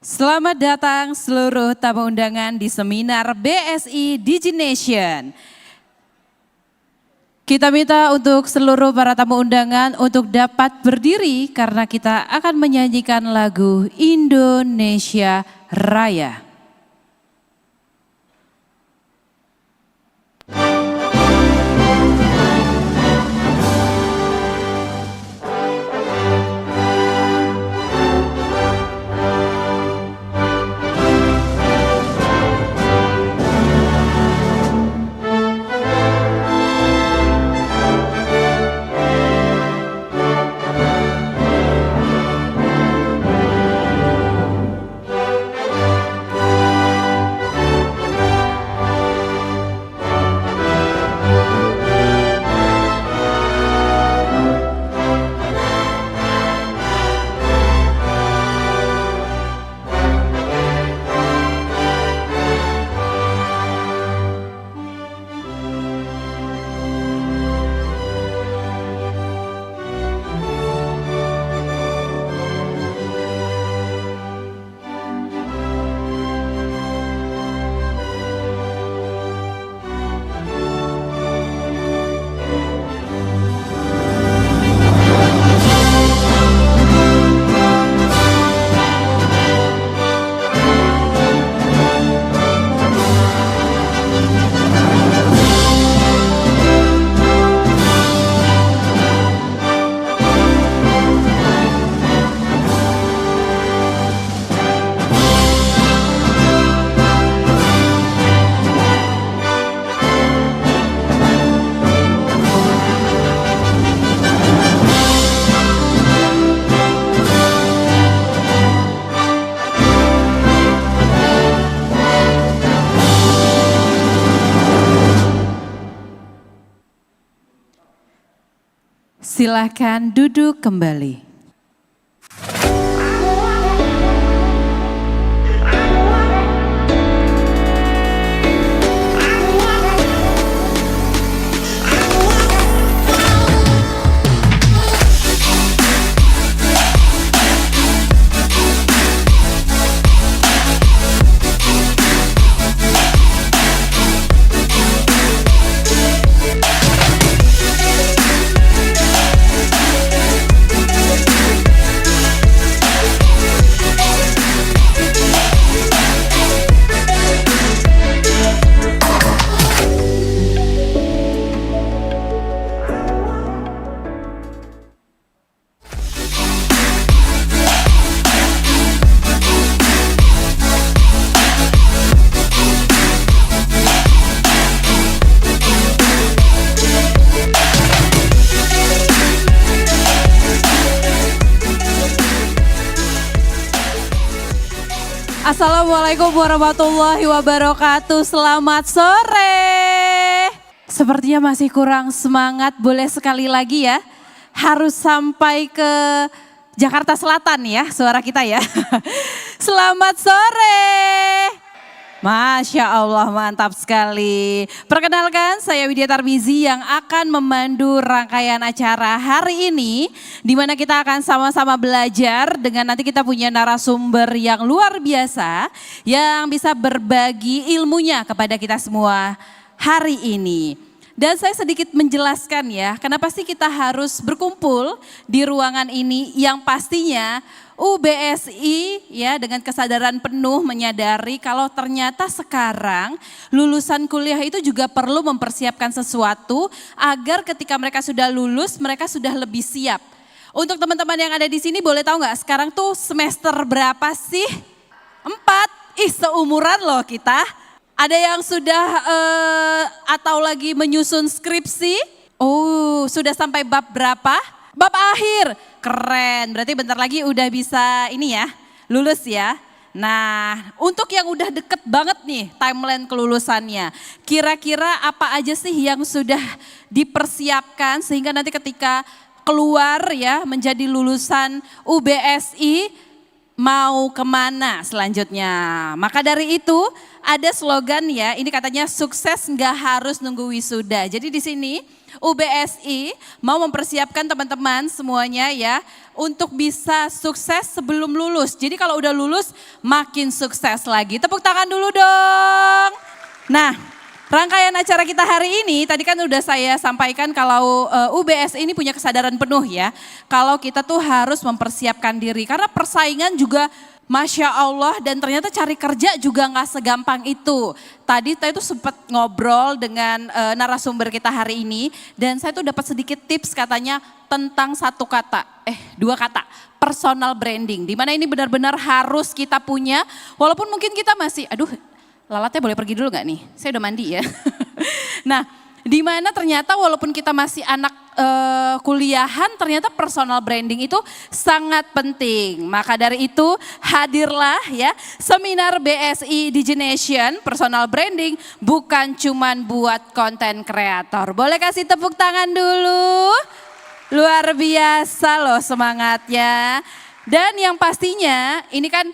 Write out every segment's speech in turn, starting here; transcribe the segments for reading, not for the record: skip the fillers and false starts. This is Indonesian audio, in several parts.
Selamat datang seluruh tamu undangan di seminar BSI DigiNation. Kita minta untuk seluruh para tamu undangan untuk dapat berdiri karena kita akan menyanyikan lagu Indonesia Raya. Silakan duduk kembali. Assalamualaikum warahmatullahi wabarakatuh, selamat sore. Sepertinya masih kurang semangat, boleh sekali lagi ya. Harus sampai ke Jakarta Selatan ya suara kita ya. Selamat sore. Masya Allah, mantap sekali. Perkenalkan, saya Widya Tarmizi yang akan memandu rangkaian acara hari ini, di mana kita akan sama-sama belajar dengan nanti kita punya narasumber yang luar biasa yang bisa berbagi ilmunya kepada kita semua hari ini. Dan saya sedikit menjelaskan ya, kenapa sih kita harus berkumpul di ruangan ini yang pastinya UBSI ya dengan kesadaran penuh menyadari kalau ternyata sekarang lulusan kuliah itu juga perlu mempersiapkan sesuatu agar ketika mereka sudah lulus mereka sudah lebih siap. Untuk teman-teman yang ada di sini boleh tahu nggak sekarang tuh semester berapa sih? 4, seumuran loh kita. Ada yang sudah atau lagi menyusun skripsi? Oh, sudah sampai bab berapa? Bab akhir. Keren, berarti bentar lagi udah bisa ini ya, lulus ya. Nah, untuk yang udah deket banget nih timeline kelulusannya, kira-kira apa aja sih yang sudah dipersiapkan sehingga nanti ketika keluar ya menjadi lulusan UBSI mau kemana selanjutnya. Maka dari itu ada slogan ya, ini katanya sukses nggak harus nunggu wisuda. Jadi di sini UBSI mau mempersiapkan teman-teman semuanya ya untuk bisa sukses sebelum lulus. Jadi kalau udah lulus makin sukses lagi. Tepuk tangan dulu dong. Nah, rangkaian acara kita hari ini tadi kan udah saya sampaikan kalau UBSI ini punya kesadaran penuh ya. Kalau kita tuh harus mempersiapkan diri karena persaingan juga Masya Allah, dan ternyata cari kerja juga nggak segampang itu. Tadi saya tuh sempat ngobrol dengan narasumber kita hari ini dan saya tuh dapat sedikit tips katanya tentang dua kata, personal branding. Dimana ini benar-benar harus kita punya, walaupun mungkin kita masih, lalatnya boleh pergi dulu nggak nih? Saya udah mandi ya. Nah, di mana ternyata walaupun kita masih anak kuliahan, ternyata personal branding itu sangat penting. Maka dari itu hadirlah ya seminar BSI Digination Personal Branding bukan cuman buat konten kreator. Boleh kasih tepuk tangan dulu? Luar biasa loh semangatnya. Dan yang pastinya ini kan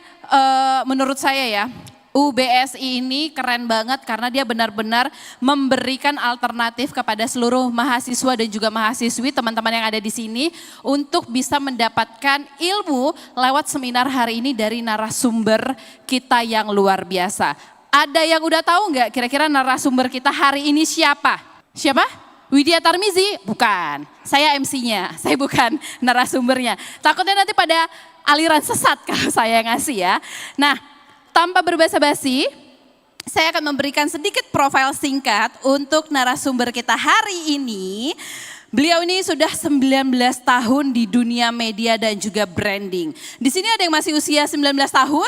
menurut saya ya, UBSI ini keren banget karena dia benar-benar memberikan alternatif kepada seluruh mahasiswa dan juga mahasiswi teman-teman yang ada di sini untuk bisa mendapatkan ilmu lewat seminar hari ini dari narasumber kita yang luar biasa. Ada yang udah tahu nggak kira-kira narasumber kita hari ini siapa? Siapa? Widya Tarmizi? Bukan, saya MC-nya, saya bukan narasumbernya. Takutnya nanti pada aliran sesat kalau saya ngasih ya. Nah, tanpa berbasa-basi, saya akan memberikan sedikit profil singkat untuk narasumber kita hari ini. Beliau ini sudah 19 tahun di dunia media dan juga branding. Di sini ada yang masih usia 19 tahun?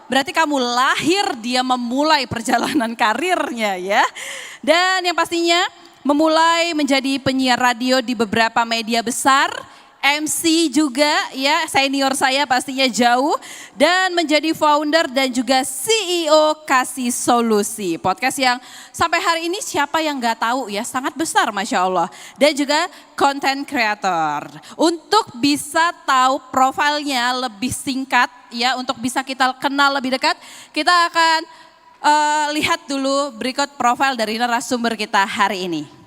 Berarti kamu lahir dia memulai perjalanan karirnya ya. Dan yang pastinya memulai menjadi penyiar radio di beberapa media besar. MC juga ya, senior saya pastinya jauh, dan menjadi founder dan juga CEO Kasih Solusi. Podcast yang sampai hari ini siapa yang gak tahu ya, sangat besar Masya Allah. Dan juga content creator. Untuk bisa tahu profilnya lebih singkat ya, untuk bisa kita kenal lebih dekat, kita akan lihat dulu berikut profil dari narasumber kita hari ini.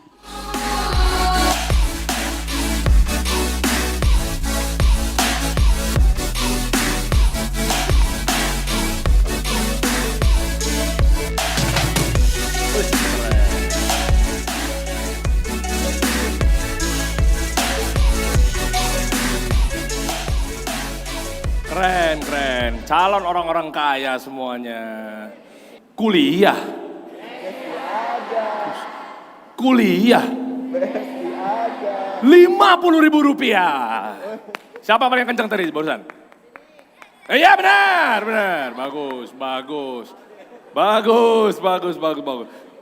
Keren. Calon orang-orang kaya semuanya. Kuliah. Rp50.000. Siapa paling kencang tadi barusan? Iya benar. Bagus.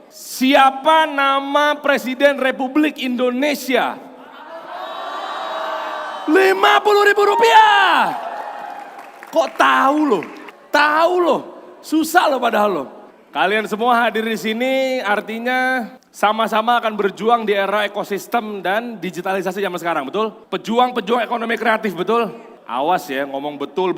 Siapa nama Presiden Republik Indonesia? Rp50.000. Kok tahu loh, susah loh padahal loh. Kalian semua hadir di sini artinya sama-sama akan berjuang di era ekosistem dan digitalisasi zaman sekarang, betul? Pejuang ekonomi kreatif, betul? Awas ya, ngomong betul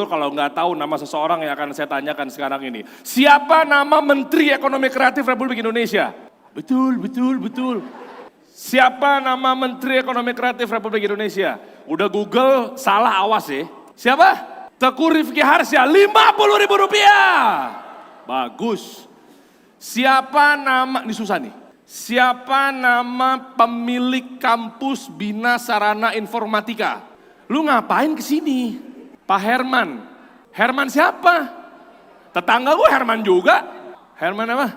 kalau nggak tahu nama seseorang yang akan saya tanyakan sekarang ini. Siapa nama Menteri Ekonomi Kreatif Republik Indonesia? Betul. Siapa nama Menteri Ekonomi Kreatif Republik Indonesia? Udah Google, salah awas ya. Siapa? Teguh Rifki Harsya, Rp50.000. Bagus. Siapa nama, ini susah nih. Siapa nama pemilik kampus Bina Sarana Informatika? Lu ngapain kesini? Pak Herman. Herman siapa? Tetangga gue Herman juga. Herman apa?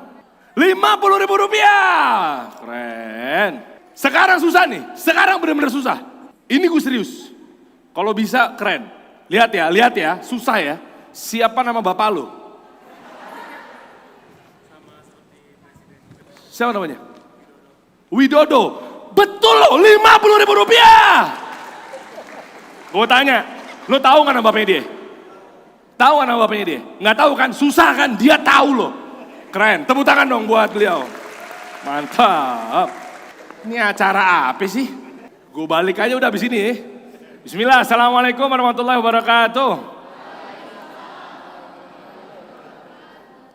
Rp50.000. Keren. Sekarang susah nih, sekarang benar-benar susah. Ini gue serius. Kalau bisa keren. Lihat ya, susah ya. Siapa nama bapak lu? Siapa namanya? Widodo. Betul loh, Rp50.000. Gue tanya, lu tahu gak nama bapaknya dia? Tahu gak nama bapaknya dia? Nggak tahu kan, susah kan, dia tahu loh. Keren, tepuk tangan dong buat beliau. Mantap. Ini acara apa sih? Gue balik aja udah abis ini ya. Bismillah, assalamualaikum warahmatullahi wabarakatuh.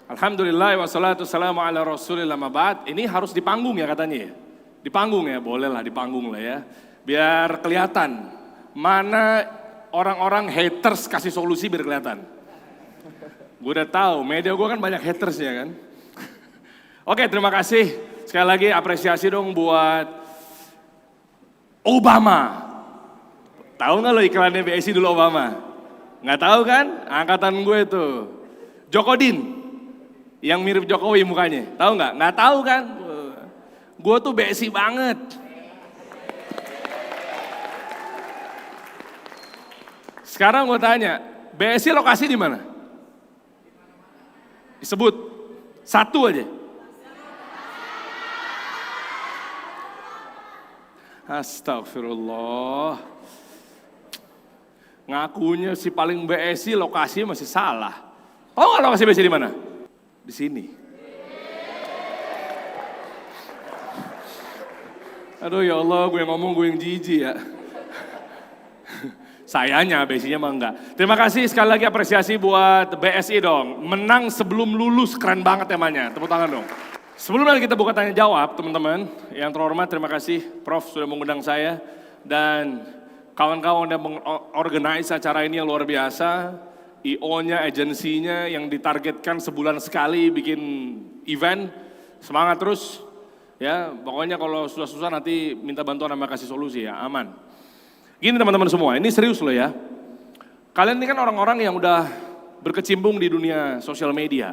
Alhamdulillah wassalatu wassalamu ala rasulillah mabad. Ini harus di panggung ya katanya ya. Di panggung ya, boleh lah di panggung lah ya. Biar kelihatan mana orang-orang haters kasih solusi biar kelihatan. Gue udah tahu, media gue kan banyak haters ya kan. Oke, terima kasih. Sekali lagi apresiasi dong buat Obama. Tahu nggak lo iklannya BSI dulu Obama? Nggak tahu kan? Angkatan gue tuh. Jokodin, yang mirip Jokowi mukanya. Tahu nggak? Nggak tahu kan? Gue tuh BSI banget. Sekarang gue tanya, BSI lokasi di mana? Disebut satu aja. Astagfirullah. Ngakunya si paling BSI lokasinya masih salah. Tahu nggak lokasi BSI di mana? Di sini. Aduh ya Allah, gue yang ngomong gue yang jijik ya. Sayanya BSI-nya mah enggak. Terima kasih sekali lagi apresiasi buat BSI dong. Menang sebelum lulus, keren banget temanya. Tepuk tangan dong. Sebelum nanti kita buka tanya jawab teman-teman, yang terhormat terima kasih Prof sudah mengundang saya dan kawan-kawan yang mengorganize acara ini yang luar biasa, IO-nya, agensinya yang ditargetkan sebulan sekali bikin event, semangat terus ya, pokoknya kalau susah-susah nanti minta bantuan sama kasih solusi ya, aman. Gini teman-teman semua, ini serius loh ya, kalian ini kan orang-orang yang udah berkecimpung di dunia sosial media.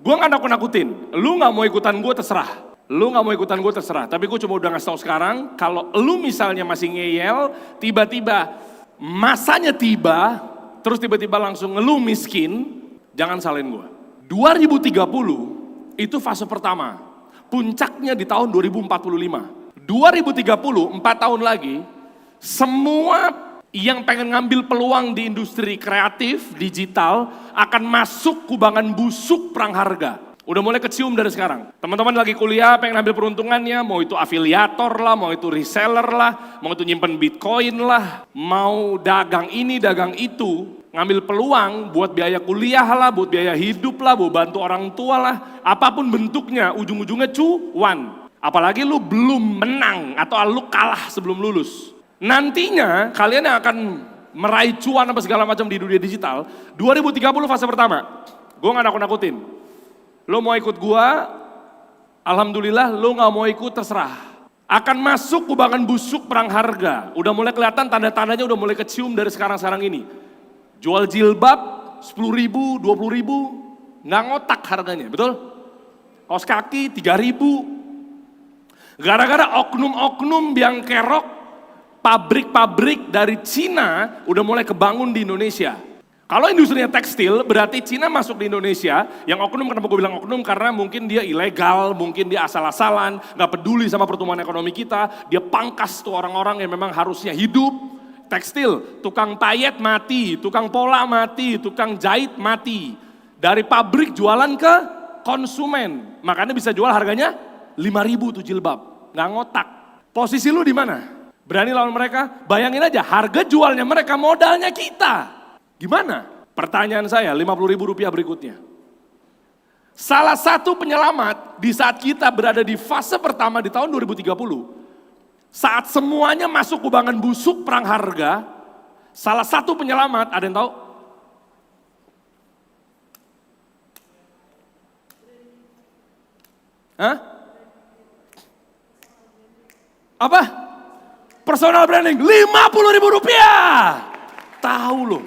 Gue gak nakut-nakutin, lu gak mau ikutan gue terserah. Lu gak mau ikutan gue terserah, tapi gue cuma udah ngasih tau sekarang, kalau lu misalnya masih ngeyel, tiba-tiba masanya tiba, terus tiba-tiba langsung ngeluh miskin, jangan salahin gue. 2030 itu fase pertama, puncaknya di tahun 2045. 2030, 4 tahun lagi, semua yang pengen ngambil peluang di industri kreatif, digital, akan masuk kubangan busuk perang harga. Udah mulai kecium dari sekarang. Teman-teman lagi kuliah pengen ambil peruntungannya, mau itu afiliator lah, mau itu reseller lah, mau itu nyimpen bitcoin lah, mau dagang ini, dagang itu, ngambil peluang buat biaya kuliah lah, buat biaya hidup lah, buat bantu orang tua lah, apapun bentuknya, ujung-ujungnya cuan. Apalagi lu belum menang atau lu kalah sebelum lulus. Nantinya kalian yang akan meraih cuan apa segala macam di dunia digital, 2030 fase pertama. Gue gak nakut-nakutin. Lo mau ikut gua, alhamdulillah. Lo gak mau ikut terserah. Akan masuk kubangan busuk perang harga. Udah mulai kelihatan tanda-tandanya udah mulai kecium dari sekarang-sekarang ini. Jual jilbab 10 ribu, 20 ribu, gak ngotak harganya, betul? Kaos kaki 3 ribu. Gara-gara oknum-oknum yang kerok, pabrik-pabrik dari Cina udah mulai kebangun di Indonesia. Kalau industrinya tekstil berarti Cina masuk di Indonesia. Yang oknum, kenapa gue bilang oknum? Karena mungkin dia ilegal, mungkin dia asal-asalan, gak peduli sama pertumbuhan ekonomi kita. Dia pangkas tuh orang-orang yang memang harusnya hidup. Tekstil, tukang payet mati, tukang pola mati, tukang jahit mati. Dari pabrik jualan ke konsumen. Makanya bisa jual harganya 5 ribu tuh jilbab. Gak ngotak. Posisi lu di mana? Berani lawan mereka? Bayangin aja, harga jualnya mereka, modalnya kita. Gimana? Pertanyaan saya, 50 ribu rupiah berikutnya. Salah satu penyelamat di saat kita berada di fase pertama di tahun 2030, saat semuanya masuk kubangan busuk perang harga, salah satu penyelamat, ada yang tahu? Hah? Apa? Personal branding, 50 ribu rupiah. Tahu loh,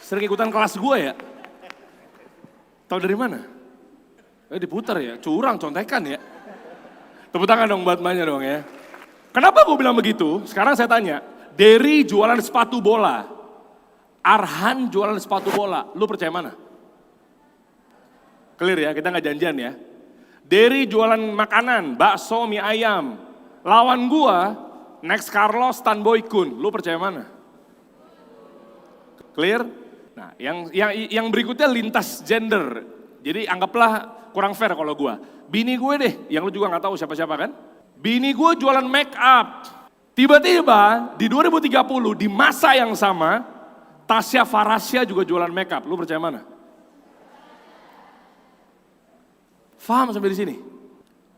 sering ikutan kelas gue ya. Tahu dari mana? Diputar ya, curang, contekan ya. Tepuk tangan dong buat mbaknya dong ya. Kenapa gue bilang begitu? Sekarang saya tanya, Derry jualan sepatu bola, Arhan jualan sepatu bola, lu percaya mana? Clear ya, kita nggak janjian ya. Derry jualan makanan, bakso, mie ayam. Lawan gua, Next Carlos, Tan Boy Kun, lu percaya mana? Clear? Nah, yang berikutnya lintas gender. Jadi anggaplah kurang fair kalau gua. Bini gue deh, yang lu juga nggak tahu siapa-siapa kan? Bini gue jualan make up. Tiba-tiba di 2030 di masa yang sama, Tasya Farasya juga jualan make up. Lu percaya mana? Paham sampai di sini?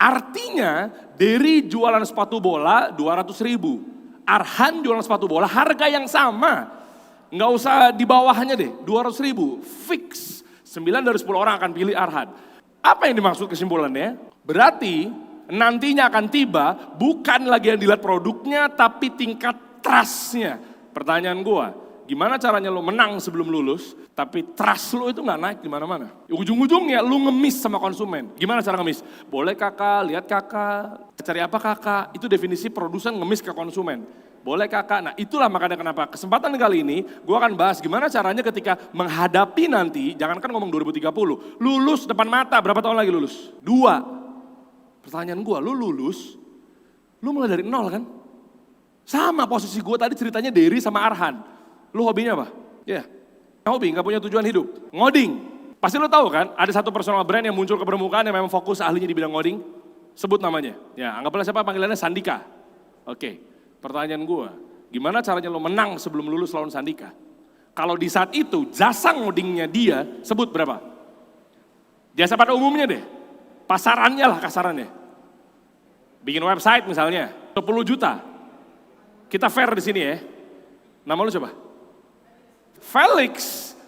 Artinya Dery jualan sepatu bola 200.000. Arhan jualan sepatu bola harga yang sama. Nggak usah di bawahnya deh, 200.000. Fix. 9 dari 10 orang akan pilih Arhan. Apa yang dimaksud kesimpulannya? Berarti nantinya akan tiba bukan lagi yang dilihat produknya tapi tingkat trust-nya. Pertanyaan gua, gimana caranya lo menang sebelum lulus, tapi trust lo itu nggak naik di mana-mana. Ujung-ujungnya lo ngemis sama konsumen. Gimana cara ngemis? Boleh kakak, lihat kakak, cari apa kakak? Itu definisi produsen ngemis ke konsumen. Boleh kakak, nah itulah makanya kenapa kesempatan kali ini gue akan bahas gimana caranya ketika menghadapi nanti, jangankan ngomong 2030, lulus depan mata, berapa tahun lagi lulus? 2. Pertanyaan gue, lu lulus, lu mulai dari nol kan? Sama posisi gue tadi ceritanya Dery sama Arhan. Lu hobinya apa? Ya, hobi gak punya tujuan hidup. Ngoding. Pasti lu tahu kan, ada satu personal brand yang muncul ke permukaan yang memang fokus ahlinya di bidang ngoding. Sebut namanya. Ya, anggaplah siapa panggilannya Sandika. Oke. Pertanyaan gue, gimana caranya lo menang sebelum lulus lawan Sandika? Kalau di saat itu jasa ngodingnya dia sebut berapa? Jasa pada umumnya deh, pasarannya lah kasarannya. Bikin website misalnya, 10 juta. Kita fair di sini ya. Nama lu coba? Felix,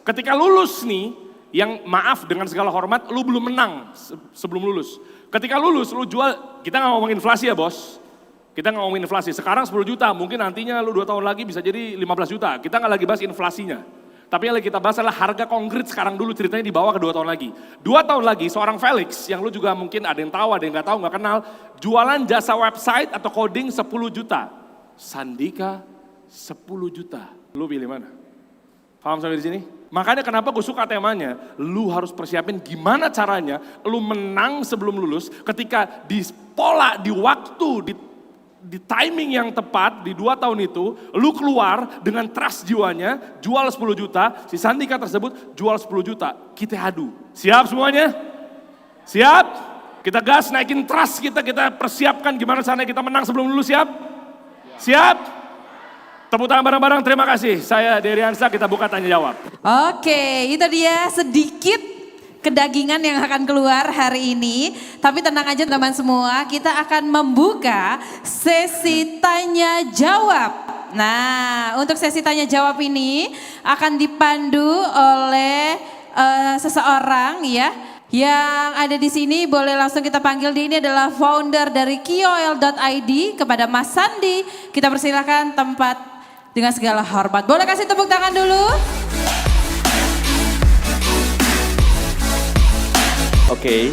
ketika lulus nih, yang maaf dengan segala hormat, lu belum menang sebelum lulus. Ketika lulus, lu jual, kita nggak ngomong inflasi ya bos. Kita nggak ngomongin inflasi, sekarang 10 juta, mungkin nantinya lu 2 tahun lagi bisa jadi 15 juta. Kita nggak lagi bahas inflasinya. Tapi yang lagi kita bahas adalah harga konkret sekarang dulu ceritanya dibawa ke 2 tahun lagi. 2 tahun lagi seorang Felix, yang lu juga mungkin ada yang tahu, ada yang nggak tahu, nggak kenal. Jualan jasa website atau coding 10 juta. Sandika 10 juta. Lu pilih mana? Paham sampai di sini? Makanya kenapa gue suka temanya, lu harus persiapin gimana caranya lu menang sebelum lulus ketika di pola, di waktu, di timing yang tepat, di 2 tahun itu, lu keluar dengan trust jiwanya, jual 10 juta, si Sandika tersebut jual 10 juta, kita adu. Siap semuanya? Siap? Kita gas, naikin trust kita persiapkan gimana caranya kita menang sebelum lulus, siap? Siap? Tepuk tangan bareng-bareng, terima kasih. Saya Dery Hansa, kita buka tanya jawab. Oke, itu dia sedikit kedagingan yang akan keluar hari ini. Tapi tenang aja teman semua, kita akan membuka sesi tanya jawab. Nah, untuk sesi tanya jawab ini akan dipandu oleh seseorang ya. Yang ada di sini boleh langsung kita panggil, dia ini adalah founder dari QOL.id, kepada Mas Sandi. Kita persilakan tempat dengan segala hormat. Boleh kasih tepuk tangan dulu? Oke,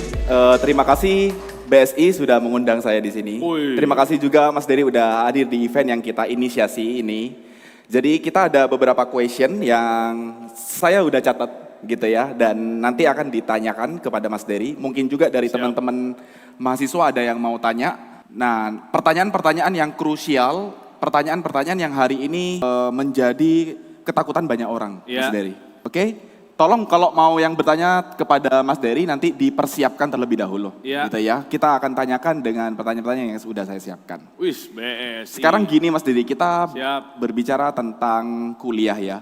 terima kasih BSI sudah mengundang saya di sini. Ui. Terima kasih juga Mas Dery udah hadir di event yang kita inisiasi ini. Jadi kita ada beberapa question yang saya udah catat gitu ya, dan nanti akan ditanyakan kepada Mas Dery. Mungkin juga dari teman-teman mahasiswa ada yang mau tanya. Nah, pertanyaan-pertanyaan yang krusial, pertanyaan-pertanyaan yang hari ini menjadi ketakutan banyak orang, Mas Dery. Oke? Tolong kalau mau yang bertanya kepada Mas Dery nanti dipersiapkan terlebih dahulu, gitu ya. Kita akan tanyakan dengan pertanyaan-pertanyaan yang sudah saya siapkan. Wis, BSI. Sekarang gini Mas Dery, kita berbicara tentang kuliah ya.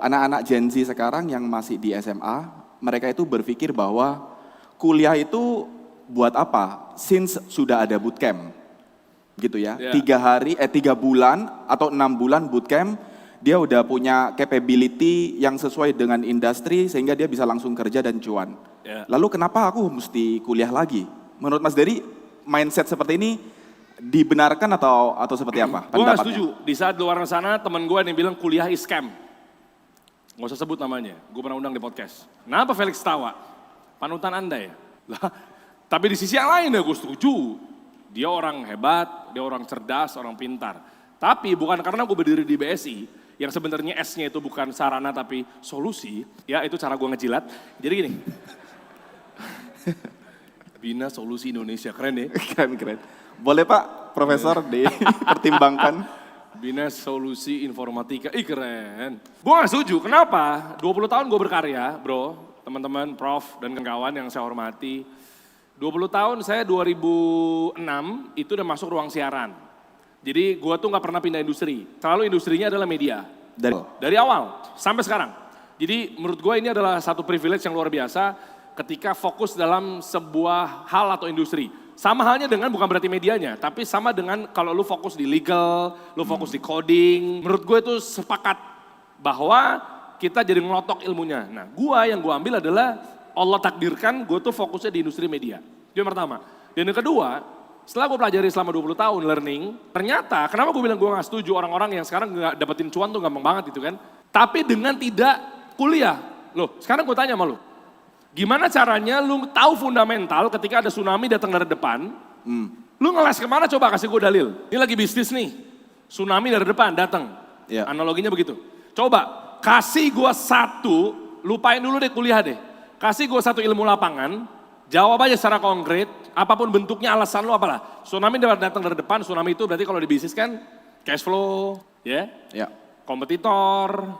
Anak-anak Gen Z sekarang yang masih di SMA, mereka itu berpikir bahwa kuliah itu buat apa? Since sudah ada bootcamp, gitu ya. 3 bulan atau 6 bulan bootcamp, dia udah punya capability yang sesuai dengan industri sehingga dia bisa langsung kerja dan cuan. Lalu kenapa aku mesti kuliah lagi? Menurut Mas Dery, mindset seperti ini dibenarkan atau seperti apa? Gue gak setuju. Di saat luar sana temen gue yang bilang kuliah is scam. Gak usah sebut namanya, gue pernah undang di podcast. Kenapa Felix tawa? Panutan Anda ya? Lah, tapi di sisi yang lain ya gue setuju. Dia orang hebat, dia orang cerdas, orang pintar. Tapi bukan karena gue berdiri di BSI, yang sebenarnya S-nya itu bukan sarana tapi solusi, ya itu cara gue ngejilat. Jadi gini, Bina Solusi Indonesia, keren ya? Keren. Boleh Pak, Profesor dipertimbangkan. Bina Solusi Informatika, keren. Gue gak setuju, kenapa? 20 tahun gue berkarya bro, teman-teman, prof dan kawan yang saya hormati. 20 tahun saya 2006 itu udah masuk ruang siaran. Jadi gue tuh gak pernah pindah industri, selalu industrinya adalah media. Dari awal sampai sekarang. Jadi menurut gue ini adalah satu privilege yang luar biasa ketika fokus dalam sebuah hal atau industri. Sama halnya dengan bukan berarti medianya, tapi sama dengan kalau lu fokus di legal, lu fokus di coding. Menurut gue itu sepakat bahwa kita jadi ngelotok ilmunya. Nah yang gue ambil adalah Allah takdirkan gue tuh fokusnya di industri media. Itu yang pertama. Dan yang kedua, setelah gue pelajari selama 20 tahun learning, ternyata kenapa gue bilang gue gak setuju orang-orang yang sekarang gak dapetin cuan tuh gampang banget gitu kan. Tapi dengan tidak kuliah. Loh sekarang gue tanya sama lu, gimana caranya lu tahu fundamental ketika ada tsunami datang dari depan, lu ngeles kemana coba kasih gue dalil. Ini lagi bisnis nih, tsunami dari depan datang, analoginya begitu. Coba kasih gue satu, lupain dulu deh kuliah deh. Kasih gue satu ilmu lapangan, jawab aja secara konkret, apapun bentuknya alasan lu apalah. Tsunami datang dari depan, tsunami itu berarti kalau di bisnis kan cash flow, kompetitor,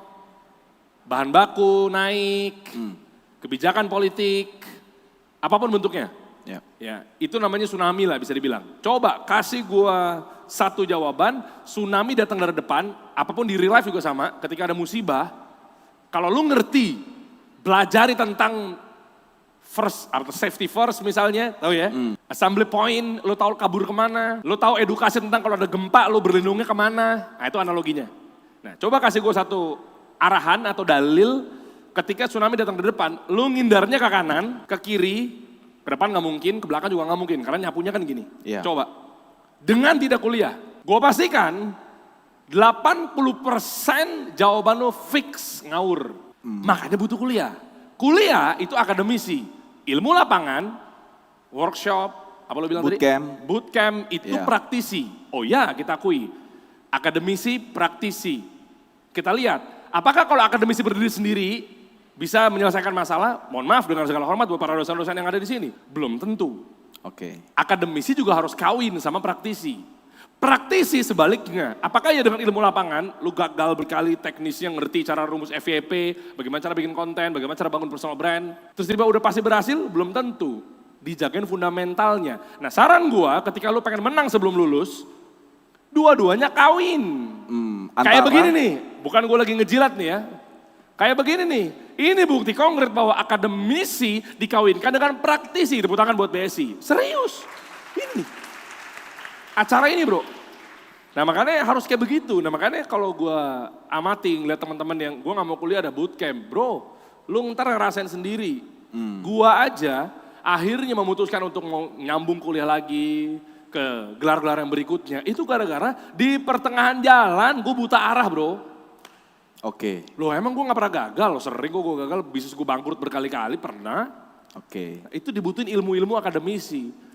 bahan baku naik, kebijakan politik, apapun bentuknya. Ya, itu namanya tsunami lah bisa dibilang. Coba kasih gua satu jawaban, tsunami datang dari depan, apapun di real life juga sama, ketika ada musibah, kalau lu ngerti, belajari tentang first atau safety first misalnya, tahu ya? Assembly point, lu tahu kabur kemana, lu tahu edukasi tentang kalau ada gempa, lu berlindungnya kemana, nah itu analoginya. Nah coba kasih gua satu arahan atau dalil, ketika tsunami datang dari depan, lu ngindarnya ke kanan, ke kiri, ke depan gak mungkin, ke belakang juga gak mungkin, karena nyapunya kan gini. Coba, dengan tidak kuliah, gue pastikan 80% jawaban lu fix ngawur. Makanya butuh kuliah. Kuliah itu akademisi, ilmu lapangan, workshop, apa lu bilang tadi? Bootcamp itu praktisi. Oh ya kita akui, akademisi, praktisi. Kita lihat, apakah kalau akademisi berdiri sendiri, bisa menyelesaikan masalah? Mohon maaf dengan segala hormat buat para dosen-dosen yang ada di sini. Belum tentu. Akademisi juga harus kawin sama praktisi. Praktisi sebaliknya, apakah ya dengan ilmu lapangan, lu gagal berkali teknisnya ngerti cara rumus FYP, bagaimana cara bikin konten, bagaimana cara bangun personal brand, terus tiba udah pasti berhasil? Belum tentu. Dijagain fundamentalnya. Nah saran gua ketika lu pengen menang sebelum lulus, dua-duanya kawin. Kayak begini nih, bukan gue lagi ngejilat nih ya. Kayak begini nih, ini bukti konkret bahwa akademisi dikawinkan dengan praktisi. Tepuk tangan buat BSI. Serius, ini. Acara ini bro. Nah makanya harus kayak begitu. Nah makanya kalau gue amati ngeliat teman-teman yang gue gak mau kuliah ada bootcamp. Bro, lu ntar ngerasain sendiri. Gue aja akhirnya memutuskan untuk mau nyambung kuliah lagi ke gelar-gelar yang berikutnya. Itu gara-gara di pertengahan jalan gue buta arah bro. Loh emang gue gak pernah gagal loh, sering gue gagal, bisnis gue bangkrut berkali-kali, pernah. Itu dibutuhin ilmu-ilmu akademisi.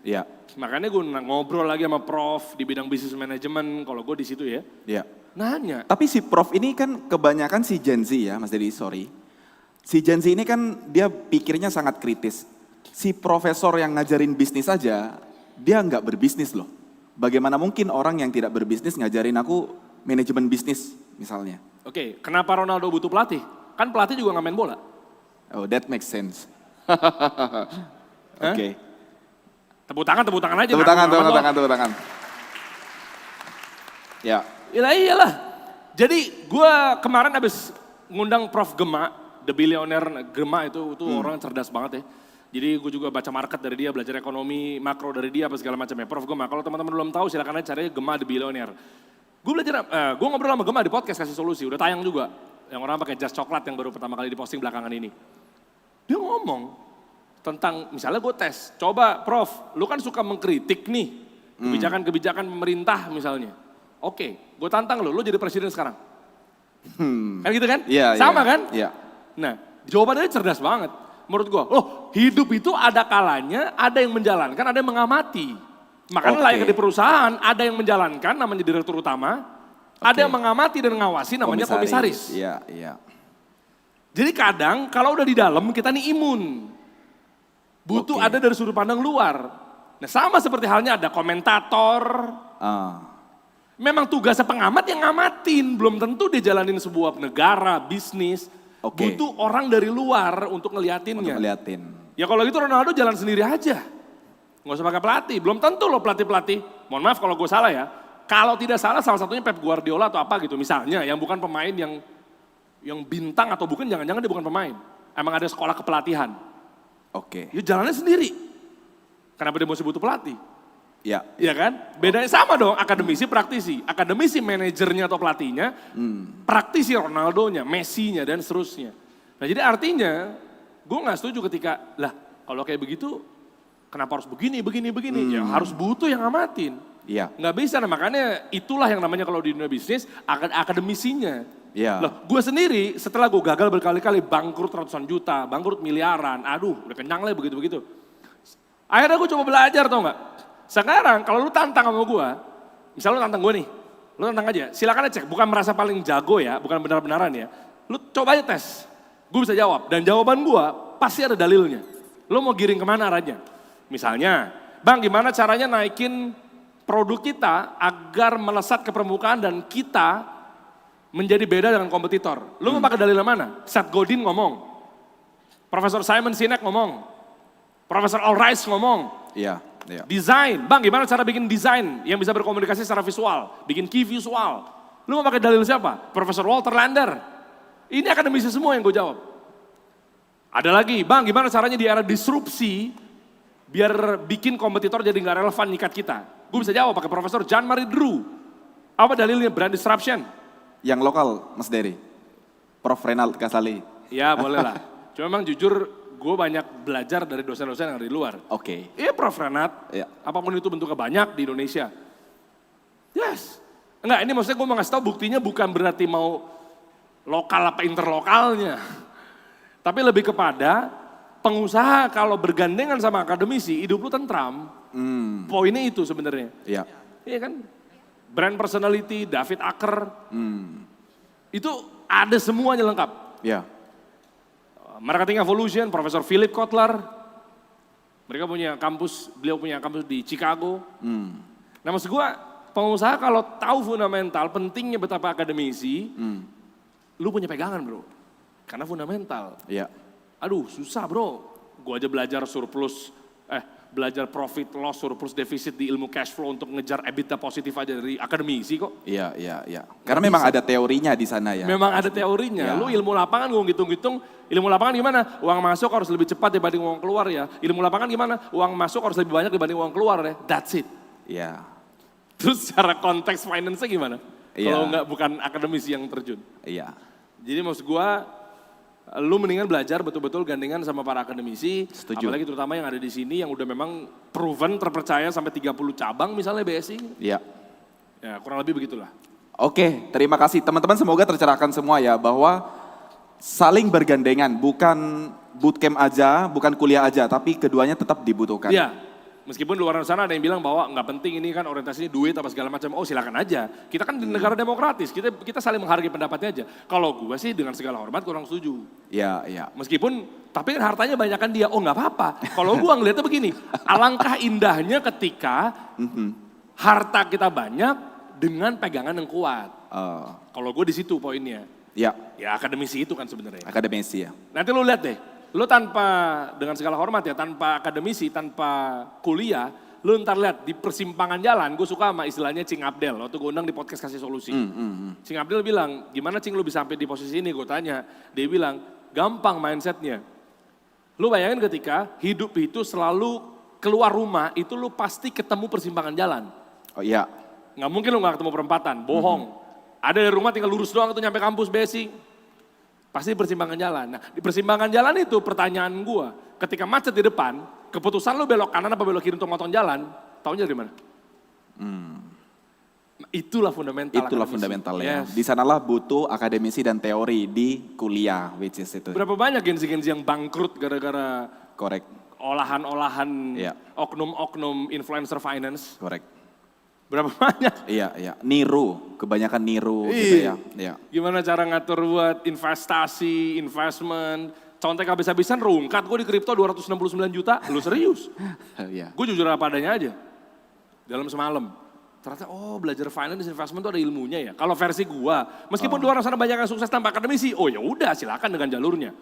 Makanya gue ngobrol lagi sama Prof di bidang bisnis manajemen, kalau gue di situ ya. Nanya. Tapi si Prof ini kan kebanyakan si Gen Z ya Mas Dedi, sorry. Si Gen Z ini kan dia pikirnya sangat kritis. Si profesor yang ngajarin bisnis aja, dia nggak berbisnis loh. Bagaimana mungkin orang yang tidak berbisnis ngajarin aku manajemen bisnis misalnya. Kenapa Ronaldo butuh pelatih? Kan pelatih juga nggak main bola. Oh, that makes sense. Tepuk tangan aja. Tepuk tangan. Iyalah. Jadi gue kemarin abis ngundang Prof Gema, The Billionaire Gema itu orang cerdas banget ya. Jadi gue juga baca market dari dia, belajar ekonomi, makro dari dia, apa segala macamnya. Prof Gema, kalau teman-teman belum tahu silakan aja cari Gema The Billionaire. Gue ngobrol sama Gema di podcast Kasih Solusi, udah tayang juga. Yang orang pakai jas coklat yang baru pertama kali diposting belakangan ini. Dia ngomong tentang, misalnya gue tes, coba Prof, lu kan suka mengkritik nih kebijakan-kebijakan pemerintah misalnya. Gue tantang lu jadi presiden sekarang. Kan gitu kan? Sama kan? Nah, jawabannya cerdas banget. Menurut gue, hidup itu ada kalanya, ada yang menjalankan, ada yang mengamati. Makanya layaknya di perusahaan, ada yang menjalankan namanya direktur utama, ada yang mengamati dan mengawasi namanya komisaris. Jadi kadang kalau udah di dalam kita nih imun. Butuh ada dari sudut pandang luar. Nah sama seperti halnya ada komentator. Memang tugasnya pengamat yang ngamatin. Belum tentu dia jalanin sebuah negara, bisnis. Butuh orang dari luar untuk ngeliatinnya. Ya kalau gitu Ronaldo jalan sendiri aja. Nggak usah pakai pelatih. Belum tentu loh pelatih-pelatih. Mohon maaf kalau gue salah ya. Kalau tidak salah salah satunya Pep Guardiola atau apa gitu misalnya. Yang bukan pemain yang bintang atau bukan, jangan-jangan dia bukan pemain. Emang ada sekolah kepelatihan. Oke. Ya jalannya sendiri. Kenapa dia mesti butuh pelatih? Ya. Iya kan? Bedanya sama dong, akademisi, praktisi. Akademisi manajernya atau pelatihnya, praktisi Ronaldonya, Messi-nya dan seterusnya. Nah jadi artinya, gue gak setuju ketika, lah kalau kayak begitu, kenapa harus begini. Ya harus butuh yang ngamatin. Iya. Nggak bisa, nah makanya itulah yang namanya kalau di dunia bisnis, akademisinya. Iya. Loh, gue sendiri setelah gue gagal berkali-kali, bangkrut ratusan juta, bangkrut miliaran, aduh udah kenyang lah begitu-begitu. Akhirnya gue coba belajar tau nggak? Sekarang kalau lu tantang sama gue, misalnya lu tantang gue nih, lu tantang aja, silakan aja cek, bukan merasa paling jago ya, bukan benar-benaran ya. Lu coba aja tes, gue bisa jawab, dan jawaban gue pasti ada dalilnya. Lu mau giring kemana arahnya? Misalnya, bang gimana caranya naikin produk kita agar melesat ke permukaan dan kita menjadi beda dengan kompetitor. Lu mau pakai dalil mana? Seth Godin ngomong, Profesor Simon Sinek ngomong, Profesor Al Rice ngomong. Iya. Iya. Desain, bang gimana cara bikin desain yang bisa berkomunikasi secara visual, bikin key visual. Lu mau pakai dalil siapa? Profesor Walter Lander. Ini akademisi semua yang gue jawab. Ada lagi, bang gimana caranya di era disrupsi biar bikin kompetitor jadi nggak relevan nyikat kita. Gue bisa jawab pakai Profesor John Marie Drew. Apa dalilnya? Brand disruption. Yang lokal, Mas Dery. Prof. Renald Kasali. Ya boleh lah. Cuma memang jujur gue banyak belajar dari dosen-dosen yang dari luar. Oke. Iya Prof. Renat, Iya. apapun itu bentuknya banyak di Indonesia. Yes. Enggak, ini maksudnya gue mau ngasih tau buktinya bukan berarti mau lokal apa interlokalnya. Tapi lebih kepada pengusaha kalau bergandengan sama akademisi, hidup lu tentram. Poinnya itu sebenarnya. Iya. Iya kan? Brand personality, David Acker. Itu ada semuanya lengkap. Iya. Marketing Evolution, Profesor Philip Kotler. Mereka punya kampus, beliau punya kampus di Chicago. Nah maksud gue, pengusaha kalau tahu fundamental, pentingnya betapa akademisi, lu punya pegangan bro. Karena fundamental. Iya. Aduh susah bro, gue aja belajar belajar profit loss, surplus defisit di ilmu cash flow untuk ngejar EBITDA positif aja dari akademisi kok. Iya. Karena memang ada teorinya di sana ya. Memang ada teorinya, Ya. lu ilmu lapangan gue ngitung-ngitung, ilmu lapangan gimana? Uang masuk harus lebih cepat dibanding uang keluar ya. Ilmu lapangan gimana? Uang masuk harus lebih banyak dibanding uang keluar ya, that's it. Iya. Terus secara konteks finance-nya gimana? Iya. Kalau nggak bukan akademisi yang terjun. Iya. Jadi maksud gue, lu mendingan belajar betul-betul gandengan sama para akademisi. Setuju. Apalagi terutama yang ada di sini yang udah memang proven, terpercaya sampai 30 cabang misalnya BSI. Iya. Ya kurang lebih begitulah. Oke, terima kasih. Teman-teman semoga tercerahkan semua ya bahwa saling bergandengan, bukan bootcamp aja, bukan kuliah aja, tapi keduanya tetap dibutuhkan. Iya, meskipun luar sana ada yang bilang bahwa nggak penting ini kan orientasinya duit apa segala macam. Oh silakan aja. Kita kan di negara demokratis, kita saling menghargai pendapatnya aja. Kalau gue sih dengan segala hormat kurang setuju. Iya. Meskipun, tapi kan hartanya banyak kan dia, oh nggak apa-apa. Kalau gue ngeliatnya begini, alangkah indahnya ketika harta kita banyak dengan pegangan yang kuat. Kalau gue di situ poinnya. Iya. Ya akademisi itu kan sebenarnya. Akademisi ya. Nanti lu lihat deh, lu tanpa, dengan segala hormat ya, tanpa akademisi, tanpa kuliah, lu ntar lihat di persimpangan jalan, gue suka sama istilahnya Cing Abdel, waktu gue undang di podcast Kasih Solusi. Cing Abdel bilang, gimana Cing lu bisa sampai di posisi ini, gue tanya. Dia bilang, gampang mindsetnya. Lu bayangin ketika hidup itu selalu keluar rumah, itu lu pasti ketemu persimpangan jalan. Oh iya. Nggak mungkin lu nggak ketemu perempatan, bohong. Ada dari rumah tinggal lurus doang itu nyampe kampus BSI. Pasti di persimpangan jalan. Nah di persimpangan jalan itu pertanyaan gua, ketika macet di depan, keputusan lu belok kanan apa belok kiri untuk motong jalan, taunya dari mana? Nah, itulah fundamental. Itulah akademisi. fundamental ya. Yes. Di sanalah butuh akademisi dan teori di kuliah, which is itu. Berapa banyak genzi-genzi yang bangkrut gara-gara Korek, olahan-olahan Iya. oknum-oknum influencer finance? korek. Berapa banyak? Iya. Niru, kebanyakan niru gitu ya. Iya. Gimana cara ngatur buat investasi, investment, contek habis-habisan rungkat, gue di kripto 269 juta, lu serius? Iya. Gue jujur apa adanya aja, dalam semalam. Ternyata belajar finance investment tuh ada ilmunya ya. Kalau versi gue, meskipun di luar sana banyak yang sukses tanpa akademisi, ya udah silakan dengan jalurnya.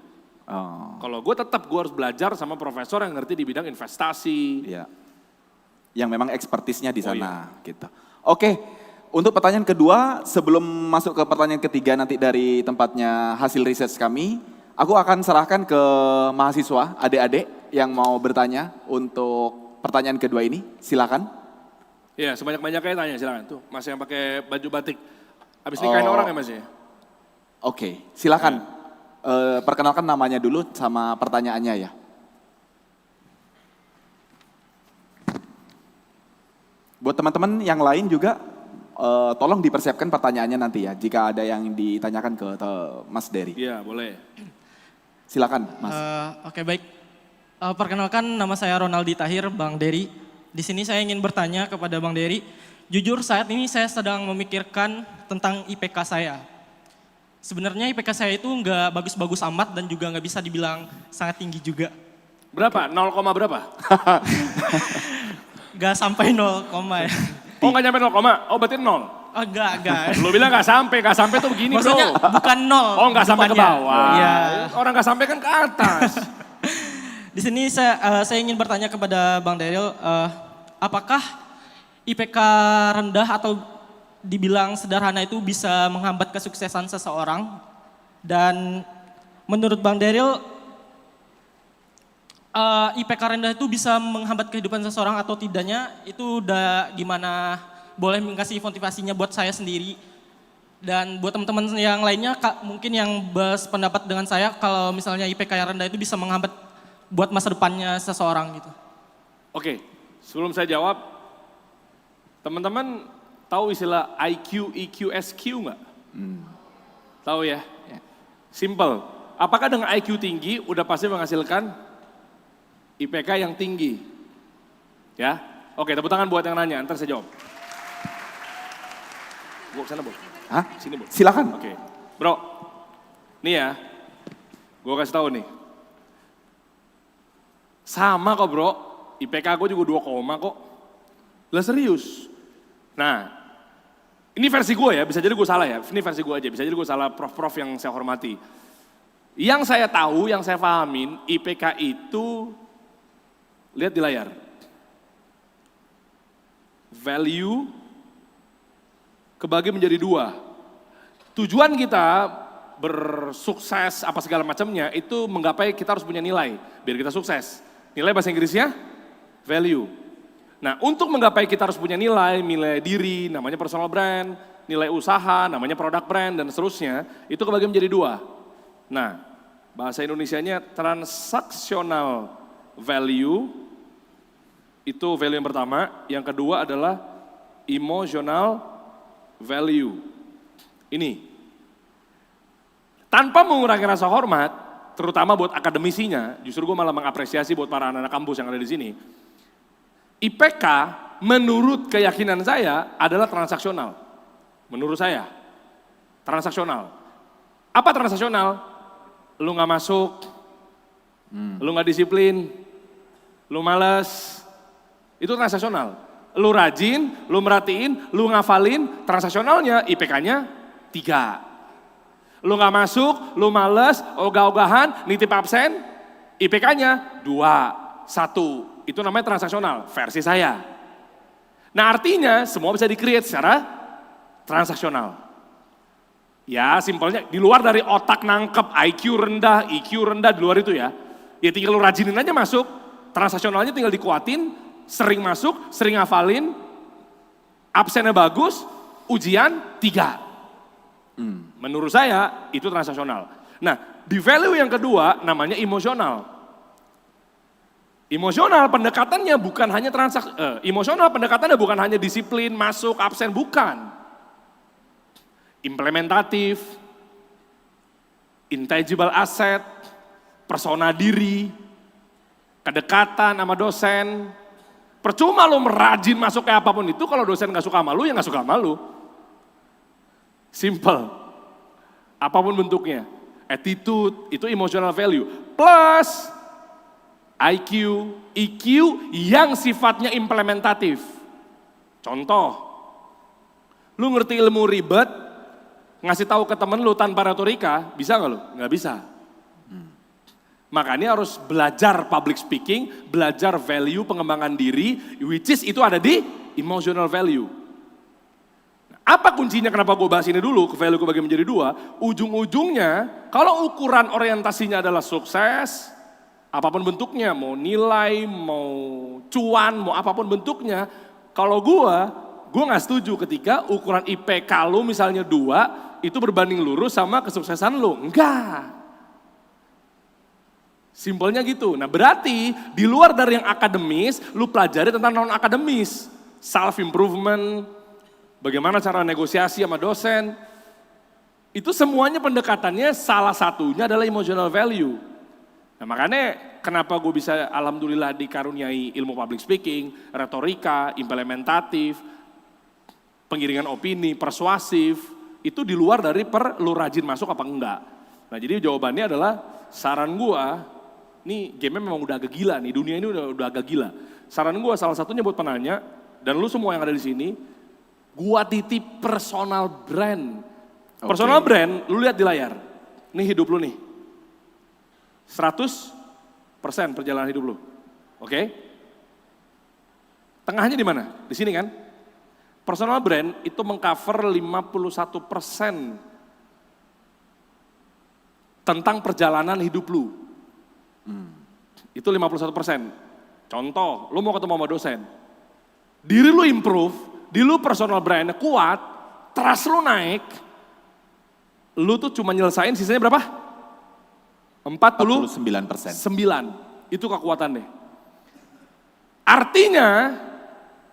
Kalau gue tetap gue harus belajar sama profesor yang ngerti di bidang investasi. Iya. Yang memang ekspertisnya di sana iya. gitu. Oke, untuk pertanyaan kedua, sebelum masuk ke pertanyaan ketiga nanti dari tempatnya hasil riset kami, aku akan serahkan ke mahasiswa, adik-adik yang mau bertanya untuk pertanyaan kedua ini? Silakan. Ya, sebanyak-banyaknya tanya silakan. Tuh, Mas yang pakai baju batik. Habis nikahin orang ya Mas ya? Oke, silakan. Perkenalkan namanya dulu sama pertanyaannya ya. Buat teman-teman yang lain juga, tolong dipersiapkan pertanyaannya nanti ya, jika ada yang ditanyakan ke Mas Dery. Iya, boleh. Silakan, Mas. Oke, baik. Perkenalkan, nama saya Ronaldi Tahir, Bang Dery. Di sini saya ingin bertanya kepada Bang Dery. Jujur saat ini saya sedang memikirkan tentang IPK saya. Sebenarnya IPK saya itu nggak bagus-bagus amat dan juga nggak bisa dibilang sangat tinggi juga. Berapa? 0, berapa? Nggak sampai 0, ya. Oh nggak nyampe 0, oh berarti 0? Oh, enggak. Lu bilang nggak sampai tuh begini Maksudnya bro. bukan 0. Oh nggak sampai ke bawah. Iya. Orang nggak sampai kan ke atas. Di sini saya ingin bertanya kepada Bang Daryl, apakah IPK rendah atau dibilang sederhana itu bisa menghambat kesuksesan seseorang? Dan menurut Bang Daryl, IPK rendah itu bisa menghambat kehidupan seseorang atau tidaknya? Itu udah gimana, boleh mengasih motivasinya buat saya sendiri. Dan buat teman-teman yang lainnya mungkin yang berpendapat dengan saya kalau misalnya IPK yang rendah itu bisa menghambat buat masa depannya seseorang gitu. Oke, sebelum saya jawab, teman-teman tahu istilah IQ, EQ, SQ nggak? Tahu ya? Simple. Apakah dengan IQ tinggi udah pasti menghasilkan IPK yang tinggi? Ya? Oke, tepuk tangan buat yang nanya, ntar saya jawab. Bu, sana Bu. Hah? Sini Bu. Silakan. Oke. Bro, nih ya, gue kasih tahu nih. Sama kok bro, IPK gue juga 2, kok. Lah serius. Nah, ini versi gue ya, bisa jadi gue salah ya. Ini versi gue aja, bisa jadi gue salah prof-prof yang saya hormati. Yang saya tahu, yang saya pahamin, IPK itu, lihat di layar. Value kebagi menjadi 2. Tujuan kita bersukses apa segala macamnya itu menggapai kita harus punya nilai biar kita sukses. Nilai bahasa Inggrisnya value. Nah, untuk menggapai kita harus punya nilai diri, namanya personal brand, nilai usaha, namanya product brand dan seterusnya, itu kebagi menjadi 2. Nah, bahasa Indonesianya transactional value, itu value yang pertama. Yang kedua adalah emotional value. Ini. Tanpa mengurangi rasa hormat, terutama buat akademisinya, justru gue malah mengapresiasi buat para anak-anak kampus yang ada di sini. IPK menurut keyakinan saya adalah transaksional. Menurut saya, transaksional. Apa transaksional? Lu gak masuk, lu gak disiplin, lu malas, itu transaksional. Lu rajin, lu merhatiin, lu ngafalin, transaksionalnya IPK-nya 3. Lu gak masuk, lu males, ogah-ogahan, nitip absen, IPK-nya 2, 1. Itu namanya transaksional, versi saya. Nah artinya semua bisa di-create secara transaksional. Ya simpelnya, di luar dari otak nangkep, IQ rendah, EQ rendah, di luar itu ya. Ya tinggal lu rajinin aja masuk, transaksionalnya tinggal dikuatin, sering masuk, sering ngafalin, absennya bagus, ujian 3. Menurut saya itu transaksional. Nah, di value yang kedua namanya emosional. Emosional pendekatannya bukan hanya emosional pendekatannya bukan hanya disiplin, masuk, absen, bukan. Implementatif, intangible asset, persona diri, kedekatan sama dosen. Percuma lo merajin masuk kayak apapun itu kalau dosen gak suka sama lu, ya gak suka sama lu. Simple. Apapun bentuknya. Attitude, itu emotional value. Plus IQ, EQ yang sifatnya implementatif. Contoh, lu ngerti ilmu ribet, ngasih tahu ke temen lu tanpa retorika, bisa gak lu? Gak bisa. Makanya harus belajar public speaking, belajar value pengembangan diri, which is itu ada di emotional value. Apa kuncinya kenapa gue bahas ini dulu, ke value kebagi menjadi 2, ujung-ujungnya kalau ukuran orientasinya adalah sukses, Apapun bentuknya, mau nilai, mau cuan, mau apapun bentuknya. Kalau gue nggak setuju ketika ukuran IPK lu misalnya 2, itu berbanding lurus sama kesuksesan lu. Enggak. Simpelnya gitu. Nah berarti di luar dari yang akademis, lu pelajari tentang non-akademis. Self-improvement, bagaimana cara negosiasi sama dosen. Itu semuanya pendekatannya salah satunya adalah emotional value. Nah makanya kenapa gue bisa alhamdulillah dikaruniai ilmu public speaking, retorika, implementatif, pengiringan opini, persuasif, itu di luar dari lu rajin masuk apa enggak. Nah jadi jawabannya adalah saran gue, nih game memang udah agak gila nih, dunia ini udah agak gila. Saran gue salah satunya buat penanya, dan lu semua yang ada di sini, gue titip personal brand. Personal brand, lu lihat di layar, nih hidup lu nih. 100% perjalanan hidup lu. Oke? Tengahnya di mana? Di sini kan? Personal brand itu mengcover 51% tentang perjalanan hidup lu. Itu 51%. Contoh, lu mau ketemu sama dosen. Diri lu improve, diri lu personal brand kuat, trust lu naik, lu tuh cuma nyelesain sisanya berapa? 49%. 9, itu kekuatannya. Artinya,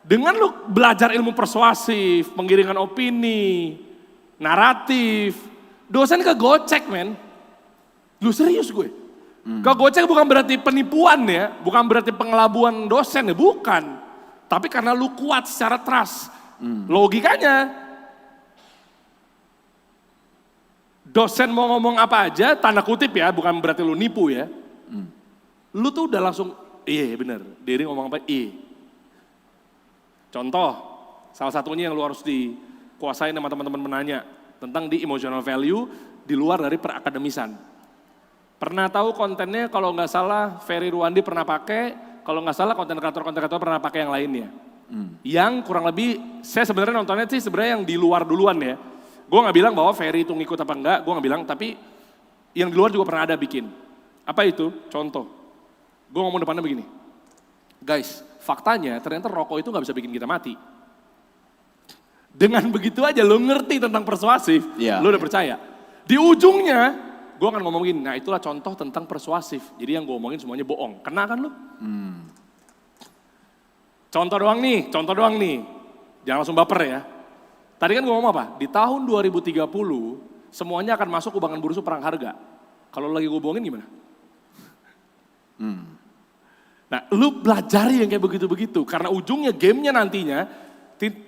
dengan lu belajar ilmu persuasif, penggiringan opini, naratif, dosen kegocek men. Lu serius gue. Kegocek bukan berarti penipuan ya, bukan berarti pengelabuan dosen ya, bukan. Tapi karena lu kuat secara trust. Logikanya, dosen mau ngomong apa aja, tanda kutip ya, bukan berarti lu nipu ya. Lu tuh udah langsung, iya bener, Dery ngomong apa, iya. Contoh, salah satunya yang lu harus dikuasain sama teman-teman menanya, tentang di emotional value di luar dari perakademisan. Pernah tahu kontennya kalau nggak salah Ferry Ruandi pernah pakai, kalau nggak salah konten kreator pernah pakai yang lainnya. Yang kurang lebih, saya sebenarnya nontonnya sih sebenarnya yang di luar duluan ya. Gue gak bilang bahwa Ferry itu ngikut apa enggak, gue gak bilang, tapi yang di luar juga pernah ada bikin. Apa itu? Contoh, gue ngomong depannya begini. Guys, faktanya ternyata rokok itu gak bisa bikin kita mati. Dengan begitu aja lo ngerti tentang persuasif, lo udah percaya. Di ujungnya, gue akan ngomong gini, nah itulah contoh tentang persuasif. Jadi yang gue omongin semuanya bohong, kena kan lo? Contoh doang nih, jangan langsung baper ya. Tadi kan gue ngomong apa? Di tahun 2030 semuanya akan masuk ubangan bursu perang harga. Kalau lagi gue bohongin gimana? Nah lu pelajari yang kayak begitu-begitu. Karena ujungnya gamenya nantinya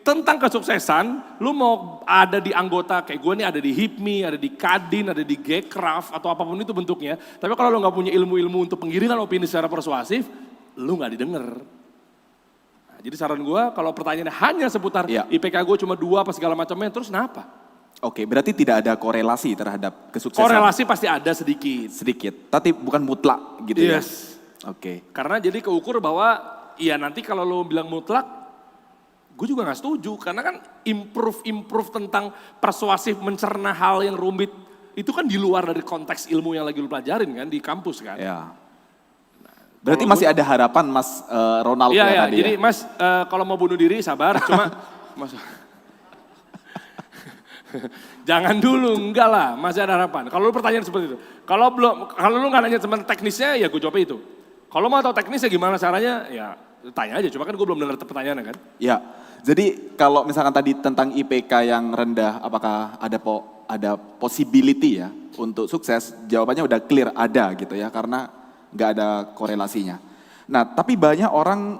tentang kesuksesan. Lu mau ada di anggota kayak gue nih ada di HIPMI, ada di Kadin, ada di Gcraft atau apapun itu bentuknya. Tapi kalau lu gak punya ilmu-ilmu untuk penggiringan opini secara persuasif, lu gak didengar. Jadi saran gue kalau pertanyaannya hanya seputar IPK gue cuma 2 apa segala macamnya, terus kenapa? Oke, berarti tidak ada korelasi terhadap kesuksesan. Korelasi pasti ada sedikit. Sedikit, tapi bukan mutlak gitu ya? Oke. Karena jadi keukur bahwa iya nanti kalau lo bilang mutlak, gue juga gak setuju. Karena kan improve tentang persuasif mencerna hal yang rumit, itu kan di luar dari konteks ilmu yang lagi lo pelajarin kan, di kampus kan. Ya. Berarti masih ada harapan Mas Ronald ya tadi jadi ya? Mas kalau mau bunuh diri sabar, cuma mas, jangan dulu, enggak lah, masih ada harapan. Kalau lu pertanyaan seperti itu, kalau lu nggak nanya teman teknisnya, ya gue jawab itu. Kalau mau tahu teknisnya gimana caranya, ya tanya aja. Cuma kan gue belum dengar pertanyaannya kan. Ya, jadi kalau misalkan tadi tentang IPK yang rendah, apakah ada possibility ya untuk sukses? Jawabannya udah clear, ada gitu ya, karena nggak ada korelasinya. Nah, tapi banyak orang,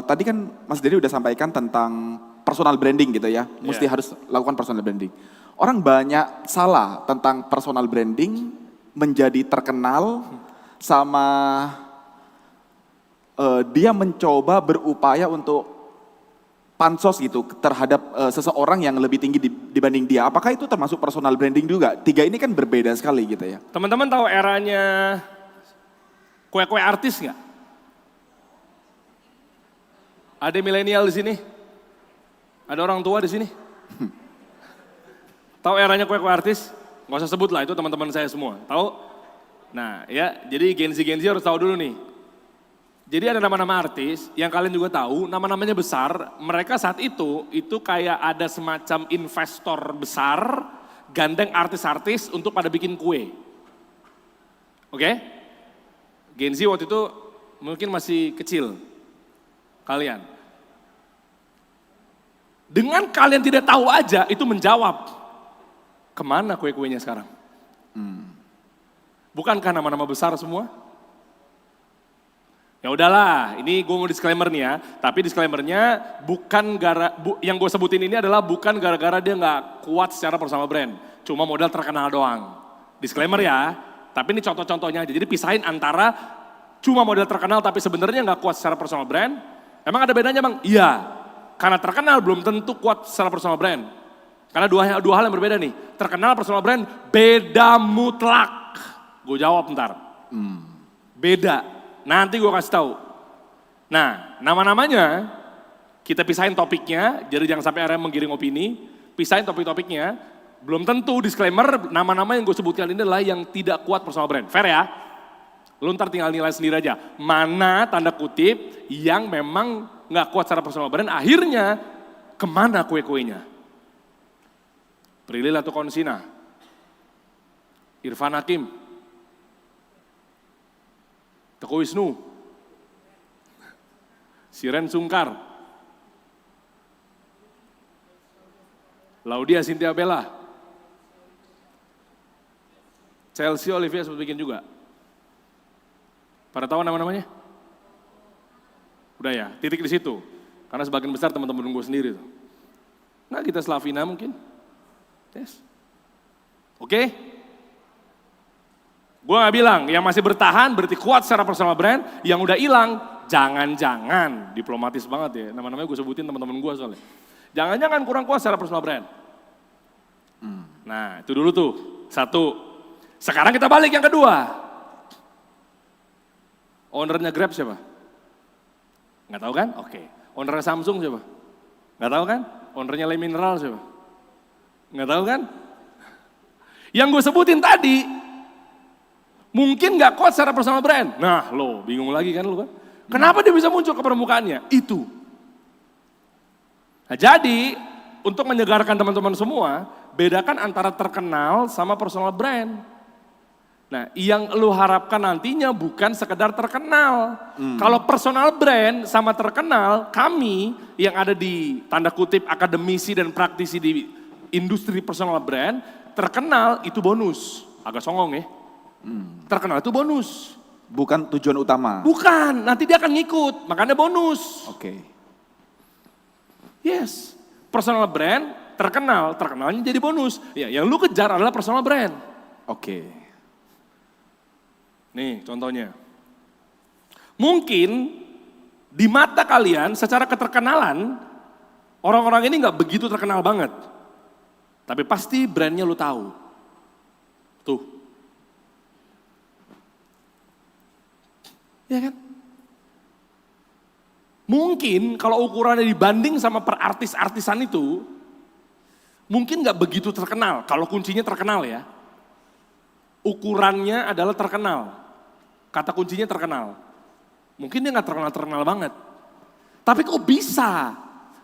tadi kan Mas Dery udah sampaikan tentang personal branding gitu ya, mesti harus lakukan personal branding. Orang banyak salah tentang personal branding, menjadi terkenal, sama dia mencoba berupaya untuk pansos gitu terhadap seseorang yang lebih tinggi dibanding dia. Apakah itu termasuk personal branding juga? Tiga ini kan berbeda sekali gitu ya. Teman-teman tahu eranya kue-kue artis nggak? Ada milenial di sini? Ada orang tua di sini? Tahu eranya kue-kue artis? Nggak usah sebut lah, itu teman-teman saya semua. Tahu? Nah ya, jadi Gen Z harus tahu dulu nih. Jadi ada nama-nama artis yang kalian juga tahu, nama-namanya besar, mereka saat itu kayak ada semacam investor besar, gandeng artis-artis untuk pada bikin kue. Oke? Gen Z waktu itu mungkin masih kecil, kalian. Dengan kalian tidak tahu aja, itu menjawab, kemana kue-kuenya sekarang? Bukankah nama-nama besar semua? Ya udahlah, ini gue mau disclaimer nih ya, tapi disclaimernya bukan yang gue sebutin ini adalah bukan gara-gara dia nggak kuat secara personal brand, cuma modal terkenal doang. Disclaimer ya, tapi ini contoh-contohnya aja. Jadi pisahin antara cuma modal terkenal tapi sebenarnya nggak kuat secara personal brand. Emang ada bedanya bang? Iya, karena terkenal belum tentu kuat secara personal brand. Karena dua hal yang berbeda nih, terkenal personal brand beda mutlak. Gue jawab ntar, beda. Nanti gue kasih tahu. Nah, nama-namanya kita pisahin topiknya, jadi jangan sampai area menggiring opini. Pisahin topik-topiknya. Belum tentu disclaimer, nama-nama yang gue sebutkan ini adalah yang tidak kuat personal brand. Fair ya? Lu ntar tinggal nilai sendiri aja. Mana tanda kutip yang memang nggak kuat secara personal brand, akhirnya kemana kue-kuenya? Prilly Latuconsina, Irfan Hakim, Teuku Wisnu, Siren Sungkar, Laudia Cynthia Bella, Chelsea Olivia sempat bikin juga. Pada tahu nama-namanya? Udah ya, titik di situ. Karena sebagian besar teman-teman gue sendiri tuh. Nah kita Slavina mungkin. Yes. Oke? Gue gak bilang, yang masih bertahan berarti kuat secara personal brand, yang udah hilang, jangan-jangan, diplomatis banget ya, nama-namanya gue sebutin teman-teman gue soalnya. Jangan-jangan kurang kuat secara personal brand. Nah itu dulu tuh, satu. Sekarang kita balik yang kedua. Ownernya Grab siapa? Gak tahu kan? Oke. Ownernya Samsung siapa? Gak tahu kan? Ownernya Le Mineral siapa? Gak tahu kan? Yang gue sebutin tadi, mungkin gak kuat secara personal brand. Nah lo bingung lagi kan lo kan. Kenapa dia bisa muncul ke permukaannya? Itu. Nah jadi untuk menyegarkan teman-teman semua, bedakan antara terkenal sama personal brand. Nah yang lo harapkan nantinya bukan sekedar terkenal. Kalau personal brand sama terkenal, kami yang ada di tanda kutip akademisi dan praktisi di industri personal brand, terkenal itu bonus. Agak songong ya. Terkenal itu bonus. Bukan tujuan utama. Bukan, nanti dia akan ngikut, makanya bonus. Oke. Yes, personal brand terkenalnya jadi bonus. Ya, yang lu kejar adalah personal brand. Oke. Nih contohnya. Mungkin di mata kalian secara keterkenalan, orang-orang ini gak begitu terkenal banget. Tapi pasti brandnya lu tahu. Tuh. Ya kan? Mungkin kalau ukurannya dibanding sama perartis-artisan itu, mungkin gak begitu terkenal. Kalau kuncinya terkenal ya. Ukurannya adalah terkenal. Kata kuncinya terkenal. Mungkin dia gak terkenal banget. Tapi kok bisa?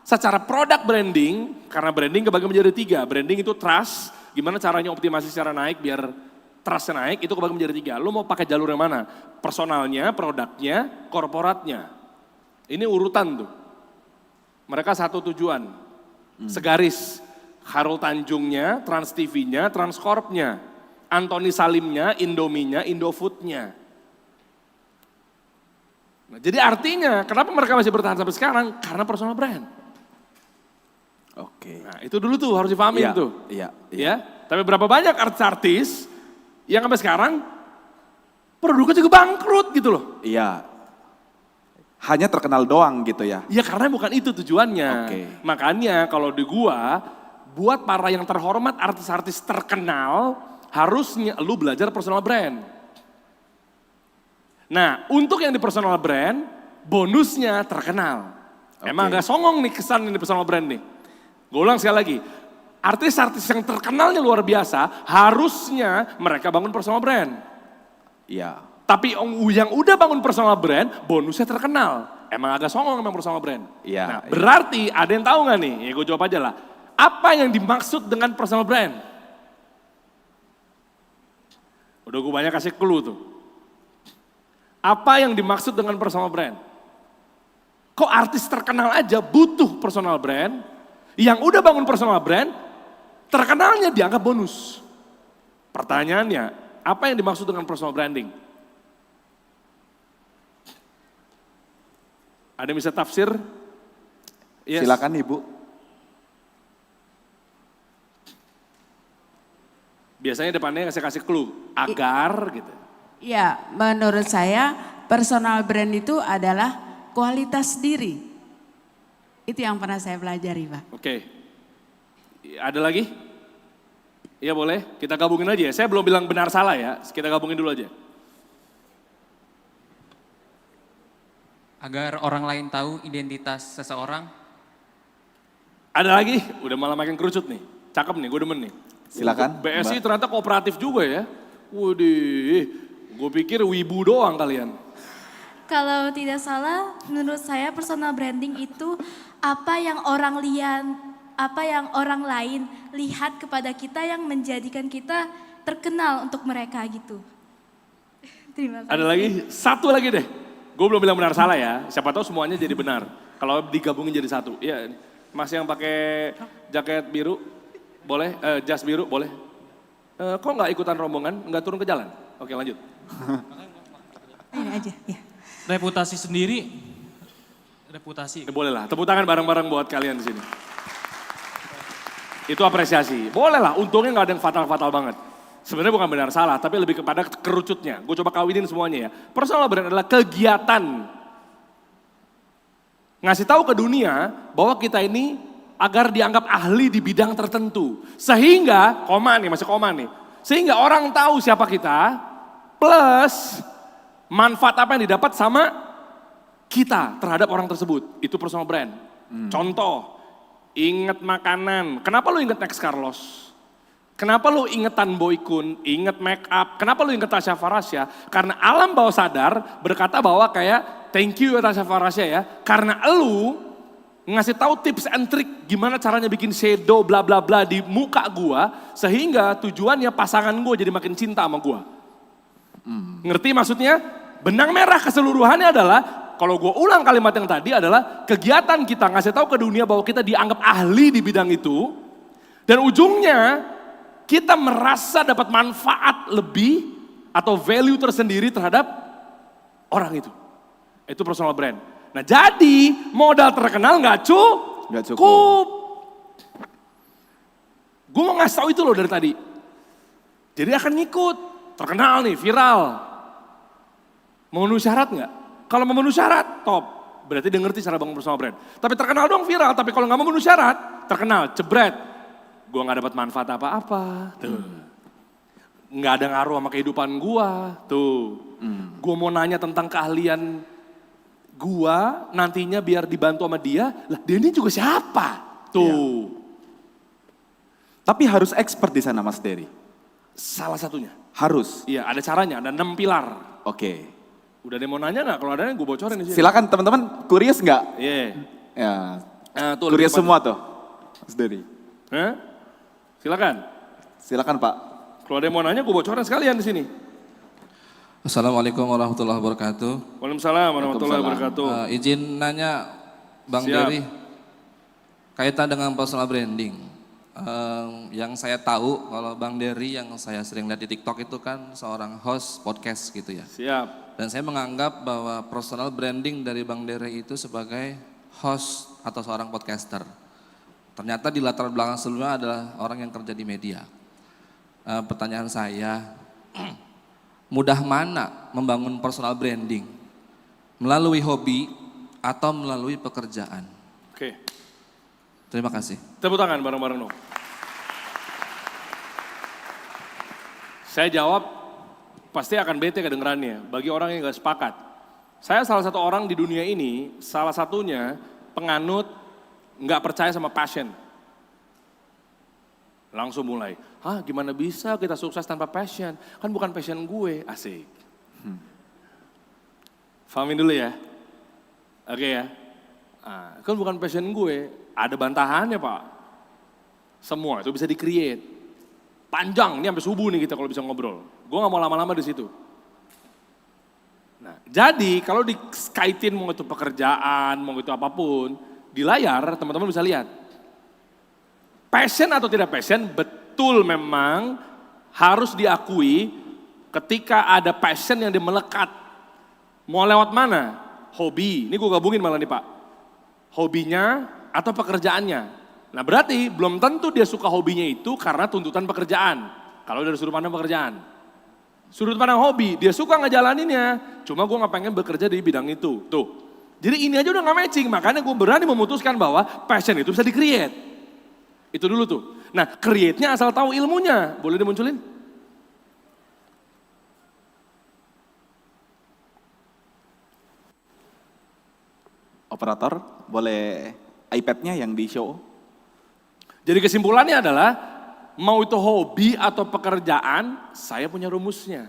Secara produk branding, karena branding kebagi menjadi 3. Branding itu trust, gimana caranya optimasi secara naik biar trustnya naik, itu kebagi menjadi 3. Lo mau pakai jalur yang mana? Personalnya, produknya, korporatnya. Ini urutan tuh. Mereka satu tujuan, segaris. Khairul Tanjungnya, Trans TV-nya, Transcorp-nya. Anthony Salimnya, Indomie-nya, Indofood-nya. Nah, jadi artinya kenapa mereka masih bertahan sampai sekarang? Karena personal brand. Oke. Nah itu dulu tuh harus dipahamin tuh. Iya. Ya, tapi berapa banyak artis-artis yang sampai sekarang produknya juga bangkrut gitu loh. Iya. Hanya terkenal doang gitu ya. Ya karena bukan itu tujuannya. Oke. Makanya kalau di gua, buat para yang terhormat artis-artis terkenal, harusnya lu belajar personal brand. Nah untuk yang di personal brand, bonusnya terkenal. Emang agak songong nih kesan ini personal brand nih. Gue ulang sekali lagi, artis-artis yang terkenalnya luar biasa, harusnya mereka bangun personal brand. Iya. Tapi yang udah bangun personal brand, bonusnya terkenal. Emang agak songong emang personal brand. Iya, Nah, iya. berarti ada yang tahu nggak nih? Ya gue jawab aja lah. Apa yang dimaksud dengan personal brand? Udah gue banyak kasih clue tuh. Apa yang dimaksud dengan personal brand? Kok artis terkenal aja butuh personal brand, yang udah bangun personal brand, terkenalnya dianggap bonus. Pertanyaannya, apa yang dimaksud dengan personal branding? Ada yang bisa tafsir? Yes. Silakan Ibu. Biasanya depannya kasih clue, agar gitu. Ya, menurut saya personal brand itu adalah kualitas diri. Itu yang pernah saya pelajari, Pak. Oke. Ada lagi? Iya boleh, kita gabungin aja ya. Saya belum bilang benar salah ya, kita gabungin dulu aja. Agar orang lain tahu identitas seseorang. Ada lagi? Udah malah makin kerucut nih. Cakep nih, gue demen nih. Silakan, BSI Mbak. ternyata kooperatif juga ya. Waduh, gue pikir wibu doang kalian. Kalau tidak salah, menurut saya personal branding itu apa yang orang lain lihat kepada kita yang menjadikan kita terkenal untuk mereka gitu. Terima kasih. Ada lagi? Satu lagi deh. Gue belum bilang benar salah ya. Siapa tahu semuanya jadi benar. Kalau digabungin jadi satu. Iya, Mas yang pakai jaket biru, boleh? Jas biru, boleh? Kok nggak ikutan rombongan? Nggak turun ke jalan? Oke lanjut. Ini aja, ya. Reputasi sendiri, reputasi. Boleh lah, tepuk tangan bareng-bareng buat kalian di sini. Itu apresiasi. Boleh lah, untungnya nggak ada yang fatal-fatal banget. Sebenarnya bukan benar salah, tapi lebih kepada kerucutnya. Gue coba kawinin semuanya ya. Personal brand adalah kegiatan. Ngasih tahu ke dunia bahwa kita ini agar dianggap ahli di bidang tertentu. Sehingga, masih koma nih. Sehingga orang tahu siapa kita, plus manfaat apa yang didapat sama kita terhadap orang tersebut. Itu personal brand. Contoh, inget makanan. Kenapa lu inget Next Carlos? Kenapa lu inget Tan Boy Kun, inget make up? Kenapa lu inget Tasya Farasya? Karena alam bawah sadar berkata bahwa kayak thank you ya Tasya Farasya ya. Karena lu ngasih tahu tips and trick gimana caranya bikin shadow bla bla bla di muka gua. Sehingga tujuannya pasangan gua jadi makin cinta sama gua. Ngerti maksudnya? Benang merah keseluruhannya adalah, kalau gue ulang kalimat yang tadi adalah kegiatan kita ngasih tahu ke dunia bahwa kita dianggap ahli di bidang itu. Dan ujungnya kita merasa dapat manfaat lebih atau value tersendiri terhadap orang itu. Itu personal brand. Nah jadi modal terkenal nggak cukup. Gue mau ngasih tahu itu loh dari tadi. Jadi akan ngikut. Terkenal nih, viral. Memenuhi syarat nggak? Kalau memenuhi syarat, top. Berarti dia ngerti cara bangun personal brand. Tapi terkenal dong viral, tapi kalau nggak memenuhi syarat, terkenal, jebret. Gue nggak dapat manfaat apa-apa. Tuh. Nggak ada ngaruh sama kehidupan gue. Tuh. Gue mau nanya tentang keahlian gue, nantinya biar dibantu sama dia. Lah dia ini juga siapa? Tuh. Tapi harus expert di sana Mas Dery. Salah satunya. Harus. Iya, ada caranya, ada 6 pilar. Oke. Udah ada yang mau nanya nggak? Kalau ada yang gue bocorin di sini. Silakan teman-teman, curious nggak? Iya. Ya, Tuh, curious lebih semua tuh, Mas Dery. Hah? Silakan. Silakan Pak. Kalau ada yang mau nanya, gue bocorin sekalian di sini. Assalamualaikum warahmatullahi wabarakatuh. Waalaikumsalam warahmatullahi wabarakatuh. Izin nanya Bang Siap. Dery, kaitan dengan personal branding. Yang saya tahu kalau Bang Dery yang saya sering lihat di TikTok itu kan seorang host podcast gitu ya. Siap. Dan saya menganggap bahwa personal branding dari Bang Dery itu sebagai host atau seorang podcaster. Ternyata di latar belakang sebelumnya adalah orang yang kerja di media. Pertanyaan saya, mudah mana membangun personal branding? Melalui hobi atau melalui pekerjaan? Oke. Terima kasih. Tepuk tangan bareng-bareng dong. Saya jawab, pasti akan bete kedengerannya bagi orang yang gak sepakat. Saya salah satu orang di dunia ini, salah satunya penganut gak percaya sama passion. Langsung mulai, gimana bisa kita sukses tanpa passion? Kan bukan passion gue, asik. Fahamin dulu ya. Oke ya. Nah, kan bukan passion gue, ada bantahannya Pak. Semua itu bisa di-create. Panjang, ini sampai subuh nih kita kalau bisa ngobrol. Gue gak mau lama-lama di situ. Nah, jadi kalau dikaitin mau itu pekerjaan, mau itu apapun, di layar teman-teman bisa lihat. Passion atau tidak passion, betul memang harus diakui ketika ada passion yang melekat. Mau lewat mana? Hobi, ini gue gabungin malah nih Pak. Hobinya atau pekerjaannya. Nah berarti belum tentu dia suka hobinya itu karena tuntutan pekerjaan. Kalau dari sudut pandang pekerjaan. Sudut pandang hobi, dia suka ngejalaninnya. Cuma gue gak pengen bekerja di bidang itu. Tuh. Jadi ini aja udah gak matching. Makanya gue berani memutuskan bahwa passion itu bisa di-create. Itu dulu tuh. Nah create-nya asal tahu ilmunya. Boleh dimunculin? Operator, boleh iPad-nya yang di-show? Jadi kesimpulannya adalah, mau itu hobi atau pekerjaan, saya punya rumusnya.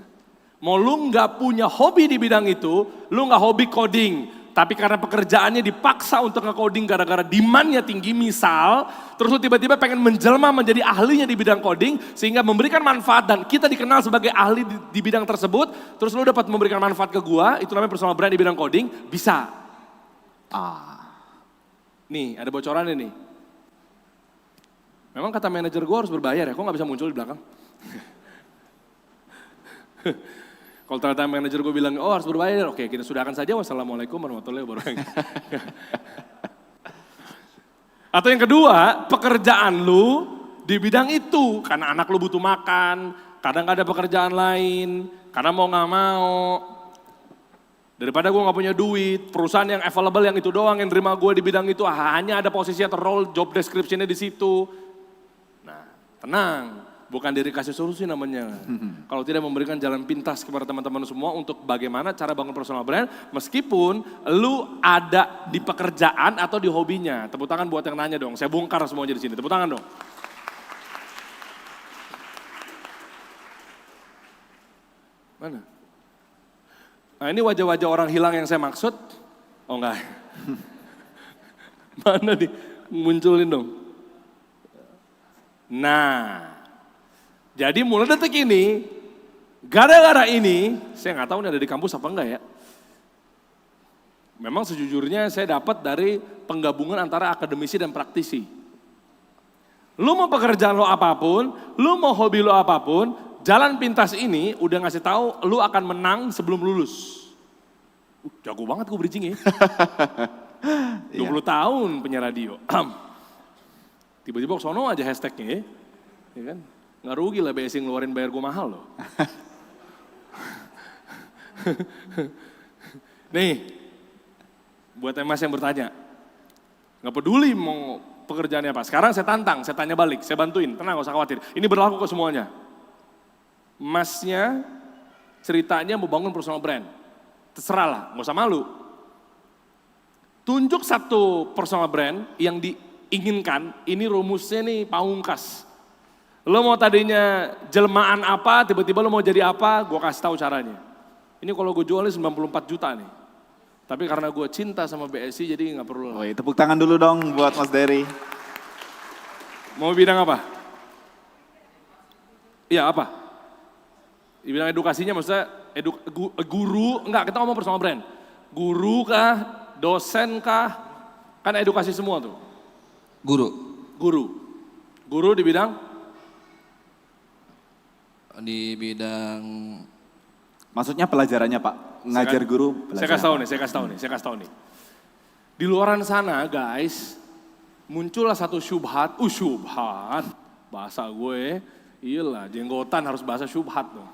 Mau lu nggak punya hobi di bidang itu, lu nggak hobi coding, tapi karena pekerjaannya dipaksa untuk nge-coding gara-gara demand-nya tinggi, misal, terus lu tiba-tiba pengen menjelma menjadi ahlinya di bidang coding, sehingga memberikan manfaat dan kita dikenal sebagai ahli di bidang tersebut, terus lu dapat memberikan manfaat ke gua, itu namanya personal brand di bidang coding, bisa. Nih, ada bocorannya nih. Memang kata manajer gue harus berbayar ya, kok gak bisa muncul di belakang? Kalau ternyata manajer gue bilang, oh harus berbayar, oke kita sudahkan saja, wassalamualaikum warahmatullahi wabarakatuh. Atau yang kedua, pekerjaan lu di bidang itu, karena anak lu butuh makan, kadang gak ada pekerjaan lain, karena mau gak mau. Daripada gue gak punya duit, perusahaan yang available yang itu doang, yang terima gue di bidang itu, hanya ada posisi atau role, job description-nya di situ. Tenang, bukan diri kasih solusi namanya. Kalau tidak memberikan jalan pintas kepada teman-teman semua untuk bagaimana cara bangun personal brand, meskipun lu ada di pekerjaan atau di hobinya. Tepuk tangan buat yang nanya dong, saya bongkar semuanya di sini. Tepuk tangan dong. Mana? Nah ini wajah-wajah orang hilang yang saya maksud. Oh enggak. Mana nih? Munculin dong. Nah, jadi mulai detik ini, gara-gara ini, saya nggak tahu ini ada di kampus apa enggak ya. Memang sejujurnya saya dapat dari penggabungan antara akademisi dan praktisi. Lu mau pekerjaan lo apapun, lu mau hobi lo apapun, jalan pintas ini udah ngasih tahu lu akan menang sebelum lulus. Jago banget gue bridging ya. 20 tahun penyiar radio. Tiba-tiba sono aja hashtagnya ya kan. Nggak rugi lah BSI ngeluarin bayar gue mahal loh. Nih, buat emas yang bertanya. Nggak peduli mau pekerjaannya apa. Sekarang saya tantang, saya tanya balik, saya bantuin. Tenang, gak usah khawatir. Ini berlaku ke semuanya. Masnya ceritanya mau bangun personal brand. Terserah lah, gak usah malu. Tunjuk satu personal brand yang diinginkan, ini rumusnya nih pamungkas. Lo mau tadinya jelmaan apa, tiba-tiba lo mau jadi apa, gue kasih tahu caranya. Ini kalau gue jualnya 94 juta nih. Tapi karena gue cinta sama BSI jadi gak perlu. Oh, tepuk tangan dulu dong buat Mas Dery. Mau bidang apa? Iya apa? Di bidang edukasinya maksudnya guru, enggak kita ngomong personal brand. Guru kah, dosen kah, kan edukasi semua tuh. Guru. Guru di bidang? Di bidang. Maksudnya pelajarannya Pak, ngajar guru pelajaran. Saya kasih tahu nih. Di luaran sana guys, muncullah satu syubhat, syubhat, bahasa gue, iyalah jenggotan harus bahasa syubhat dong.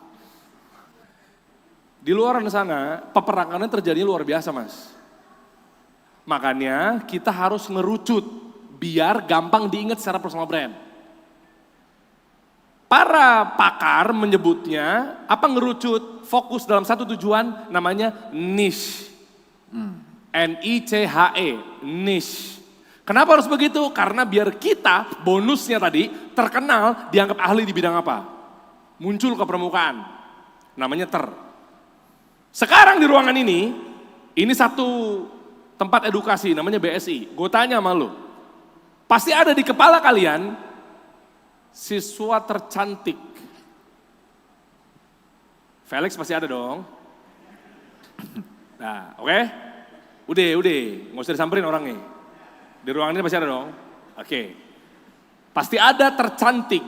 Di luaran sana, peperangannya terjadi luar biasa mas. Makanya kita harus ngerucut, biar gampang diingat secara personal brand. Para pakar menyebutnya, apa ngerucut, fokus dalam satu tujuan, namanya niche. N-I-C-H-E, niche. Kenapa harus begitu? Karena biar kita, bonusnya tadi, terkenal, dianggap ahli di bidang apa. Muncul ke permukaan, namanya Sekarang di ruangan ini satu tempat edukasi namanya BSI. Gue tanya sama lu, pasti ada di kepala kalian siswa tercantik. Felix pasti ada dong. Nah, oke? Udah, nggak usah disamperin orangnya. Di ruangan ini pasti ada dong. Oke. Pasti ada tercantik.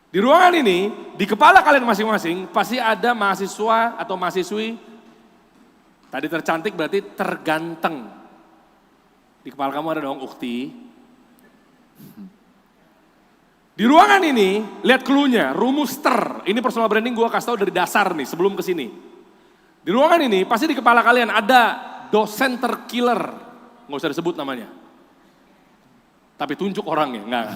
Di ruangan ini, di kepala kalian masing-masing, pasti ada mahasiswa atau mahasiswi. Tadi tercantik berarti terganteng. Di kepala kamu ada dong, ukti. Di ruangan ini, lihat clue-nya, rumus ter. Ini personal branding gue kasih tau dari dasar nih, sebelum kesini. Di ruangan ini, pasti di kepala kalian ada dosen terkiller. Nggak usah disebut namanya. Tapi tunjuk orangnya, enggak.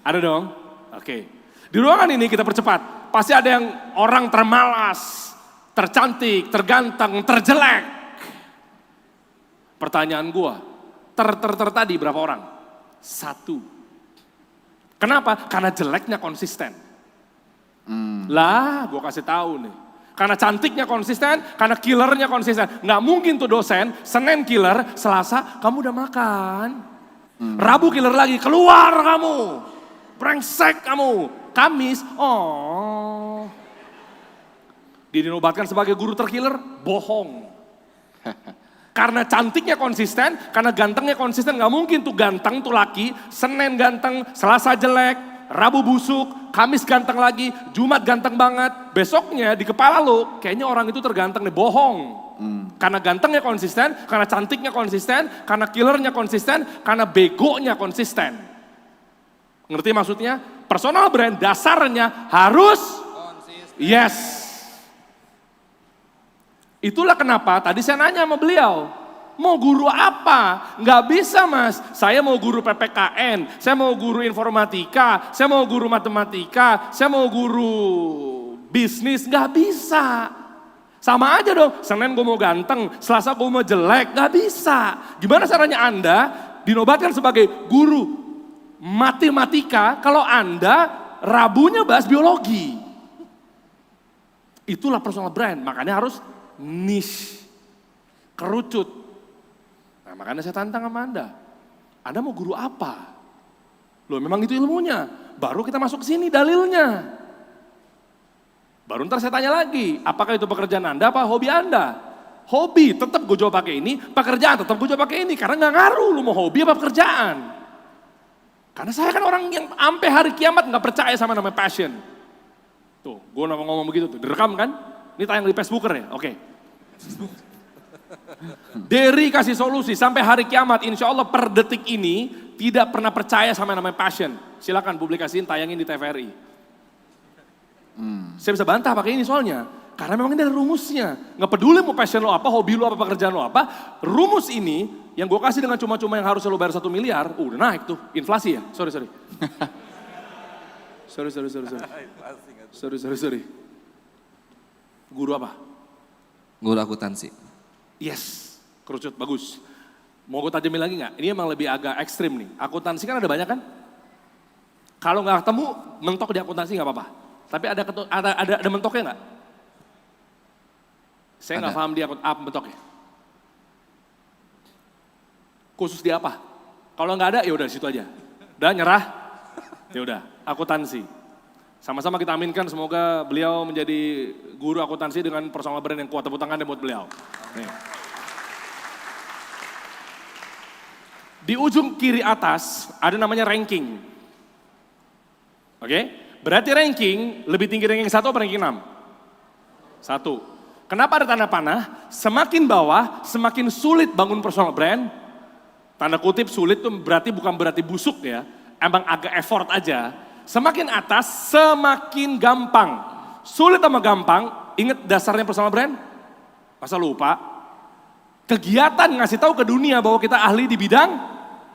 Ada dong? Oke. Di ruangan ini kita percepat. Pasti ada yang orang termalas, tercantik, terganteng, terjelek. Pertanyaan gua, tadi berapa orang? 1. Kenapa? Karena jeleknya konsisten. Lah, gua kasih tahu nih. Karena cantiknya konsisten, karena killernya konsisten. Nggak mungkin tuh dosen, Senin killer, Selasa kamu udah makan. Rabu killer lagi, keluar kamu. Brengsek kamu. Kamis, dinobatkan sebagai guru terkiller, bohong. Karena cantiknya konsisten, karena gantengnya konsisten, nggak mungkin tuh ganteng tuh laki, Senin ganteng, Selasa jelek, Rabu busuk, Kamis ganteng lagi, Jumat ganteng banget. Besoknya di kepala lo, kayaknya orang itu terganteng nih, bohong. Karena gantengnya konsisten, karena cantiknya konsisten, karena killernya konsisten, karena begonya konsisten. Ngerti maksudnya? Personal brand dasarnya harus konsisten. Yes. Itulah kenapa tadi saya nanya sama beliau, mau guru apa? Nggak bisa mas, saya mau guru PPKN, saya mau guru informatika, saya mau guru matematika, saya mau guru bisnis, nggak bisa. Sama aja dong, Senin gue mau ganteng, Selasa gue mau jelek, nggak bisa. Gimana caranya Anda dinobatkan sebagai guru matematika kalau Anda Rabunya bahas biologi? Itulah personal brand, makanya harus niche, kerucut. Nah makanya saya tantang sama Anda mau guru apa? Loh memang itu ilmunya, baru kita masuk ke sini dalilnya. Baru ntar saya tanya lagi, apakah itu pekerjaan Anda apa hobi Anda? Hobi, tetap gue jawab pakai ini, pekerjaan tetap gue jawab pakai ini, karena gak ngaruh lu mau hobi apa pekerjaan. Karena saya kan orang yang sampai hari kiamat gak percaya sama namanya passion. Tuh, gue ngomong begitu tuh, direkam kan? Ini tayang di Facebooker ya? Oke. Dery kasih solusi sampai hari kiamat, insya Allah per detik ini tidak pernah percaya sama namanya passion. Silakan publikasiin, tayangin di TVRI. Saya bisa bantah pakai ini soalnya, karena memang ini ada rumusnya. Nggak peduli mau passion lo apa, hobi lo apa, pekerjaan lo apa, rumus ini yang gue kasih dengan cuma-cuma yang harusnya lo bayar 1 miliar, udah naik tuh, inflasi ya, sorry. Sorry. Guru apa? Guru akuntansi. Yes, kerucut, bagus. Mau gue tajamin lagi nggak? Ini emang lebih agak ekstrim nih. Akuntansi kan ada banyak kan? Kalau nggak ketemu, mentok di akuntansi nggak apa-apa. Tapi ada mentoknya nggak? Saya nggak paham dia apa mentoknya. Khusus di apa? Kalau nggak ada, ya udah situ aja. Udah nyerah, ya udah akuntansi. Sama-sama kita aminkan semoga beliau menjadi guru akuntansi dengan personal brand yang kuat. Tepuk tangan buat beliau. Nih. Di ujung kiri atas ada namanya ranking. Oke? Berarti ranking lebih tinggi ranking 1 atau ranking 6? 1. Kenapa ada tanda panah? Semakin bawah, semakin sulit bangun personal brand. Tanda kutip sulit itu bukan berarti busuk ya. Emang agak effort aja. Semakin atas, semakin gampang. Sulit sama gampang, ingat dasarnya personal brand? Masa lupa? Kegiatan ngasih tahu ke dunia bahwa kita ahli di bidang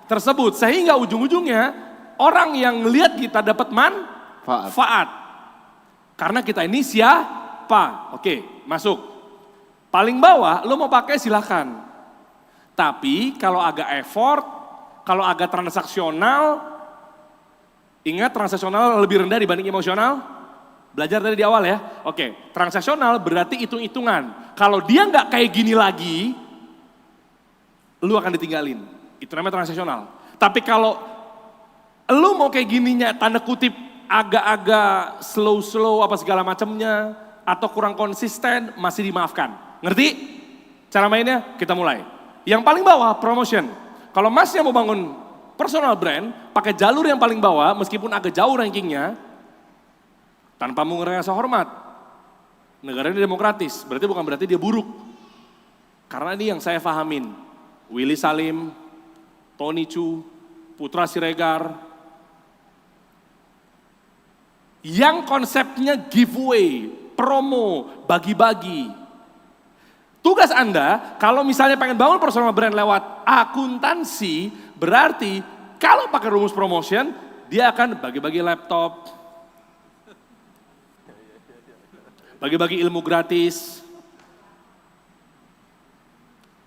tersebut. Sehingga ujung-ujungnya, orang yang ngelihat kita dapat manfaat. Karena kita ini siapa? Oke, masuk. Paling bawah, lo mau pakai silahkan. Tapi kalau agak effort, kalau agak transaksional, ingat transaksional lebih rendah dibanding emosional? Belajar dari di awal ya. Oke, transaksional berarti hitung-hitungan. Kalau dia nggak kayak gini lagi, lu akan ditinggalin. Itu namanya transaksional. Tapi kalau lu mau kayak gininya, tanda kutip agak-agak slow-slow apa segala macamnya, atau kurang konsisten, masih dimaafkan. Ngerti? Cara mainnya kita mulai. Yang paling bawah promotion. Kalau masnya mau bangun personal brand, pakai jalur yang paling bawah, meskipun agak jauh rankingnya, tanpa mengurangi rasa hormat. Negara ini demokratis, bukan berarti dia buruk. Karena ini yang saya pahamin. Willy Salim, Tony Chu, Putra Siregar, yang konsepnya giveaway, promo, bagi-bagi. Tugas Anda, kalau misalnya pengen bangun personal brand lewat akuntansi, berarti kalau pakai rumus promotion, dia akan bagi-bagi laptop, bagi-bagi ilmu gratis,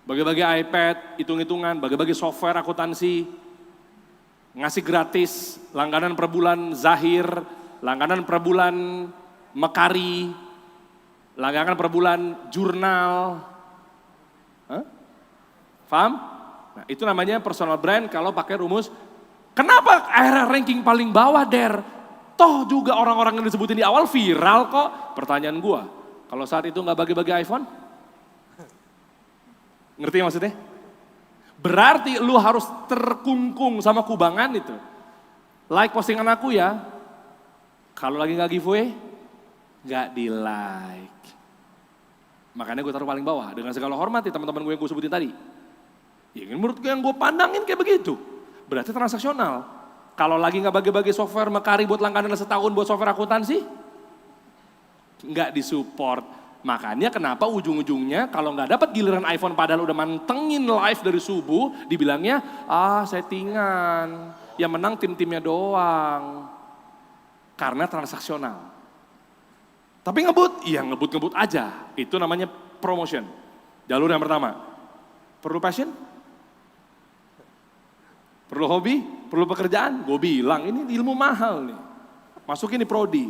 bagi-bagi iPad, hitung-hitungan, bagi-bagi software akuntansi, ngasih gratis, langganan per bulan Zahir, langganan per bulan Mekari, langganan per bulan jurnal. Paham? Nah, itu namanya personal brand kalau pakai rumus. Kenapa akhirnya ranking paling bawah, Der? Toh juga orang-orang yang disebutin di awal viral kok. Pertanyaan gua, kalau saat itu nggak bagi-bagi iPhone? Ngerti maksudnya? Berarti lu harus terkungkung sama kubangan itu. Like postingan aku ya. Kalau lagi nggak giveaway, nggak di like. Makanya gue taruh paling bawah. Dengan segala hormat ya teman-teman gue yang gue sebutin tadi. Ya menurut gue yang gue pandangin kayak begitu. Berarti transaksional. Kalau lagi nggak bagi-bagi software Mekari buat langganan setahun buat software akuntansi, nggak disupport. Makanya kenapa ujung-ujungnya kalau nggak dapat giliran iPhone padahal udah mantengin live dari subuh, dibilangnya settingan, yang menang tim-timnya doang. Karena transaksional. Tapi ngebut, iya ngebut-ngebut aja. Itu namanya promotion. Jalur yang pertama. Perlu passion? Perlu hobi? Perlu pekerjaan? Gue bilang ini ilmu mahal nih. Masukin di prodi.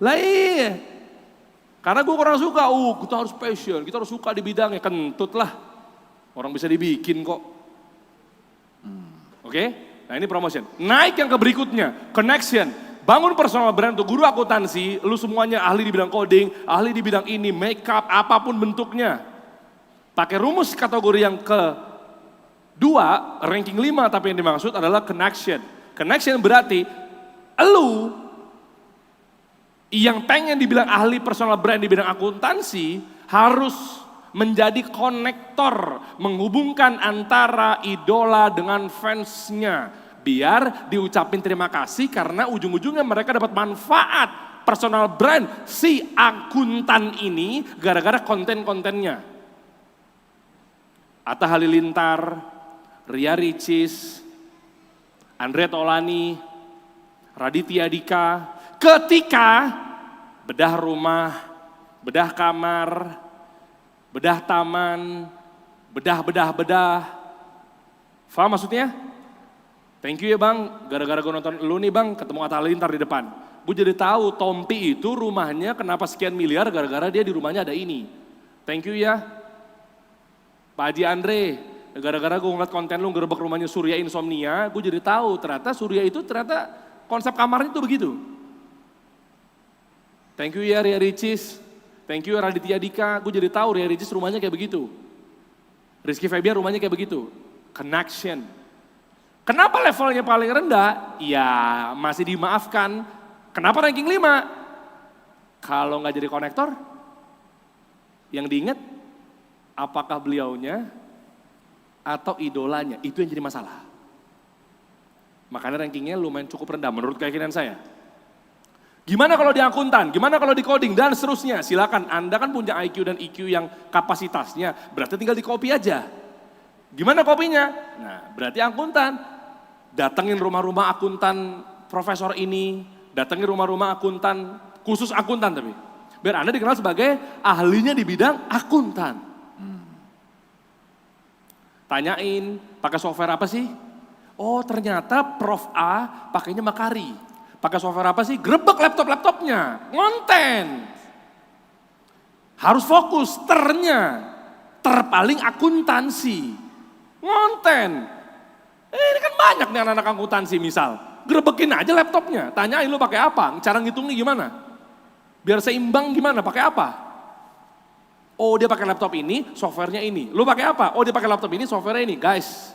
Lah iya. Karena gue kurang suka, kita harus passion, kita harus suka di bidangnya. Kentut lah. Orang bisa dibikin kok. Oke? Nah ini promotion. Naik yang ke berikutnya, connection. Bangun personal brand untuk guru akuntansi, lu semuanya ahli di bidang coding, ahli di bidang ini, makeup, apapun bentuknya. Pakai rumus kategori yang kedua, ranking 5 tapi yang dimaksud adalah connection. Connection berarti lu yang pengen dibilang ahli personal brand di bidang akuntansi harus menjadi konektor, menghubungkan antara idola dengan fansnya. Biar diucapin terima kasih karena ujung-ujungnya mereka dapat manfaat personal brand si akuntan ini gara-gara konten-kontennya. Atta Halilintar, Ria Ricis, Andre Taulany, Raditya Dika, ketika bedah rumah, bedah kamar, bedah taman, bedah. Faham maksudnya? Thank you ya bang, gara-gara gue nonton lu nih bang, ketemu Atta Halilintar di depan. Gue jadi tahu Tompi itu rumahnya kenapa sekian miliar gara-gara dia di rumahnya ada ini. Thank you ya. Pak Haji Andre, gara-gara gue ngeliat konten lu gerebek rumahnya Surya Insomnia, gue jadi tahu ternyata Surya itu ternyata konsep kamarnya itu begitu. Thank you ya Ria Ricis. Thank you Raditya Dika, gue jadi tahu Ria Ricis rumahnya kayak begitu. Rizky Febian rumahnya kayak begitu. Connection. Kenapa levelnya paling rendah? Ya masih dimaafkan. Kenapa ranking 5? Kalau nggak jadi konektor, yang diingat apakah beliaunya atau idolanya, itu yang jadi masalah. Makanya rankingnya lumayan cukup rendah menurut keyakinan saya. Gimana kalau di akuntan, gimana kalau di coding, dan seterusnya. Silakan, Anda kan punya IQ dan EQ yang kapasitasnya, berarti tinggal di copy aja. Gimana kopinya? Nah, berarti akuntan. Datengin rumah-rumah akuntan profesor ini, datengin rumah-rumah akuntan, khusus akuntan tapi. Biar Anda dikenal sebagai ahlinya di bidang akuntan. Tanyain, pakai software apa sih? Oh ternyata Prof A pakainya Mekari. Pakai software apa sih? Grebek laptopnya, ngonten. Harus fokus, terpaling akuntansi, ngonten. Ini kan banyak nih anak-anak akuntansi misal. Grebekin aja laptopnya, tanyain lu pakai apa, cara ngitungnya gimana. Biar seimbang gimana, pakai apa. Oh dia pakai laptop ini, softwarenya ini. Lu pakai apa? Oh dia pakai laptop ini, softwarenya ini. Guys,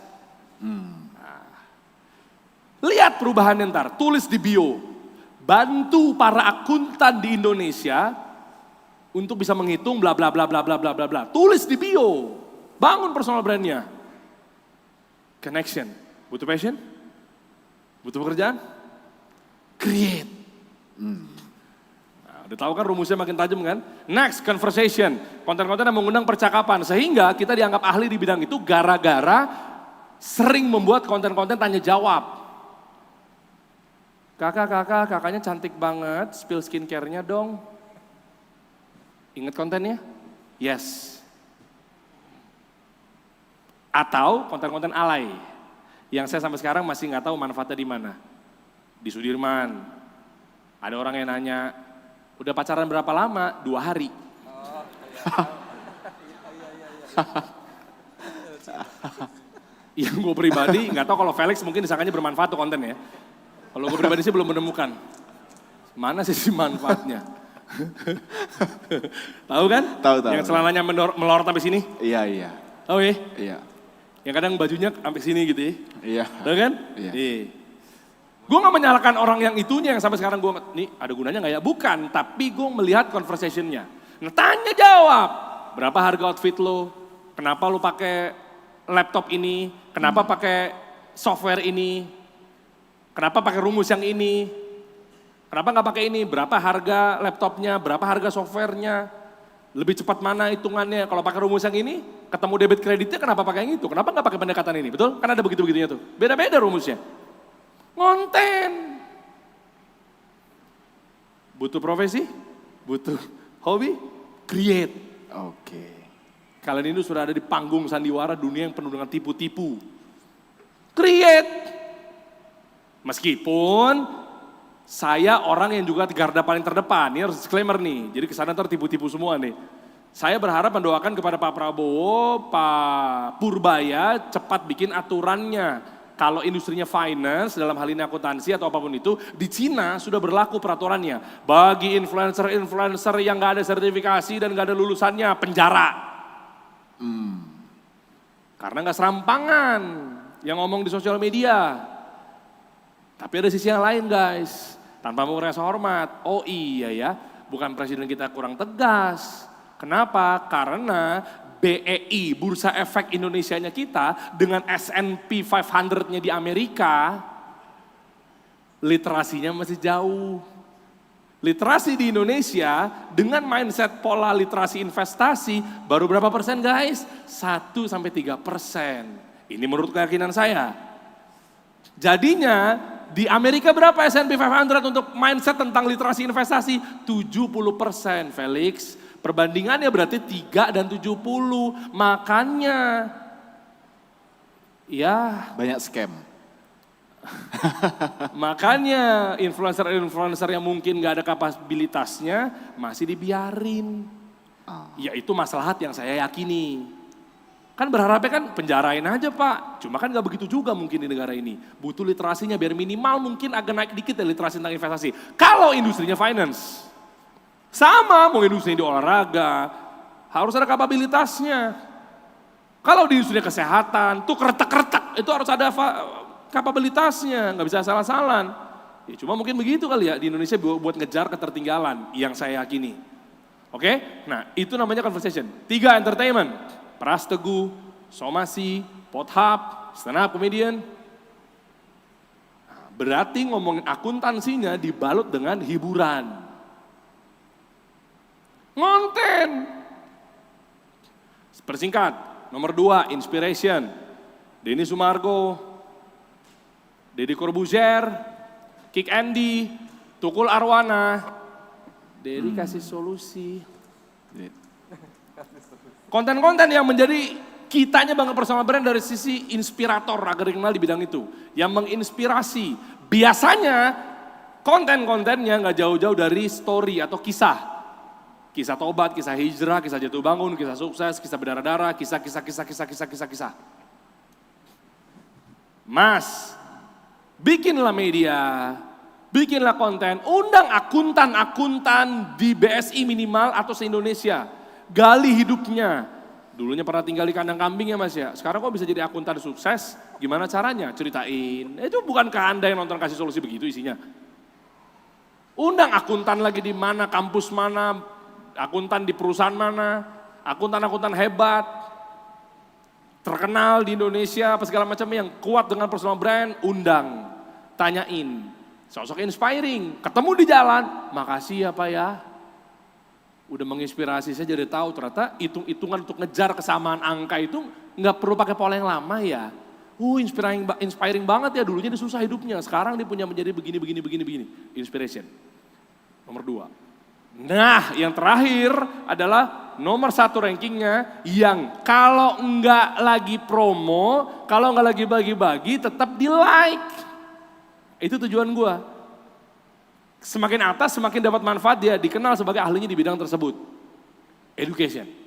lihat perubahannya ntar, tulis di bio. Bantu para akuntan di Indonesia untuk bisa menghitung bla bla bla bla bla bla bla bla. Tulis di bio. Bangun personal brandnya. Connection. Butuh passion? Butuh pekerjaan? Create. Nah, udah tahu kan rumusnya makin tajam kan? Next, conversation. Konten-konten yang mengundang percakapan. Sehingga kita dianggap ahli di bidang itu gara-gara sering membuat konten-konten tanya jawab. Kakaknya cantik banget, spill skincare-nya dong. Ingat kontennya? Yes. Atau konten-konten alay, yang saya sampai sekarang masih nggak tahu manfaatnya di mana. Di Sudirman, ada orang yang nanya, udah pacaran berapa lama? 2 hari. Yang gue pribadi nggak tahu kalau Felix mungkin disangkanya bermanfaat tuh konten ya. Kalau gue pribadi sih belum menemukan. Mana sih manfaatnya? Tahu kan? Tahu. Yang celananya melorot sampai sini? Iya. Tahu ya? Iya. Yang kadang bajunya sampai sini gitu ya? Iya. Tahu kan? Iya. Gue gak menyalahkan orang yang itunya yang sampai sekarang gue, nih ada gunanya gak ya? Bukan, tapi gue melihat conversationnya. Nah tanya jawab, berapa harga outfit lo? Kenapa lo pakai laptop ini? Kenapa pakai software ini? Kenapa pakai rumus yang ini? Kenapa nggak pakai ini? Berapa harga laptopnya? Berapa harga softwarenya? Lebih cepat mana hitungannya? Kalau pakai rumus yang ini, ketemu debit kreditnya kenapa pakai yang itu? Kenapa nggak pakai pendekatan ini? Betul? Kan ada begitu-begitunya tuh. Beda-beda rumusnya. Konten. Butuh profesi? Butuh hobi? Create. Oke. Kalian ini sudah ada di panggung sandiwara dunia yang penuh dengan tipu-tipu. Create. Meskipun saya orang yang juga garda paling terdepan, ini harus disclaimer nih, jadi kesana tertipu-tipu semua nih. Saya berharap mendoakan kepada Pak Prabowo, Pak Purbaya cepat bikin aturannya. Kalau industrinya finance, dalam hal ini akuntansi atau apapun itu, di Cina sudah berlaku peraturannya. Bagi influencer-influencer yang gak ada sertifikasi dan gak ada lulusannya, penjara. Karena gak serampangan yang ngomong di sosial media. Tapi ada sisi yang lain guys, tanpa mengurangi rasa hormat. Oh iya ya, bukan presiden kita kurang tegas. Kenapa? Karena BEI, Bursa Efek Indonesianya kita, dengan S&P 500-nya di Amerika, literasinya masih jauh. Literasi di Indonesia dengan mindset pola literasi investasi baru berapa persen guys? 1-3%. Ini menurut keyakinan saya. Jadinya di Amerika berapa S&P 500 untuk mindset tentang literasi investasi? 70%, Felix. Perbandingannya berarti 3 dan 70. Makanya, ya. Banyak scam. Makanya influencer-influencer yang mungkin gak ada kapabilitasnya masih dibiarin. Ya itu maslahat yang saya yakini. Kan berharapnya kan penjarain aja Pak, cuma kan gak begitu juga mungkin di negara ini. Butuh literasinya biar minimal mungkin agak naik dikit ya literasi tentang investasi. Kalau industrinya finance, sama mau industri di olahraga, harus ada kapabilitasnya. Kalau di industri kesehatan, tuh keretak-keretak, itu harus ada kapabilitasnya, gak bisa salah-salan. Ya, cuma mungkin begitu kali ya di Indonesia buat ngejar ketertinggalan yang saya yakini. Oke, nah itu namanya conversation. 3, entertainment. Pras Teguh, Somasi, Pothap, stand up comedian. Berarti ngomongin akuntansinya dibalut dengan hiburan. Ngonten. Persingkat, nomor 2, inspiration. Denny Sumargo, Deddy Corbuzier, Kick Andy, Tukul Arwana. Deddy kasih solusi. Konten-konten yang menjadi kitanya banget personal brand dari sisi inspirator agar dikenal di bidang itu. Yang menginspirasi. Biasanya Konten-kontennya nggak jauh-jauh dari story atau kisah. Kisah tobat, kisah hijrah, kisah jatuh bangun, kisah sukses, kisah berdarah-darah, kisah. Mas, bikinlah media, bikinlah konten, undang akuntan-akuntan di BSI minimal atau se-Indonesia. Gali hidupnya. Dulunya pernah tinggal di kandang kambing ya Mas ya. Sekarang kok bisa jadi akuntan sukses? Gimana caranya? Ceritain. Itu bukankah Anda yang nonton Kasih Solusi begitu isinya? Undang akuntan lagi di mana, kampus mana, akuntan di perusahaan mana, akuntan-akuntan hebat, terkenal di Indonesia, apa segala macam yang kuat dengan personal brand, undang, tanyain. Sosok inspiring, ketemu di jalan, makasih ya Pak ya. Udah menginspirasi, saya jadi tahu ternyata hitung-hitungan untuk ngejar kesamaan angka itu nggak perlu pakai pola yang lama ya. Inspiring banget ya, dulunya dia susah hidupnya, sekarang dia punya menjadi begini. Inspiration. Nomor 2. Nah, yang terakhir adalah nomor 1 rankingnya yang kalau enggak lagi promo, kalau enggak lagi bagi-bagi tetap di like. Itu tujuan gua. Semakin atas semakin dapat manfaat dia dikenal sebagai ahlinya di bidang tersebut. Education.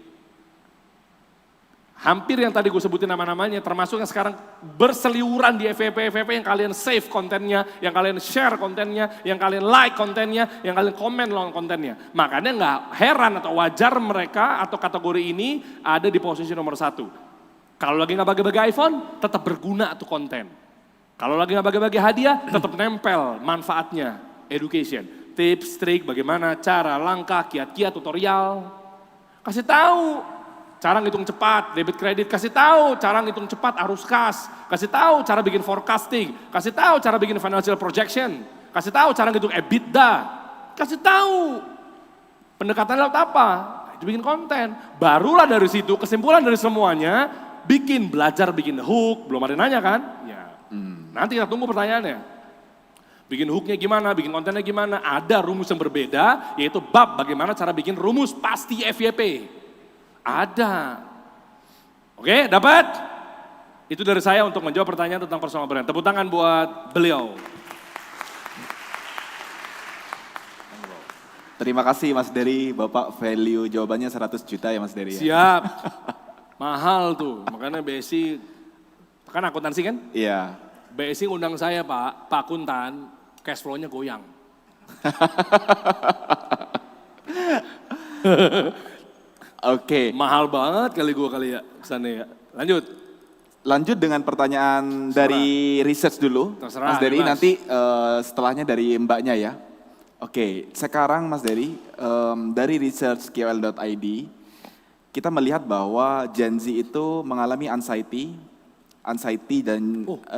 Hampir yang tadi gue sebutin nama-namanya termasuk yang sekarang berseliuran di FVP yang kalian save kontennya, yang kalian share kontennya, yang kalian like kontennya, yang kalian komen kontennya. Makanya nggak heran atau wajar mereka atau kategori ini ada di posisi nomor 1. Kalau lagi nggak bagi-bagi iPhone, tetap berguna tuh konten. Kalau lagi nggak bagi-bagi hadiah, tetap nempel manfaatnya. Education, tips, trik, bagaimana cara, langkah, kiat-kiat, tutorial. Kasih tahu. Cara ngitung cepat, debit kredit, kasih tahu cara ngitung cepat arus kas, kasih tahu cara bikin forecasting, kasih tahu cara bikin financial projection, kasih tahu cara ngitung EBITDA, kasih tahu. Pendekatan lewat apa? Itu bikin konten. Barulah dari situ kesimpulan dari semuanya, belajar bikin hook, belum ada nanya kan? Ya. Nanti kita tunggu pertanyaannya. Bikin hooknya gimana, bikin kontennya gimana, ada rumus yang berbeda, yaitu bab bagaimana cara bikin rumus pasti FYP. Ada. Oke, dapat? Itu dari saya untuk menjawab pertanyaan tentang personal brand. Tepuk tangan buat beliau. Terima kasih Mas Dery, Bapak value jawabannya 100 juta ya Mas Dery. Siap. Mahal tuh, makanya BSI, kan akuntansi kan? Iya. BSI undang saya Pak akuntan, cash flow-nya goyang. Oke. Mahal banget kali ya kesana ya. Lanjut dengan pertanyaan dari research dulu. Terserah, Mas Dery, bebas. nanti setelahnya dari mbaknya ya. Oke, sekarang Mas Dery, dari research KOL.id, kita melihat bahwa Gen Z itu mengalami anxiety dan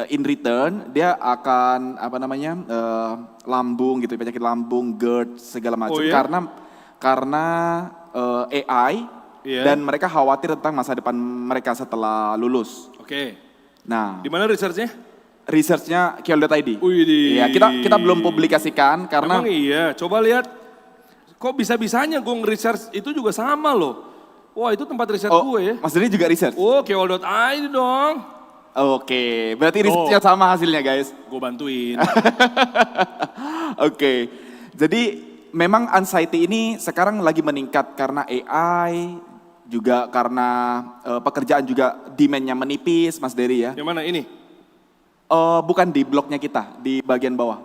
in return dia akan lambung gitu, penyakit lambung, GERD segala macam karena AI. Dan mereka khawatir tentang masa depan mereka setelah lulus. Oke. Nah, Di mana research-nya? Research-nya KOL.id. Widih. Iya, kita belum publikasikan karena Emang iya, coba lihat. Kok bisa-bisanya gue nge-research itu juga sama loh. Wah, itu tempat riset gue ya. Mas Dery juga research. Oh, KOL.id dong. Oke, berarti risetnya sama hasilnya guys. Gue bantuin. Oke, jadi memang anxiety ini sekarang lagi meningkat karena AI, juga karena pekerjaan juga demand-nya menipis, Mas Dery ya. Yang mana ini? Bukan di blognya kita, di bagian bawah.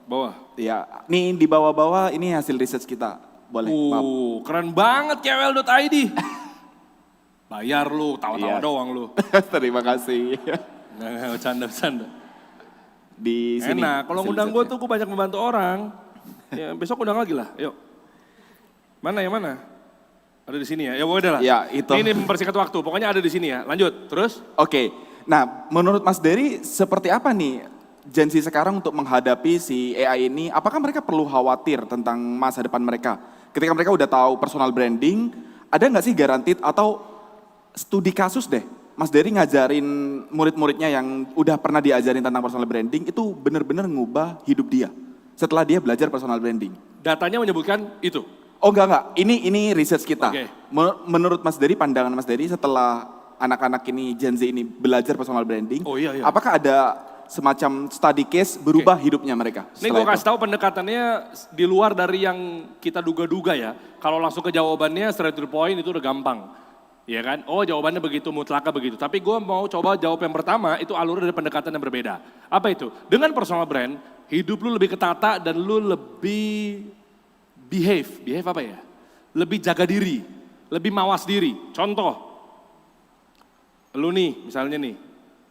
Bawah? Ya, nih di bawah-bawah ini hasil research kita. Boleh, maaf. Keren banget KOL.id. Bayar lu, tawa-tawa doang lu. Terima kasih. Nggak, bercanda. Di sini. Enak, kalau ngundang gue tuh gue banyak membantu orang. Ya, besok undang lagi lah, yuk. Mana yang mana? Ada di sini ya, ya udah lah. Ya, itu. Ini mempersingkat waktu, pokoknya ada di sini ya. Lanjut, terus? Oke, nah menurut Mas Dery seperti apa nih Gen Z sekarang untuk menghadapi si AI ini? Apakah mereka perlu khawatir tentang masa depan mereka? Ketika mereka udah tahu personal branding, ada nggak sih guaranteed atau studi kasus deh? Mas Dery ngajarin murid-muridnya yang udah pernah diajarin tentang personal branding itu benar-benar ngubah hidup dia setelah dia belajar personal branding. Datanya menyebutkan itu? Oh enggak, ini research kita. Oke. Menurut Mas Dery, pandangan Mas Dery setelah anak-anak ini Gen Z ini belajar personal branding, Oh iya. apakah ada semacam study case berubah hidupnya mereka. Ini setelah gue itu. kasih tahu pendekatannya di luar dari yang kita duga-duga ya. Kalau langsung ke jawabannya straight to the point itu udah gampang. Ya kan? Oh jawabannya begitu, mutlaka begitu. Tapi gue mau coba jawab yang pertama, itu alur dari pendekatan yang berbeda. Apa itu? Dengan personal brand, hidup lu lebih ketata dan lu lebih behave. Behave apa ya? Lebih jaga diri, lebih mawas diri. Contoh, lu nih misalnya nih,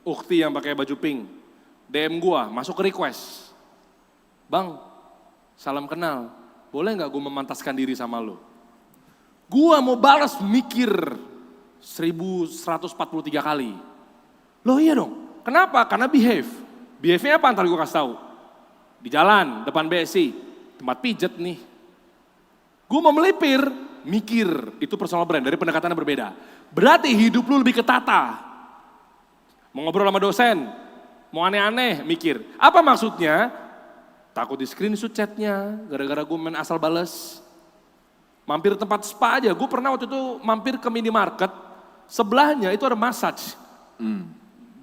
ukti yang pakai baju pink. DM gua, masuk ke request. Bang, salam kenal. Boleh nggak gue memantaskan diri sama lo? Gua mau balas mikir 1143 kali. Loh iya dong, kenapa? Karena behave. Behave-nya apa? Ntar gue kasih tahu. Di jalan, depan BSI, tempat pijet nih. Gue mau melipir, mikir. Itu personal brand, dari pendekatan yang berbeda. Berarti hidup lu lebih ketata. Mau ngobrol sama dosen, mau aneh-aneh, mikir. Apa maksudnya? Takut di screenshot chatnya, gara-gara gue main asal bales. Mampir tempat spa aja, gue pernah waktu itu mampir ke minimarket, sebelahnya itu ada massage.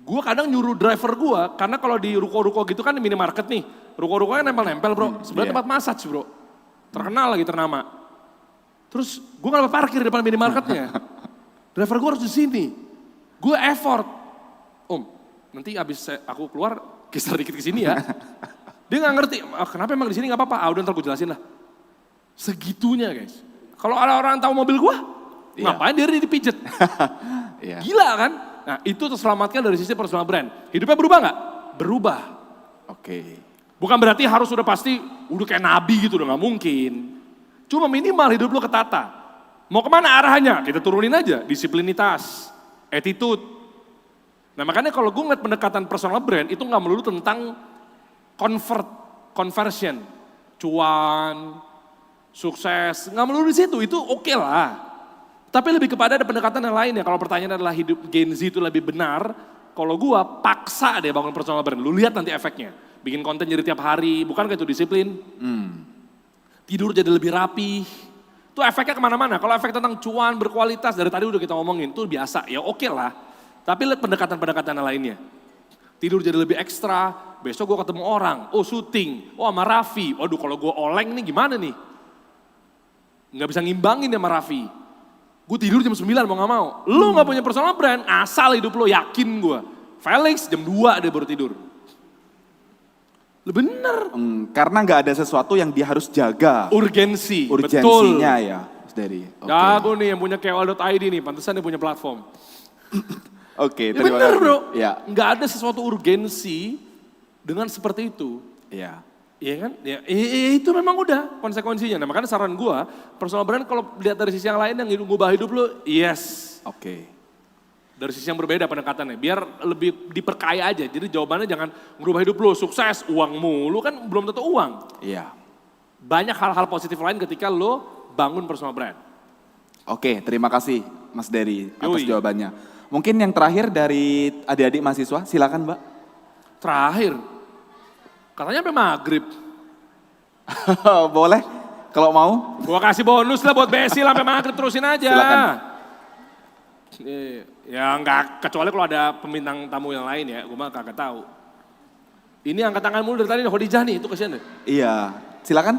Gue kadang nyuruh driver gue, karena kalau di ruko-ruko gitu kan di minimarket nih, ruko-rukonya nempel-nempel bro, sebelah tempat massage bro. Terkenal lagi, ternama. Terus gue gak dapat parkir di depan minimarketnya. Driver gue harus di sini. Gue effort. Om, nanti abis aku keluar, geser dikit ke sini ya. Dia gak ngerti, kenapa emang di sini gak apa-apa? Udah ntar gue jelasin lah. Segitunya guys. Kalau ada orang tahu mobil gue, ngapain dia dipijet? Gila kan? Nah itu terselamatkan dari sisi personal brand. Hidupnya berubah gak? Berubah. Oke. Bukan berarti harus udah pasti, udah kayak nabi gitu, udah gak mungkin. Cuma minimal hidup lu ketata. Mau kemana arahnya? Kita turunin aja, disiplinitas, attitude. Nah makanya kalau gue ngeliat pendekatan personal brand itu gak melulu tentang conversion, cuan, sukses, gak melulu di situ, itu oke lah. Tapi lebih kepada ada pendekatan yang lain ya, kalau pertanyaan adalah hidup Gen Z itu lebih benar, kalau gue paksa deh bangun personal brand, lu lihat nanti efeknya. Bikin konten jadi tiap hari, bukan kayak itu disiplin. Tidur jadi lebih rapi, itu efeknya kemana-mana. Kalau efek tentang cuan, berkualitas, dari tadi udah kita ngomongin, itu biasa, ya oke lah. Tapi lihat pendekatan-pendekatan yang lainnya. Tidur jadi lebih ekstra, besok gue ketemu orang, oh syuting, oh sama Raffi, waduh kalau gue oleng nih gimana nih? Nggak bisa ngimbangin sama Raffi. Gue tidur jam 9 mau gak mau. Lu gak punya personal brand, asal hidup lo, yakin gue. Felix jam 2 dia baru tidur. Lu bener. Karena nggak ada sesuatu yang dia harus jaga. Urgensinya Urgensinya ya, dari. Jago nih yang punya KOL.id nih, pantesan dia punya platform. Oke, Ya terima bener kasih. bro, Ya, nggak ada sesuatu urgensi dengan seperti itu. ya. Iya kan? Ya, itu memang udah konsekuensinya. Nah makanya saran gue, personal brand kalau lihat dari sisi yang lain yang ngubah hidup lo, yes. Oke. Dari sisi yang berbeda pendekatannya, biar lebih diperkaya aja. Jadi jawabannya jangan ngubah hidup lo, sukses, uang mulu kan belum tentu uang. Iya. Banyak hal-hal positif lain ketika lo bangun personal brand. Oke, terima kasih Mas Dery atas Yoi. jawabannya. Mungkin yang terakhir dari adik-adik mahasiswa, silakan Mbak. Terakhir, katanya sampai maghrib. Boleh, kalau mau. Gua kasih bonus lah buat BSI sampai maghrib, terusin aja. Silakan. Ya enggak, kecuali kalau ada pembintang tamu yang lain ya, gue mah kagak tahu. Ini angkat tangan mulu dari tadi, Khadijah nih, itu kasihan deh. Iya, silakan.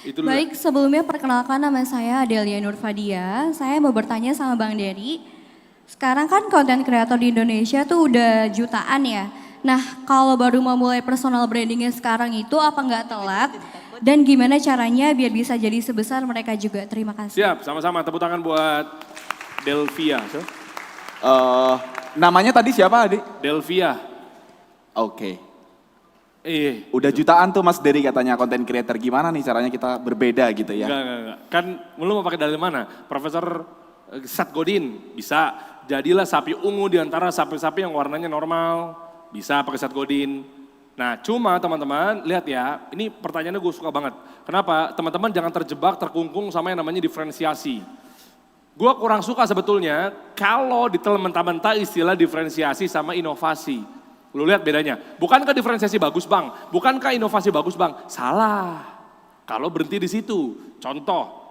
Itu dulu. Baik, sebelumnya perkenalkan nama saya Adelia Nurfadia. Saya mau bertanya sama Bang Dery. Sekarang kan konten kreator di Indonesia tuh udah jutaan ya. Nah, kalau baru mau mulai personal brandingnya sekarang itu apa nggak telat? Dan gimana caranya biar bisa jadi sebesar mereka juga? Terima kasih. Siap, sama-sama. Tepuk tangan buat Delvia. So? Namanya tadi siapa adik? Delvia. Oke. Iya. Udah jutaan tuh Mas Dery katanya konten creator. Gimana nih caranya kita berbeda gitu ya? Enggak. Kan lu mau pakai dari mana? Profesor Seth Godin bisa. Jadilah sapi ungu di antara sapi-sapi yang warnanya normal. Bisa pakai Seth Godin. Nah cuma teman-teman lihat ya, ini pertanyaannya gue suka banget. Kenapa? Teman-teman jangan terjebak, terkungkung sama yang namanya diferensiasi. Gue kurang suka sebetulnya kalau mentah-mentah istilah diferensiasi sama inovasi. Lu lihat bedanya. Bukankah diferensiasi bagus bang? Bukankah inovasi bagus bang? Salah. Kalau berhenti di situ. Contoh.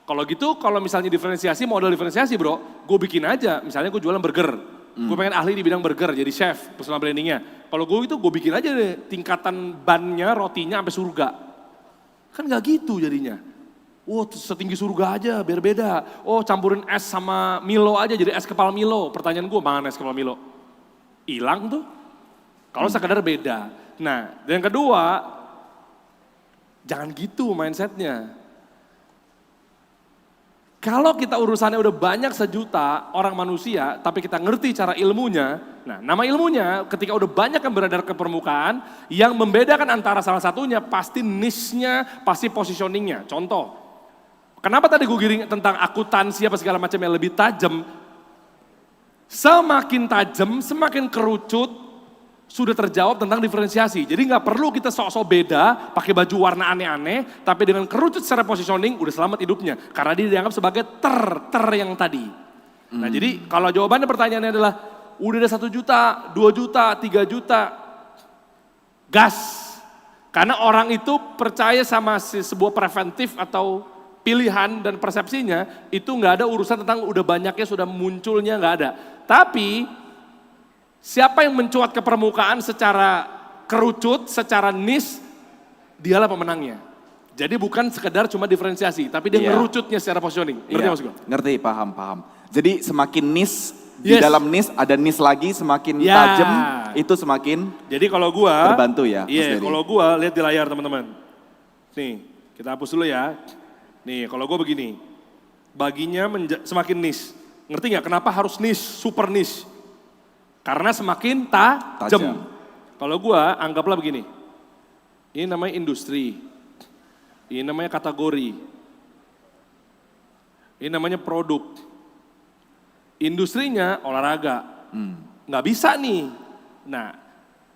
Kalau gitu, kalau misalnya diferensiasi, model diferensiasi bro. Gue bikin aja, misalnya gue jualan burger. Gue pengen ahli di bidang burger, jadi chef, personal brandingnya. Kalau gue itu gue bikin aja deh tingkatan bannya, rotinya sampai surga. Kan gak gitu jadinya. Wah setinggi surga aja biar beda. Oh campurin es sama Milo aja jadi es kepala Milo. Pertanyaan gue mana es kepala Milo? Hilang tuh. Kalau sekedar beda. Nah dan yang kedua, jangan gitu mindsetnya. Kalau kita urusannya udah banyak sejuta orang manusia, tapi kita ngerti cara ilmunya, nah nama ilmunya ketika udah banyak yang beredar ke permukaan, yang membedakan antara salah satunya pasti niche-nya, pasti positioning-nya. Contoh, kenapa tadi gue giring tentang akuntansi apa segala macam yang lebih tajam, semakin tajam, semakin kerucut, sudah terjawab tentang diferensiasi. Jadi nggak perlu kita sok-sok beda, pakai baju warna aneh-aneh, tapi dengan kerucut secara positioning udah selamat hidupnya. Karena dia dianggap sebagai ter yang tadi. Nah jadi kalau jawabannya pertanyaannya adalah, udah ada 1 juta, 2 juta, 3 juta, gas. Karena orang itu percaya sama sebuah preventif atau pilihan dan persepsinya, itu nggak ada urusan tentang udah banyaknya, sudah munculnya, nggak ada. Tapi siapa yang mencuat ke permukaan secara kerucut, secara niche, dialah pemenangnya. Jadi bukan sekedar cuma diferensiasi, tapi dia ngerucutnya secara positioning. Ngerti maksud gue? Ngerti, paham. Jadi semakin niche, di dalam niche ada niche lagi, semakin tajam, itu semakin jadi kalau gue terbantu ya. Iya, kalau gue lihat di layar teman-teman. Nih, kita hapus dulu ya. Nih, kalau gue begini, baginya semakin niche. Ngerti nggak kenapa harus niche, super niche? Karena semakin tajam. Kalau gue anggaplah begini, ini namanya industri, ini namanya kategori, ini namanya produk. Industrinya olahraga, nggak bisa nih. Nah,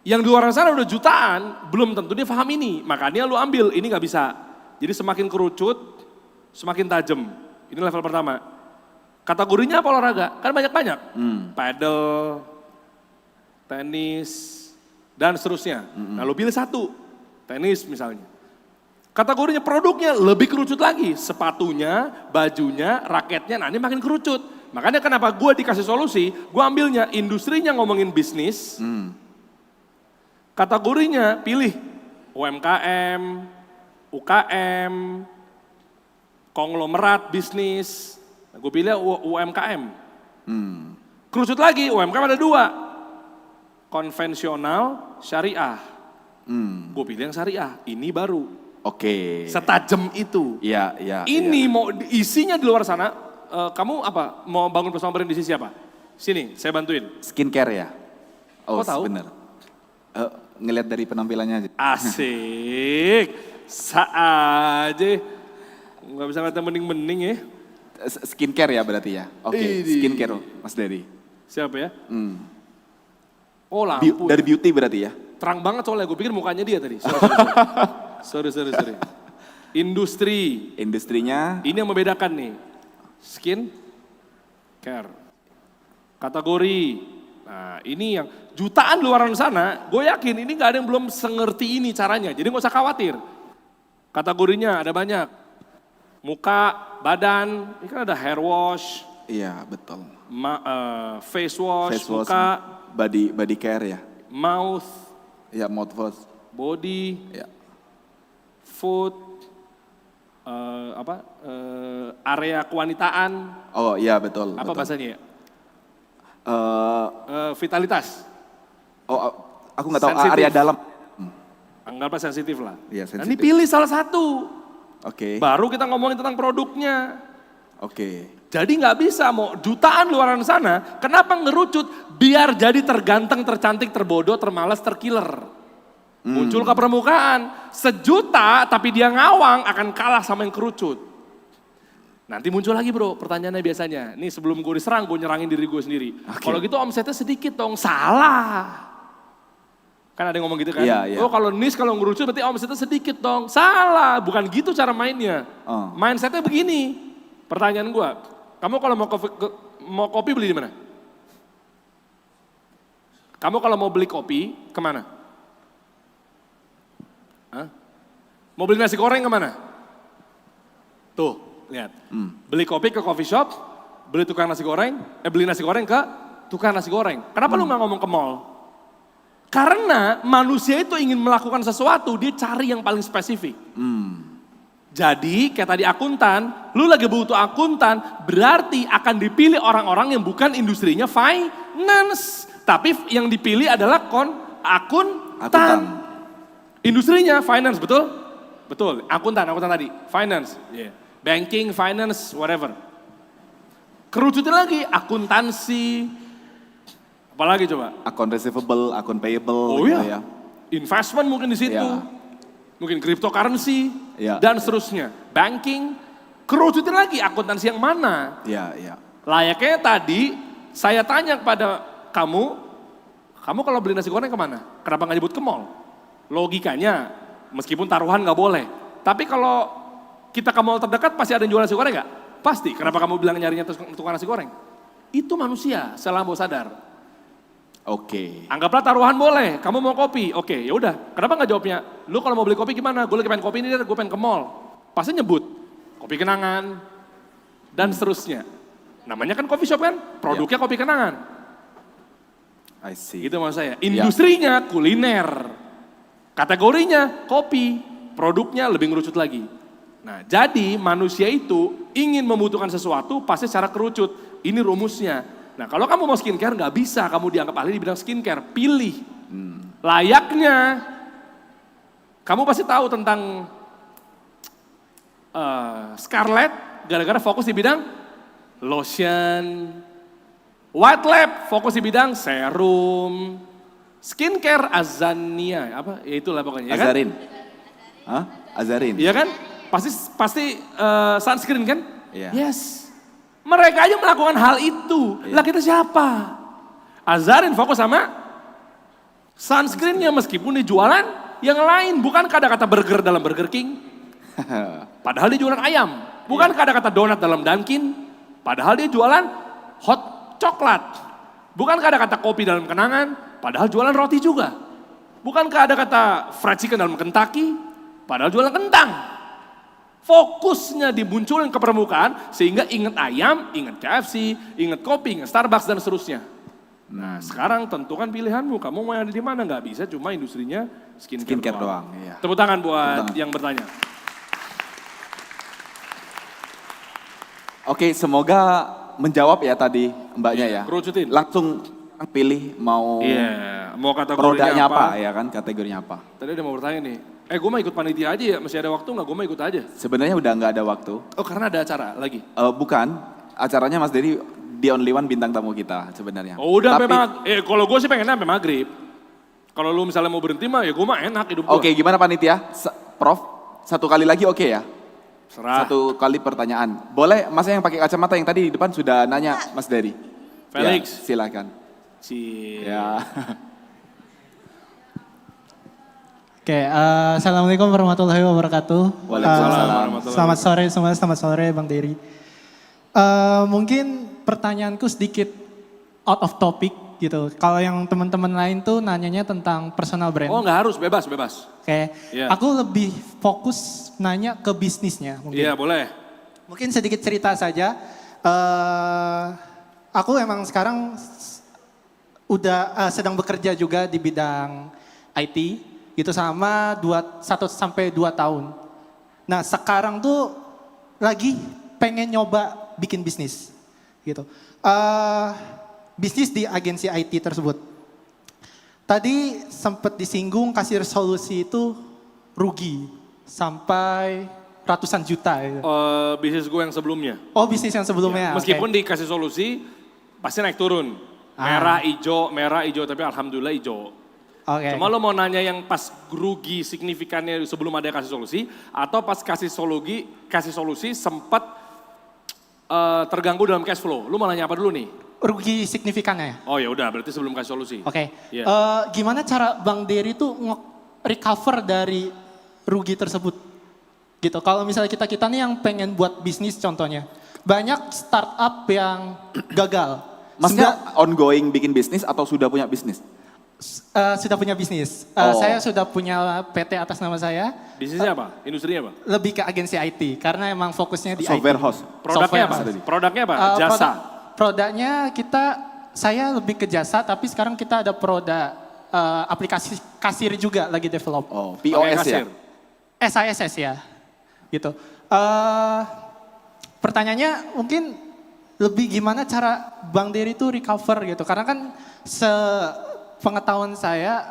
yang di luar sana udah jutaan, belum tentu dia paham ini. Makanya lu ambil, ini nggak bisa. Jadi semakin kerucut, semakin tajam. Ini level pertama. Kategorinya apa olahraga? Kan banyak-banyak. Paddle, tenis, dan seterusnya. Nah lo pilih satu, tenis misalnya. Kategorinya produknya lebih kerucut lagi. Sepatunya, bajunya, raketnya, nah ini makin kerucut. Makanya kenapa gue dikasih solusi, gue ambilnya industrinya ngomongin bisnis. Kategorinya pilih UMKM, UKM, konglomerat bisnis. Nah, gue pilih UMKM. Kerucut lagi, UMKM ada 2. Konvensional, syariah. Gue pilih yang syariah, ini baru. Oke. Setajam itu. Iya. Ini mau isinya di luar sana, kamu apa? Mau bangun personal brand di sisi apa? Sini, saya bantuin. Skincare ya? Oh, kok tahu? bener. Ngelihat dari penampilannya aja. Asik, aja. Nggak bisa ngeliatnya mending-mending ya. Skincare ya berarti ya? Oke, skincare Mas Dery. Siapa ya? Oh lampu. Dari beauty berarti ya? Terang banget soalnya, gue pikir mukanya dia tadi. Sorry. Industri. Industrinya? Ini yang membedakan nih. Skin care. Kategori. Nah ini yang jutaan luaran sana, gue yakin ini gak ada yang belum sengerti ini caranya. Jadi gak usah khawatir. Kategorinya ada banyak. Muka, badan, ini kan ada hair wash. Iya betul. Face wash, muka. Body care ya? Mouth. Ya mouthwash. Body. Ya. Food. Area kewanitaan. Oh iya betul. Apa betul. bahasanya ya? Vitalitas. Oh aku nggak tahu Sensitif. area dalam. Anggaplah sensitif lah. Iya Nah, sensitif. ini pilih salah satu. Oke. Baru kita ngomongin tentang produknya. Oke. Jadi nggak bisa mau jutaan luaran sana, kenapa ngerucut? Biar jadi terganteng, tercantik, terbodoh, termalas, terkiller. Muncul ke permukaan, 1 juta tapi dia ngawang akan kalah sama yang kerucut. Nanti muncul lagi bro, pertanyaannya biasanya. Nih sebelum gue diserang, gue nyerangin diri gue sendiri. Kalau gitu omsetnya sedikit dong, salah. Kan ada yang ngomong gitu kan? Iya. Oh kalau niche, kalau ngerucut berarti omsetnya sedikit dong. Salah, bukan gitu cara mainnya. Mindsetnya begini. Pertanyaan gue, kamu kalau mau kopi beli di mana? Kamu kalau mau beli kopi, kemana? Hah? Mau beli nasi goreng kemana? Tuh, lihat. Beli kopi ke coffee shop, beli tukang nasi goreng, beli nasi goreng ke tukang nasi goreng. Kenapa lu nggak ngomong ke mall? Karena manusia itu ingin melakukan sesuatu, dia cari yang paling spesifik. Jadi kayak tadi akuntan, lu lagi butuh akuntan, berarti akan dipilih orang-orang yang bukan industrinya finance. Tapi yang dipilih adalah akuntan. Industrinya finance, betul? Betul, akuntan tadi, finance. Banking, finance, whatever. Kerucutin lagi, akuntansi, apalagi coba? Akun receivable, akun payable Oh gitu iya, ya. investment mungkin di situ. Iya. Mungkin cryptocurrency, Iya. dan seterusnya. Banking, kerucutin lagi akuntansi yang mana? Iya. Layaknya tadi, saya tanya kepada kamu kalau beli nasi goreng kemana? Kenapa nggak nyebut ke mall? Logikanya, meskipun taruhan nggak boleh. Tapi kalau kita ke mall terdekat, pasti ada yang jual nasi goreng nggak? Pasti. Kenapa kamu bilang nyarinya tukang nasi goreng? Itu manusia, setelah mau sadar. Oke. Anggaplah taruhan boleh, kamu mau kopi, oke ya udah. Kenapa nggak jawabnya? Lu kalau mau beli kopi gimana? Gue lagi pengen kopi ini, gue pengen ke mall. Pasti nyebut kopi kenangan dan seterusnya. Namanya kan coffee shop kan, produknya kopi kenangan. I see. Gitu maksud saya. Industrinya kuliner, kategorinya kopi, produknya lebih ngerucut lagi. Nah, jadi manusia itu ingin membutuhkan sesuatu pasti secara kerucut. Ini rumusnya. Nah, kalau kamu mau skincare nggak bisa kamu dianggap ahli di bidang skincare. Pilih. Layaknya kamu pasti tahu tentang Scarlett gara-gara fokus di bidang lotion. White Lab fokus di bidang serum. Skincare Azania, apa? Ya itulah pokoknya. Azarin. Ya kan? Hah? Azarin. Iya kan? Pasti sunscreen kan? Iya. Yes. Mereka aja melakukan hal itu. Lah kita siapa? Azarin fokus sama sunscreennya meskipun dia jualan yang lain. Bukan kata-kata burger dalam Burger King. Padahal dia jualan ayam. Bukan kata-kata donat dalam Dunkin. Padahal dia jualan hot coklat. Bukan kata-kata kopi dalam Kenangan. Padahal jualan roti juga. Bukan kata-kata fried chicken dalam Kentucky. Padahal jualan kentang. Fokusnya dimunculin ke permukaan sehingga ingat ayam, ingat KFC, ingat kopi, ingat Starbucks dan seterusnya. Nah sekarang tentukan pilihanmu, kamu mau ada di mana? Nggak bisa cuma industrinya skincare doang. Iya. Tepuk tangan buat yang bertanya. Oke, semoga menjawab ya tadi mbaknya ya. Kerucutin. Langsung pilih mau Mau kategorinya produknya apa? ya kan, kategorinya apa. Tadi ada mau bertanya nih, gue mau ikut panitia aja ya, masih ada waktu nggak? Gue mau ikut aja. Sebenarnya udah nggak ada waktu. Oh karena ada acara lagi? Bukan, acaranya Mas Dery the only one bintang tamu kita sebenarnya. Oh udah Tapi, memang, kalau gue sih pengennya sampai maghrib. Kalau lu misalnya mau berhenti mah ya gue mah enak hidup gue. Oke, gimana panitia? Prof, satu kali lagi oke ya? Serah. Satu kali pertanyaan. Boleh Mas yang pakai kacamata yang tadi di depan sudah nanya Mas Dery. Felix. Ya, silakan. Ya. Oke, assalamualaikum warahmatullahi wabarakatuh. Waalaikumsalam. Selamat sore semua, selamat sore Bang Dery. Mungkin pertanyaanku sedikit out of topic gitu. Kalau yang teman-teman lain tuh nanyanya tentang personal brand. Oh nggak harus, bebas. Oke, aku lebih fokus nanya ke bisnisnya mungkin. Iya boleh. Mungkin sedikit cerita saja. Aku emang sekarang udah sedang bekerja juga di bidang IT. Itu sama 1 sampai 2 tahun. Nah sekarang tuh lagi pengen nyoba bikin bisnis gitu. Bisnis di agensi IT tersebut. Tadi sempat disinggung kasir solusi itu rugi sampai ratusan juta. Gitu. Bisnis gue yang sebelumnya. Oh bisnis yang sebelumnya. Ya, meskipun dikasih solusi pasti naik turun. Merah, hijau, tapi alhamdulillah hijau. Cuma lo mau nanya yang pas rugi signifikannya sebelum ada kasih solusi atau pas kasih solusi sempat terganggu dalam cash flow. Lu mau nanya apa dulu nih? Rugi signifikannya. Oh ya udah berarti sebelum kasih solusi. Oke. Yeah. Gimana cara Bang Dery tuh recover dari rugi tersebut? Gitu. Kalau misalnya kita nih yang pengen buat bisnis contohnya. Banyak startup yang gagal. Maksudnya ongoing bikin bisnis atau sudah punya bisnis? Sudah punya bisnis. Saya sudah punya PT atas nama saya. Bisnisnya apa? Industrinya apa? Lebih ke agensi IT karena emang fokusnya di Software IT. house. Produknya apa? Produknya apa? Jasa. Produknya kita saya lebih ke jasa, tapi sekarang kita ada produk aplikasi kasir juga lagi develop. Oh, POS ya? SISS ya, gitu. Pertanyaannya mungkin lebih gimana cara Bang Dery itu recover gitu. Karena kan sepengetahuan saya,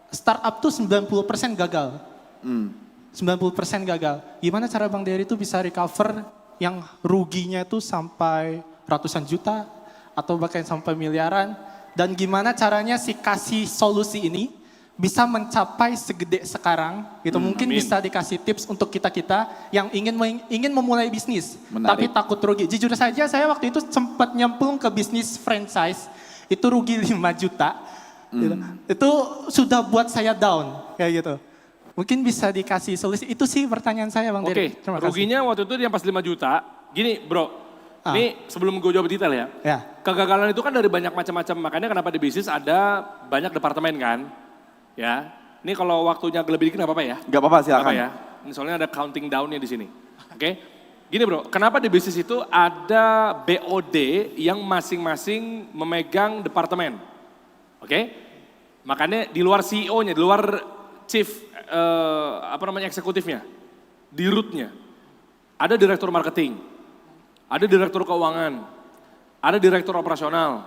startup tuh 90% gagal. 90% gagal. Gimana cara Bang Dery itu bisa recover yang ruginya itu sampai ratusan juta atau bahkan sampai miliaran, dan gimana caranya si kasih solusi ini bisa mencapai segede sekarang gitu. Mungkin bisa dikasih tips untuk kita-kita yang ingin memulai bisnis. Menarik. Tapi takut rugi. Jujur saja saya waktu itu sempat nyemplung ke bisnis franchise, itu rugi 5 juta. Gitu. Itu sudah buat saya down kayak gitu. Mungkin bisa dikasih solusi. Itu sih pertanyaan saya Bang Dery. Oke, ruginya waktu itu dia pas 5 juta. Gini bro, ini sebelum gue jawab detail ya. Kegagalan itu kan dari banyak macam-macam. Makanya kenapa di bisnis ada banyak departemen kan. Ya, ini kalau waktunya lebih dikit nggak apa-apa ya? Nggak apa-apa, silakan. Apa ya? Ini soalnya ada counting down-nya di sini. Oke, gini bro, kenapa di bisnis itu ada BOD yang masing-masing memegang departemen? Oke, makanya di luar CEO-nya, di luar chief eksekutifnya, di root-nya ada direktur marketing, ada direktur keuangan, ada direktur operasional,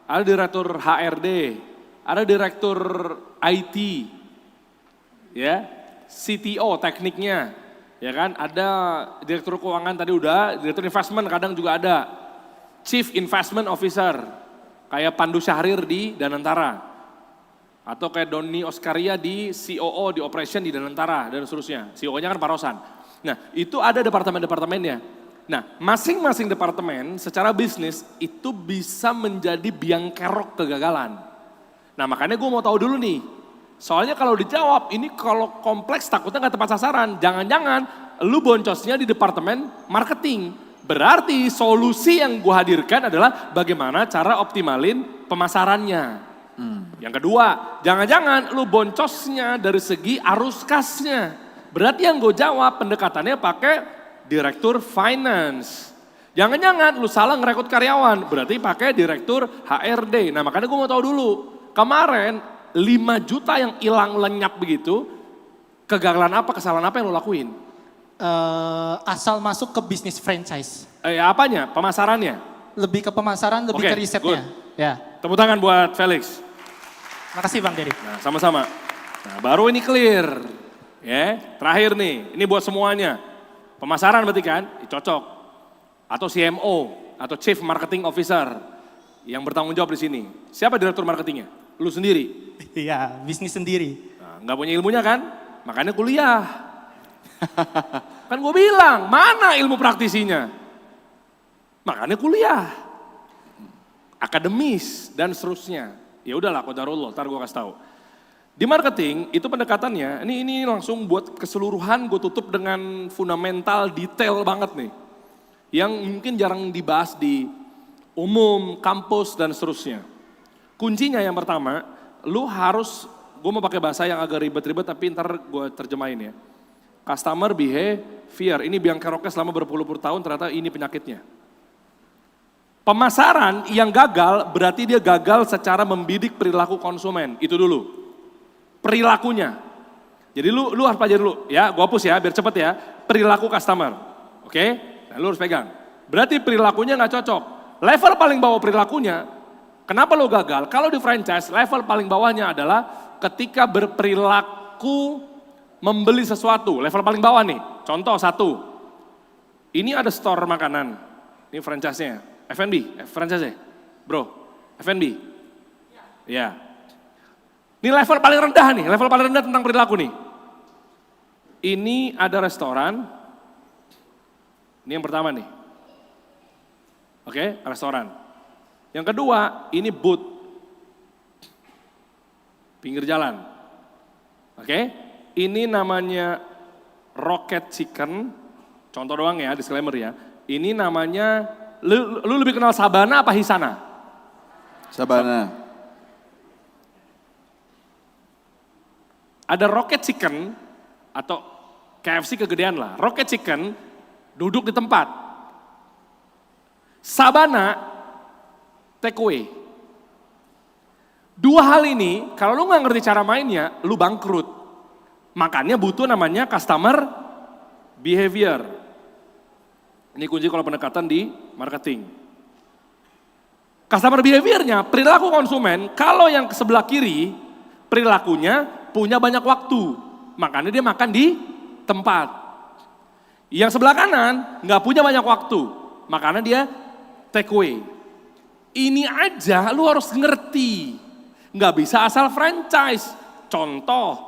ada direktur HRD, ada direktur IT, ya, CTO tekniknya, ya kan, ada direktur keuangan tadi udah, direktur investment kadang juga ada, chief investment officer, kayak Pandu Syahrir di Danantara, atau kayak Doni Oskaria di COO di operation di Danantara dan seterusnya, CEO-nya kan Pak Rosan. Nah itu ada departemen-departemennya. Nah masing-masing departemen secara bisnis itu bisa menjadi biang kerok kegagalan. Nah makanya gue mau tahu dulu nih, soalnya kalau dijawab ini kalau kompleks takutnya gak tepat sasaran. Jangan-jangan lu boncosnya di departemen marketing. Berarti solusi yang gue hadirkan adalah bagaimana cara optimalin pemasarannya. Yang kedua, jangan-jangan lu boncosnya dari segi arus kasnya. Berarti yang gue jawab pendekatannya pakai direktur finance. Jangan-jangan lu salah ngerekrut karyawan, berarti pakai direktur HRD. Nah makanya gue mau tahu dulu, kemarin 5 juta yang hilang lenyap begitu, kegagalan apa, kesalahan apa yang lu lakuin? Asal masuk ke bisnis franchise. Apanya? Pemasarannya? Lebih ke pemasaran, lebih ke risetnya. Ya. Tepuk tangan buat Felix. Makasih Bang Dery. Nah sama-sama. Nah baru ini clear. Ya, terakhir nih, ini buat semuanya. Pemasaran berarti kan, cocok. Atau CMO, atau Chief Marketing Officer yang bertanggung jawab di sini. Siapa direktur marketingnya? Lu sendiri? Iya, bisnis sendiri. Nah, nggak punya ilmunya kan? Makanya kuliah. Kan gue bilang, mana ilmu praktisinya? Makanya kuliah. Akademis dan seterusnya. Ya udahlah, qadarullah, ntar gue kasih tahu. Di marketing itu pendekatannya, ini langsung buat keseluruhan gue tutup dengan fundamental detail banget nih. Yang mungkin jarang dibahas di umum, kampus dan seterusnya. Kuncinya yang pertama, lu harus, gue mau pakai bahasa yang agak ribet-ribet tapi ntar gue terjemahin ya. Customer behavior, ini biang keroknya selama berpuluh-puluh tahun ternyata ini penyakitnya. Pemasaran yang gagal berarti dia gagal secara membidik perilaku konsumen, itu dulu. Perilakunya. Jadi lu harus pelajari dulu ya, gue hapus ya biar cepet ya. Perilaku customer, oke? Nah lu harus pegang. Berarti perilakunya nggak cocok. Level paling bawah perilakunya, kenapa lu gagal? Kalau di franchise, level paling bawahnya adalah ketika berperilaku membeli sesuatu. Level paling bawah nih, contoh satu. Ini ada store makanan, ini franchise-nya, F&B, franchise-nya, bro, F&B. Ya. Ini level paling rendah nih, level paling rendah tentang perilaku nih. Ini ada restoran, ini yang pertama nih. Oke, restoran. Yang kedua, ini booth. Pinggir jalan. Oke, ini namanya Rocket Chicken. Contoh doang ya, disclaimer ya. Ini namanya, lu lebih kenal Sabana apa Hisana? Sabana. Ada Rocket Chicken atau KFC kegedean lah. Rocket Chicken duduk di tempat. Sabana take away. Dua hal ini, kalau lu nggak ngerti cara mainnya, lu bangkrut. Makanya butuh namanya customer behavior. Ini kunci kalau pendekatan di marketing. Customer behaviornya, perilaku konsumen, kalau yang ke sebelah kiri, perilakunya punya banyak waktu. Makanya dia makan di tempat. Yang sebelah kanan nggak punya banyak waktu. Makanya dia take away. Ini aja lu harus ngerti. Nggak bisa asal franchise. Contoh,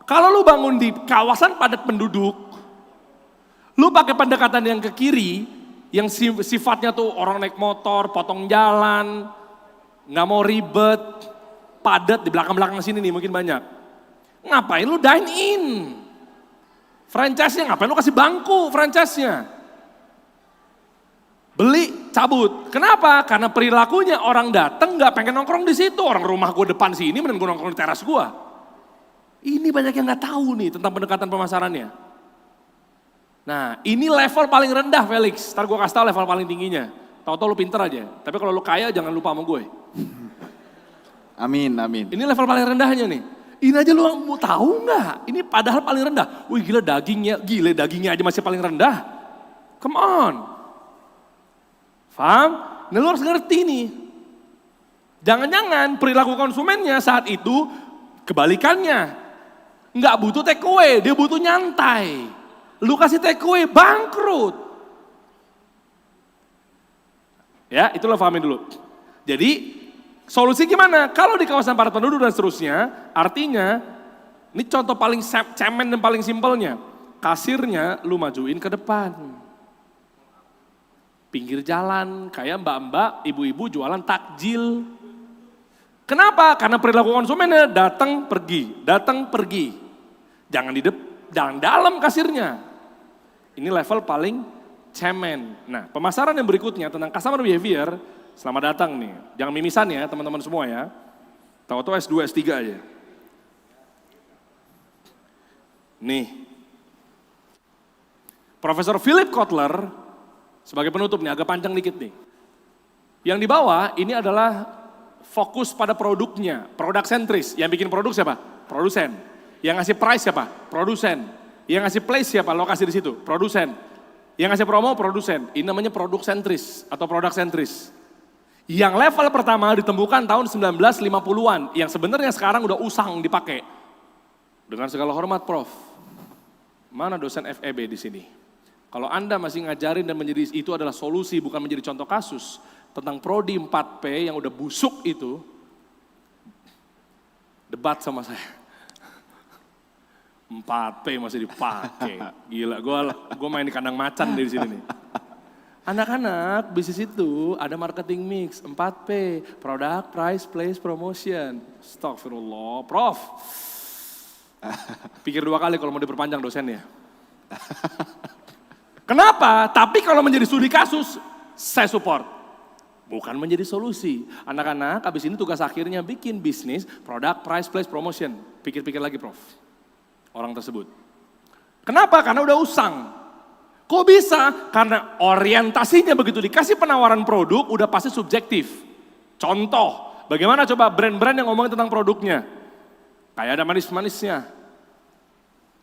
kalau lu bangun di kawasan padat penduduk, lu pakai pendekatan yang ke kiri, yang sifatnya tuh orang naik motor, potong jalan, nggak mau ribet, padat di belakang-belakang sini nih mungkin banyak. Ngapain lu dine in? Franchise-nya ngapain lu kasih bangku franchise-nya? Beli, cabut. Kenapa? Karena perilakunya orang datang nggak pengen nongkrong di situ. Orang rumah gue depan sini, mending gue nongkrong di teras gue. Ini banyak yang nggak tahu nih tentang pendekatan pemasarannya. Nah, ini level paling rendah Felix. Ntar gue kasih tau level paling tingginya. Tahu-tahu lu pinter aja. Tapi kalau lu kaya jangan lupa sama gue. Amin, amin. Ini level paling rendahnya nih. Ini aja lu mau tahu nggak? Ini padahal paling rendah. Wih gila dagingnya aja masih paling rendah. Come on. Paham? Nah lu harus ngerti nih. Jangan-jangan perilaku konsumennya saat itu kebalikannya. Nggak butuh take away, dia butuh nyantai. Lu kasih take away, bangkrut. Ya, itu lo pahamin dulu. Jadi, solusi gimana? Kalau di kawasan padat penduduk dan seterusnya, artinya, ini contoh paling cemen dan paling simpelnya. Kasirnya lu majuin ke depan. Pinggir jalan, kayak mbak-mbak, ibu-ibu jualan takjil. Kenapa? Karena perilaku konsumennya datang pergi. Jangan dalam kasirnya. Ini level paling cemen. Nah, pemasaran yang berikutnya tentang customer behavior, selamat datang nih. Jangan mimisan ya teman-teman semua ya. Tahu-tahu S2, S3 aja. Nih. Profesor Philip Kotler, sebagai penutup nih, agak panjang dikit nih. Yang di bawah ini adalah fokus pada produknya, produk sentris. Yang bikin produk siapa? Produsen. Yang ngasih price siapa? Produsen. Yang ngasih place siapa? Lokasi di situ, produsen. Yang ngasih promo, produsen. Ini namanya produk sentris atau produk sentris. Yang level pertama ditemukan tahun 1950-an, yang sebenarnya sekarang udah usang dipakai. Dengan segala hormat Prof, mana dosen FEB di sini? Kalau Anda masih ngajarin dan menjadi itu adalah solusi bukan menjadi contoh kasus tentang Prodi 4P yang udah busuk itu, debat sama saya. 4P masih dipakai, gila. Gue main di kandang macan dari sini nih. Anak-anak bisnis itu ada marketing mix 4P, product, price, place, promotion. Astagfirullah, Prof. Pikir 2 kali kalau mau diperpanjang dosennya. Kenapa? Tapi kalau menjadi studi kasus, saya support. Bukan menjadi solusi. Anak-anak habis ini tugas akhirnya bikin bisnis, produk, price, place, promotion. Pikir-pikir lagi Prof. Orang tersebut. Kenapa? Karena udah usang. Kok bisa? Karena orientasinya begitu dikasih penawaran produk udah pasti subjektif. Contoh, bagaimana coba brand-brand yang ngomongin tentang produknya? Kayak ada manis-manisnya.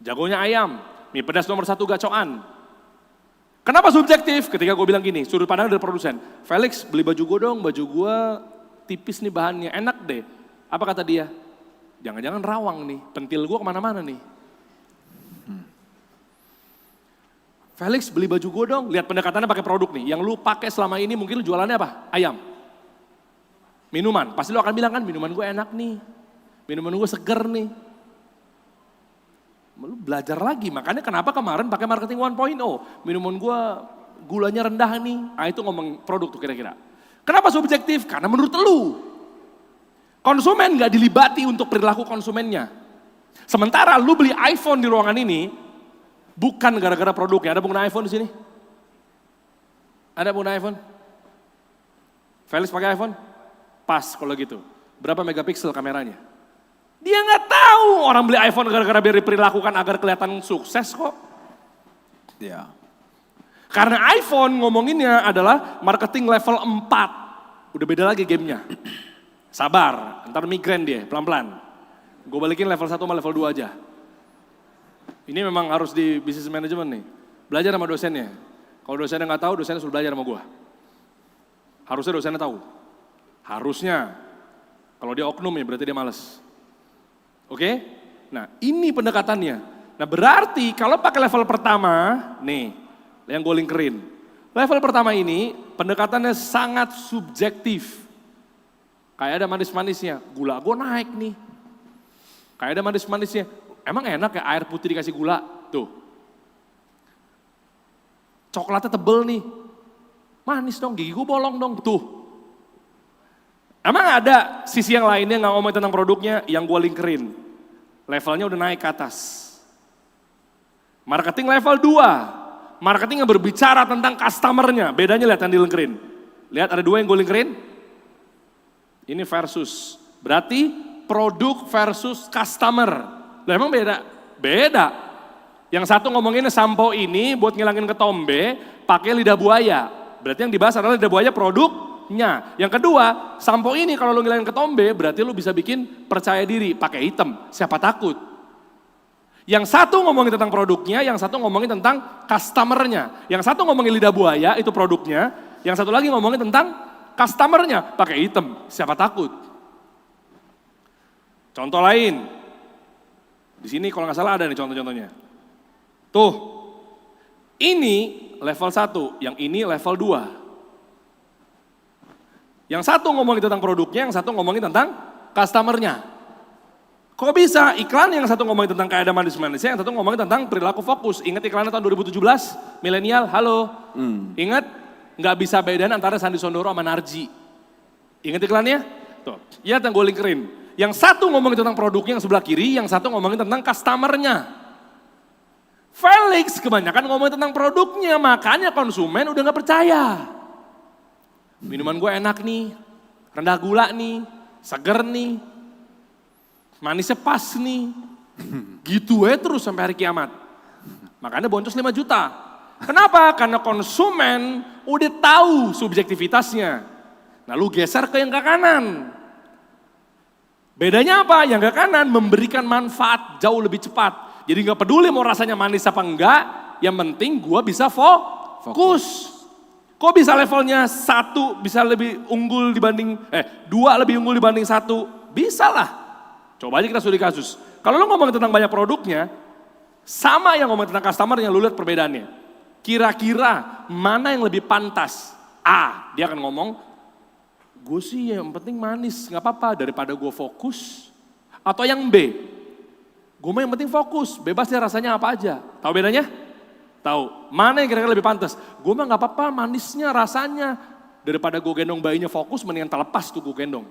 Jagonya ayam, mie pedas nomor 1 gacoan. Kenapa subjektif? Ketika gue bilang gini, sudut pandang dari produsen. Felix beli baju gue dong, baju gue tipis nih bahannya, enak deh. Apa kata dia? Jangan-jangan rawang nih, pentil gue kemana-mana nih. Felix beli baju gue dong, lihat pendekatannya pakai produk nih. Yang lu pakai selama ini mungkin lu jualannya apa? Ayam. Minuman, pasti lu akan bilang kan minuman gue enak nih. Minuman gue seger nih. Lu belajar lagi, makanya kenapa kemarin pakai marketing 1.0. Minuman gue gulanya rendah nih, itu ngomong produk tuh kira-kira. Kenapa subjektif? Karena menurut lu. Konsumen gak dilibati untuk perilaku konsumennya. Sementara lu beli iPhone di ruangan ini, bukan gara-gara produknya. Ada pengguna iPhone di sini? Ada pengguna iPhone? Felix pakai iPhone? Pas kalau gitu. Berapa megapiksel kameranya? Dia nggak tahu orang beli iPhone gara-gara biar diperlakukan agar kelihatan sukses kok. Ya. Karena iPhone ngomonginnya adalah marketing level 4. Udah beda lagi gamenya. Sabar, ntar migrain dia, pelan-pelan. Gue balikin level 1 sama level 2 aja. Ini memang harus di business management nih. Belajar sama dosennya. Kalau dosennya nggak tahu, dosennya suruh belajar sama gue. Harusnya dosennya tahu. Harusnya. Kalau dia oknum ya berarti dia males. Oke? Nah ini pendekatannya. Nah berarti kalau pakai level pertama, nih yang gue lingkerin. Level pertama ini pendekatannya sangat subjektif. Kayak ada manis-manisnya, gula gue naik nih. Kayak ada manis-manisnya, emang enak ya air putih dikasih gula? Tuh. Coklatnya tebel nih, manis dong, gigi gue bolong dong, tuh. Emang ada sisi yang lainnya nggak ngomong tentang produknya yang gue lingkerin. Levelnya udah naik ke atas. Marketing level 2. Marketing yang berbicara tentang customernya. Bedanya lihat yang dilingkerin. Lihat ada 2 yang gue lingkerin. Ini versus. Berarti produk versus customer. Lah emang beda? Beda. Yang satu ngomonginnya sampo ini buat ngilangin ketombe pakai lidah buaya. Berarti yang dibahas adalah lidah buaya produknya. Yang kedua, sampo ini kalau lu ngilangin ketombe berarti lu bisa bikin percaya diri pakai hitam. Siapa takut? Yang satu ngomongin tentang produknya, yang satu ngomongin tentang customernya. Yang satu ngomongin lidah buaya itu produknya, yang satu lagi ngomongin tentang customernya pakai hitam. Siapa takut? Contoh lain. Di sini kalau nggak salah ada nih contoh-contohnya. Tuh. Ini level 1, yang ini level 2. Yang satu ngomongin tentang produknya, yang satu ngomongin tentang customernya. Kok bisa iklan yang satu ngomongin tentang kayak ada manis-manisnya, yang satu ngomongin tentang perilaku fokus. Ingat iklannya tahun 2017, milenial, halo. Ingat nggak bisa bedain antara Sandi Sondoro sama Narji. Ingat iklannya? Tuh, ya yang gue lingkerin. Yang satu ngomongin tentang produknya yang sebelah kiri, yang satu ngomongin tentang customernya. Felix kebanyakan ngomongin tentang produknya, makanya konsumen udah nggak percaya. Minuman gue enak nih, rendah gula nih, seger nih, manisnya pas nih. Gitu terus sampai hari kiamat. Makanya boncos 5 juta. Kenapa? Karena konsumen udah tahu subjektivitasnya. Nah lu geser ke yang ke kanan. Bedanya apa? Yang ke kanan memberikan manfaat jauh lebih cepat. Jadi gak peduli mau rasanya manis apa enggak, yang penting gue bisa fokus. Kok bisa levelnya 1 bisa lebih unggul dibanding, 2 lebih unggul dibanding 1? Bisa lah. Coba aja kita studi kasus. Kalau lo ngomong tentang banyak produknya, sama yang ngomong tentang customernya, lo lihat perbedaannya. Kira-kira mana yang lebih pantas? A, dia akan ngomong, gue sih yang penting manis, gak apa-apa daripada gue fokus. Atau yang B, gue mah yang penting fokus, bebas ya rasanya apa aja. Tahu bedanya? Tahu, mana yang kira-kira lebih pantas? Gue mah gak apa-apa manisnya rasanya. Daripada gue gendong bayinya fokus, mendingan terlepas tuh gue gendong.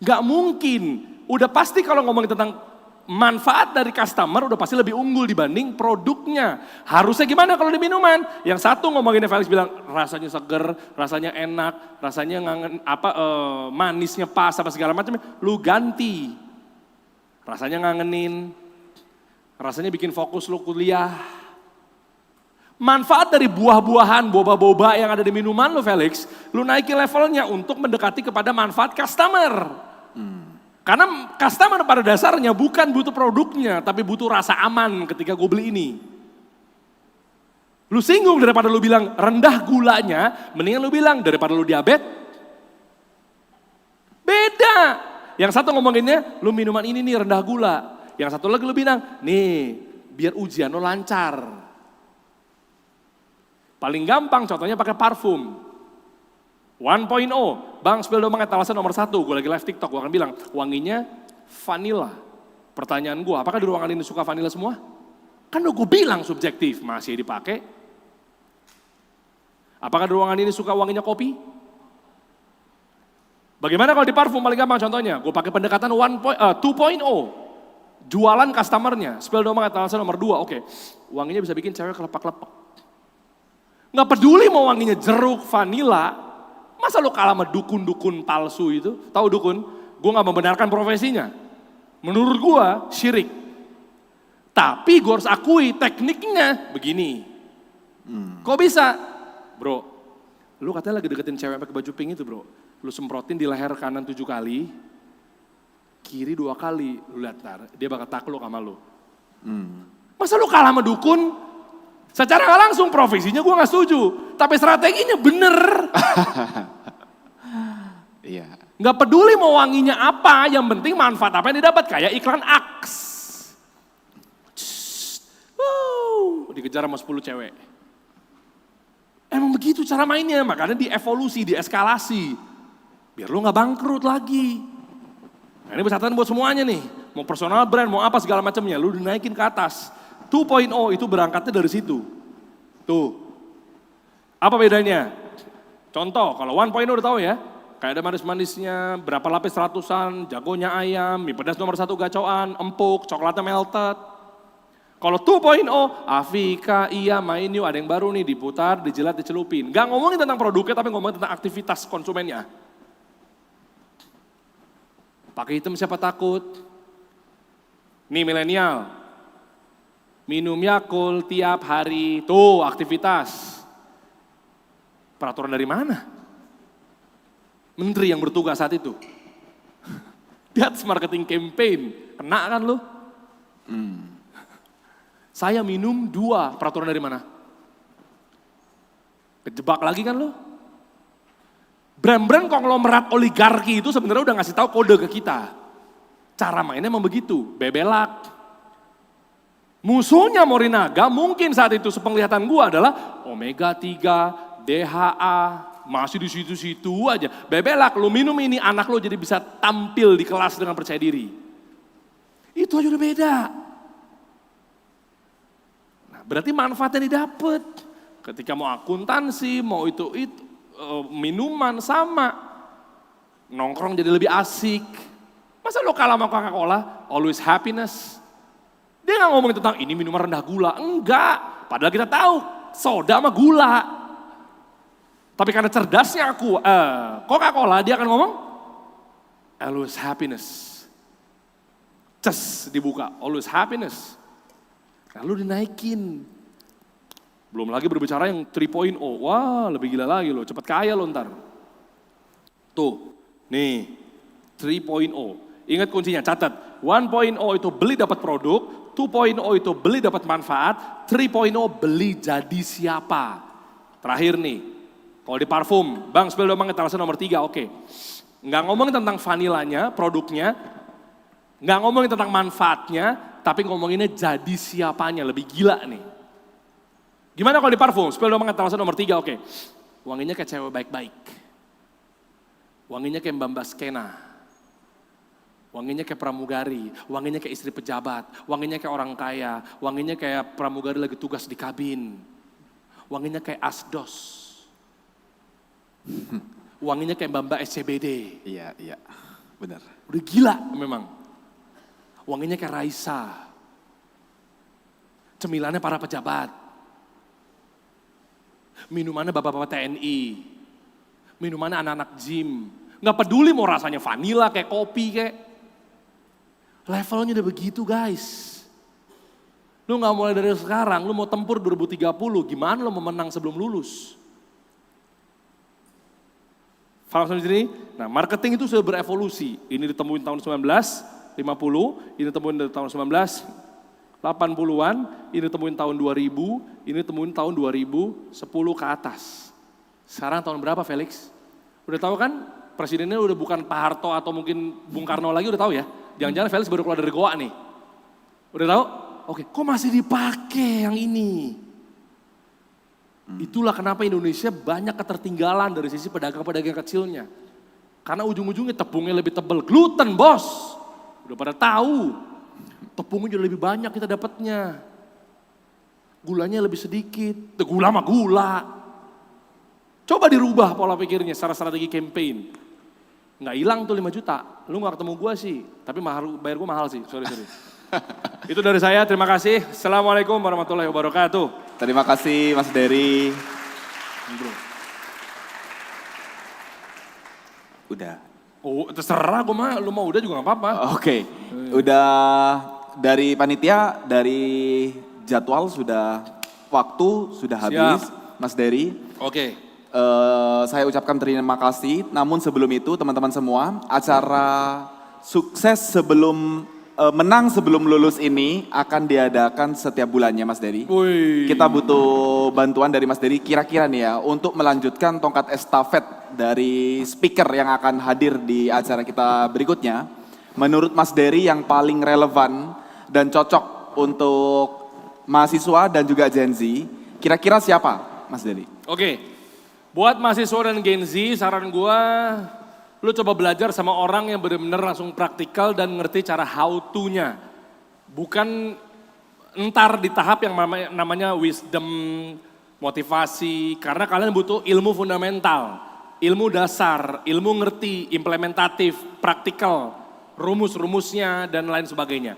Gak mungkin, udah pasti kalau ngomongin tentang manfaat dari customer udah pasti lebih unggul dibanding produknya. Harusnya gimana kalau di minuman? Yang satu ngomongin Felix bilang rasanya seger, rasanya enak, rasanya manisnya pas apa segala macam. Lu ganti, rasanya ngangenin. Rasanya bikin fokus lo kuliah. Manfaat dari buah-buahan, boba-boba yang ada di minuman lo Felix, lo naikin levelnya untuk mendekati kepada manfaat customer. Karena customer pada dasarnya bukan butuh produknya, tapi butuh rasa aman ketika gue beli ini. Lu singgung daripada lu bilang rendah gulanya, mendingan lu bilang daripada lu diabetes. Beda. Yang satu ngomonginnya, lu minuman ini nih rendah gula. Yang satu lagi lu bilang, nih biar ujian lo lancar. Paling gampang contohnya pakai parfum. 1.0, Bang Spill Dong etalase nomor 1, gue lagi live TikTok, gue akan bilang wanginya vanilla. Pertanyaan gue, apakah di ruangan ini suka vanilla semua? Kan udah gue bilang subjektif, masih dipakai. Apakah di ruangan ini suka wanginya kopi? Bagaimana kalau di parfum paling gampang contohnya, gue pakai pendekatan 2.0. Jualan customernya, Spill Dong etalase nomor 2, oke. Wanginya bisa bikin cewek kelepak-kelepak. Nggak peduli mau wanginya jeruk, vanila, masa lo kalah sama dukun-dukun palsu itu? Tahu dukun? Gue nggak membenarkan profesinya. Menurut gue syirik. Tapi gue harus akui tekniknya begini. Kok bisa? Bro, Lu katanya lagi deketin cewek pakai baju pink itu bro. Lu semprotin di leher kanan 7 kali, kiri 2 kali. Lu lihat ntar, dia bakal takluk sama lu. Masa lu kalah sama dukun? Secara gak langsung profesinya gue gak setuju. Tapi strateginya bener. Iya. Gak peduli mau wanginya apa, yang penting manfaat apa yang didapat. Kayak iklan Axe. Dikejar sama 10 cewek. Emang begitu cara mainnya, makanya dievolusi, dieskalasi. Biar lu gak bangkrut lagi. Nah ini pesan buat semuanya nih. Mau personal brand, mau apa segala macamnya, lu dinaikin ke atas. 2.0 itu berangkatnya dari situ. Tuh. Apa bedanya? Contoh, kalau 1.0 udah tahu ya. Kayak ada manis-manisnya, berapa lapis ratusan, jagonya ayam, mie pedas nomor 1 gacoan, empuk, coklatnya melted. Kalau 2.0, Afika, iya main yuk, ada yang baru nih, diputar, dijilat, dicelupin. Gak ngomongin tentang produknya, tapi ngomongin tentang aktivitas konsumennya. Pakai hitam siapa takut? Nih milenial, minum Yakult tiap hari, tuh aktivitas. Peraturan dari mana? Menteri yang bertugas saat itu. Di atas marketing campaign, kena kan lu? Saya minum 2, peraturan dari mana? Kejebak lagi kan lu? Brand-brand konglomerat oligarki itu sebenarnya udah ngasih tahu kode ke kita. Cara mainnya memang begitu, bebelak. Musuhnya Morinaga mungkin saat itu sepenglihatan gua adalah Omega 3, DHA, masih di situ-situ aja. Bebelak, lu minum ini anak lu jadi bisa tampil di kelas dengan percaya diri. Itu aja udah beda. Berarti manfaatnya didapat. Ketika mau akuntansi, mau itu minuman sama. Nongkrong jadi lebih asik. Masa lo kalah sama Coca-Cola? Always happiness. Dia gak ngomongin tentang ini minuman rendah gula. Enggak. Padahal kita tahu soda sama gula. Tapi karena cerdasnya Coca-Cola, dia akan ngomong always happiness. Ces dibuka, always happiness. Lalu dinaikin. Belum lagi berbicara yang 3.0. Wah lebih gila lagi loh, cepet kaya lo ntar. Tuh, nih 3.0. Ingat kuncinya, catat. 1.0 itu beli dapat produk, 2.0 itu beli dapat manfaat, 3.0 beli jadi siapa. Terakhir nih, kalau di parfum, Bang spill dong etalase nomor 3, oke. Nggak ngomongin tentang vanilanya, produknya, nggak ngomongin tentang manfaatnya, tapi ngomonginnya jadi siapanya, lebih gila nih. Gimana kalau di parfum? Spill dong etalase nomor 3, oke. Wanginya kayak cewek baik-baik. Wanginya kayak Mbak Mbak Skena. Wanginya kayak pramugari, wanginya kayak istri pejabat, wanginya kayak orang kaya, wanginya kayak pramugari lagi tugas di kabin. Wanginya kayak asdos. Wanginya kayak Mbak Mbak SCBD. Iya, benar. Udah gila memang. Wanginya kayak Raisa. Cemilannya para pejabat. Minumannya bapak-bapak TNI. Minumannya anak-anak gym. Nggak peduli mau rasanya vanila kayak kopi kayak. Levelnya udah begitu guys. Lu nggak mulai dari sekarang, lu mau tempur 2030, gimana lu mau menang sebelum lulus? Paham sampai sini? Nah marketing itu sudah berevolusi. Ini ditemuin tahun 1950, ini ditemuin dari tahun 1980-an, ini ditemuin tahun 2000, ini ditemuin tahun 2010 ke atas. Sekarang tahun berapa Felix? Udah tahu kan? Presidennya udah bukan Pak Harto atau mungkin Bung Karno lagi, udah tahu ya? Jangan-jangan Felix baru keluar dari Goa nih. Udah tahu? Oke, kok masih dipakai yang ini? Itulah kenapa Indonesia banyak ketertinggalan dari sisi pedagang-pedagang kecilnya. Karena ujung-ujungnya tepungnya lebih tebal. Gluten bos, udah pada tahu. Tepungnya jadi lebih banyak kita dapatnya. Gulanya lebih sedikit. Gula mah gula. Coba dirubah pola pikirnya secara strategi campaign. Nggak hilang tuh 5 juta. Lu nggak ketemu gua sih, tapi bayar gua mahal sih. Sorry. Itu dari saya, terima kasih. Assalamualaikum warahmatullahi wabarakatuh. Terima kasih Mas Dery. Udah. Oh terserah gua mah, lu mau udah juga nggak apa-apa. Oke, udah dari panitia, dari jadwal sudah, waktu sudah habis, Siap. Mas Dery. Oke. saya ucapkan terima kasih. Namun sebelum itu teman-teman semua, acara sukses sebelum menang sebelum lulus ini akan diadakan setiap bulannya Mas Dery. Wih. Kita butuh bantuan dari Mas Dery kira-kira nih ya untuk melanjutkan tongkat estafet dari speaker yang akan hadir di acara kita berikutnya. Menurut Mas Dery yang paling relevan dan cocok untuk mahasiswa dan juga Gen Z, kira-kira siapa Mas Dery? Oke, buat mahasiswa dan Gen Z, saran gua lu coba belajar sama orang yang benar-benar langsung praktikal dan ngerti cara how to-nya. Bukan entar di tahap yang namanya wisdom, motivasi. Karena kalian butuh ilmu fundamental, ilmu dasar, ilmu ngerti, implementatif, praktikal, rumus-rumusnya dan lain sebagainya.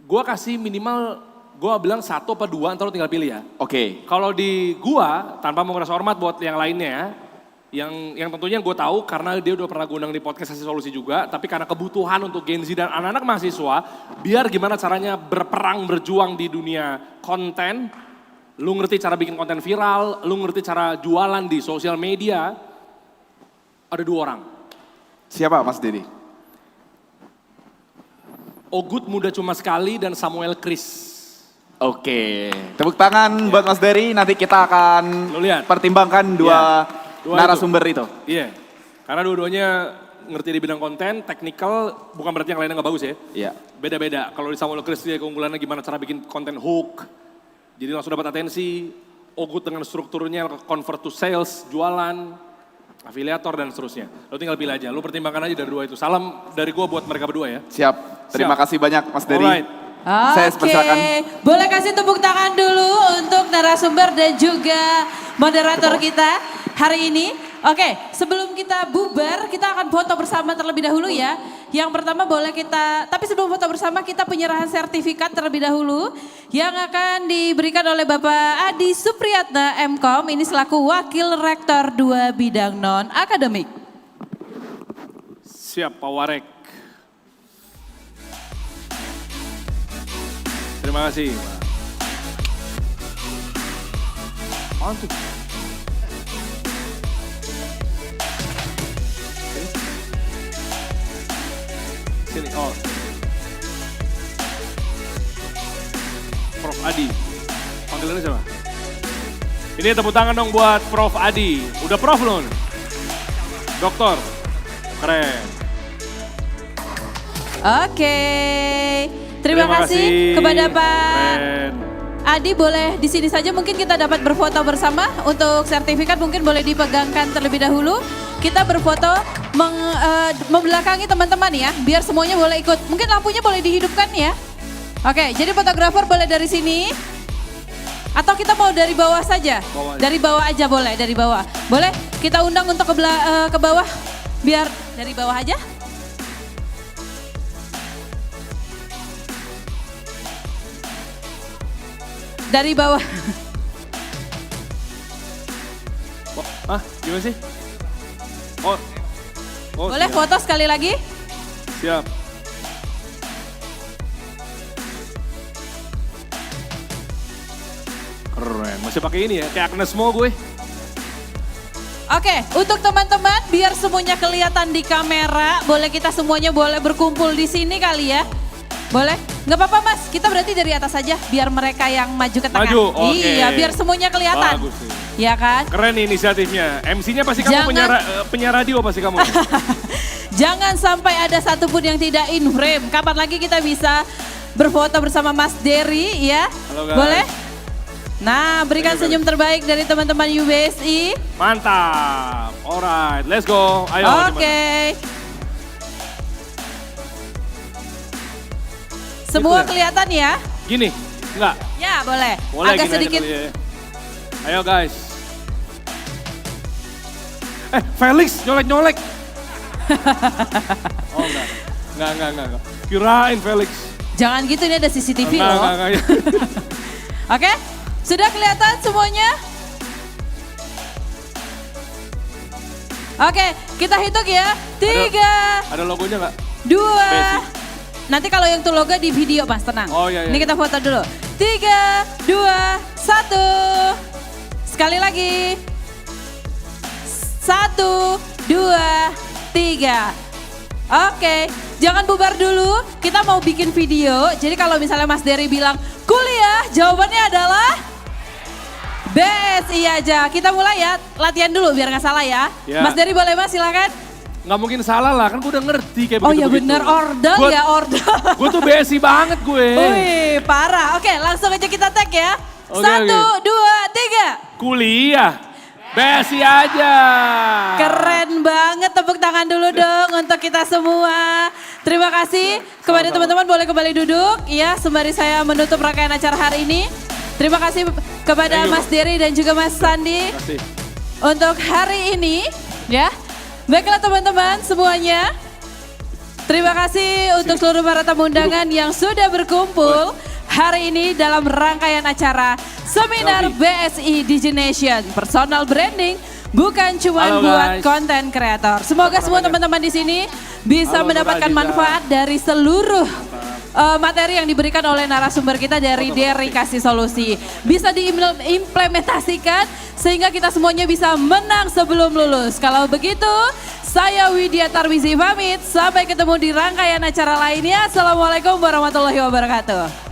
Gua kasih minimal, gua bilang 1 apa 2, ntar lu tinggal pilih ya. Oke. Kalau di gua, tanpa mau ngerasa hormat buat yang lainnya, yang tentunya gue tahu karena dia udah pernah gue undang di podcast Kasih Solusi juga, tapi karena kebutuhan untuk Gen Z dan anak-anak mahasiswa, biar gimana caranya berperang, berjuang di dunia konten, lu ngerti cara bikin konten viral, lu ngerti cara jualan di sosial media, ada 2 orang. Siapa Mas Dery? Ogut Muda Cuma Sekali dan Samuel Chris. Oke, tepuk tangan buat Mas Dery, nanti kita akan Lu lihat. pertimbangkan dua narasumber itu. Iya, karena dua-duanya ngerti di bidang konten, teknikal, bukan berarti yang lainnya gak bagus ya. Iya. Beda-beda, kalau di Samuel Chris dia keunggulannya gimana cara bikin konten hook, jadi langsung dapat atensi. Ogut dengan strukturnya convert to sales, jualan, afiliator dan seterusnya. Lo tinggal pilih aja, lo pertimbangkan aja dari 2 itu. Salam dari gua buat mereka berdua ya. Siap, terima kasih banyak Mas Dery. Alright. Saya persilakan. Boleh kasih tepuk tangan dulu untuk narasumber dan juga moderator kita hari ini. Oke, sebelum kita bubar, kita akan foto bersama terlebih dahulu ya. Yang pertama boleh kita, tapi sebelum foto bersama kita penyerahan sertifikat terlebih dahulu. Yang akan diberikan oleh Bapak Adi Supriyatna MKOM, ini selaku Wakil Rektor 2 Bidang Non-Akademik. Siap Pak Warek. Terima kasih. Mantap. Sini, oh. Prof Adi. Panggilannya siapa? Ini tepuk tangan dong buat Prof Adi. Udah Prof belum? Doktor. Keren. Oke. Terima kasih kepada Pak Adi, boleh di sini saja mungkin kita dapat berfoto bersama. Untuk sertifikat mungkin boleh dipegangkan terlebih dahulu. Kita berfoto membelakangi teman-teman ya, biar semuanya boleh ikut. Mungkin lampunya boleh dihidupkan ya. Oke, jadi fotografer boleh dari sini. Atau kita mau dari bawah saja? Dari bawah aja boleh, dari bawah. Boleh kita undang untuk ke bawah, biar dari bawah aja. Dari bawah. Gimana sih? Boleh siap. foto sekali lagi? Siap. Keren, masih pakai ini ya, kayak Agnes Mo gue. Oke, untuk teman-teman biar semuanya kelihatan di kamera, boleh kita semuanya boleh berkumpul di sini kali ya. Boleh? Nggak apa-apa Mas, kita berarti dari atas saja biar mereka yang maju ke tengah. Maju, oke. Iya, biar semuanya kelihatan. Bagus nih. Iya kan? Keren nih inisiatifnya. MC-nya pasti kamu penyiar radio pasti kamu. Jangan sampai ada satupun yang tidak in frame. Kapan lagi kita bisa berfoto bersama Mas Dery ya? Halo guys. Boleh? Nah, berikan senyum terbaik dari teman-teman UBSI. Mantap. Alright, let's go. Ayo. Oke. Semua kelihatan ya? Gini, enggak? Ya boleh. Boleh Agak gini sedikit. aja kali ya. Ayo guys. Felix nyolek-nyolek. Oh enggak. Kirain Felix. Jangan gitu, ini ada CCTV loh. Enggak. Oke, sudah kelihatan semuanya? Oke, kita hitung ya. 3. Ada logonya enggak? 2. Basic. Nanti kalau yang tuh logo di video Mas, tenang. Oh iya. Ini kita foto dulu. 3, 2, 1. Sekali lagi. 1, 2, 3. Oke, jangan bubar dulu. Kita mau bikin video. Jadi kalau misalnya Mas Dery bilang kuliah, jawabannya adalah BSI aja. Kita mulai ya, latihan dulu biar nggak salah ya. Ya. Mas Dery boleh Mas, silakan. Nggak mungkin salah lah, kan gue udah ngerti kayak Oh ya begitu-begitu. bener, ordal ya ordal. Gue tuh BSI banget gue. Wih, parah. Oke, langsung aja kita tag ya. Oke, 1, 2, 3. Kuliah, BSI aja. Keren banget, tepuk tangan dulu dong untuk kita semua. Terima kasih kepada teman-teman, boleh kembali duduk ya sembari saya menutup rangkaian acara hari ini. Terima kasih kepada Mas Dery dan juga Mas Sandi untuk hari ini ya. Baiklah teman-teman semuanya. Terima kasih untuk seluruh para tamu undangan yang sudah berkumpul hari ini dalam rangkaian acara Seminar BSI Digination Personal Branding bukan cuma buat konten kreator. Semoga semua teman-teman di sini bisa mendapatkan manfaat dari seluruh materi yang diberikan oleh narasumber kita dari Dery Kasih Solusi. Bisa diimplementasikan sehingga kita semuanya bisa menang sebelum lulus. Kalau begitu, saya Widya Tarmizi pamit. Sampai ketemu di rangkaian acara lainnya. Assalamualaikum warahmatullahi wabarakatuh.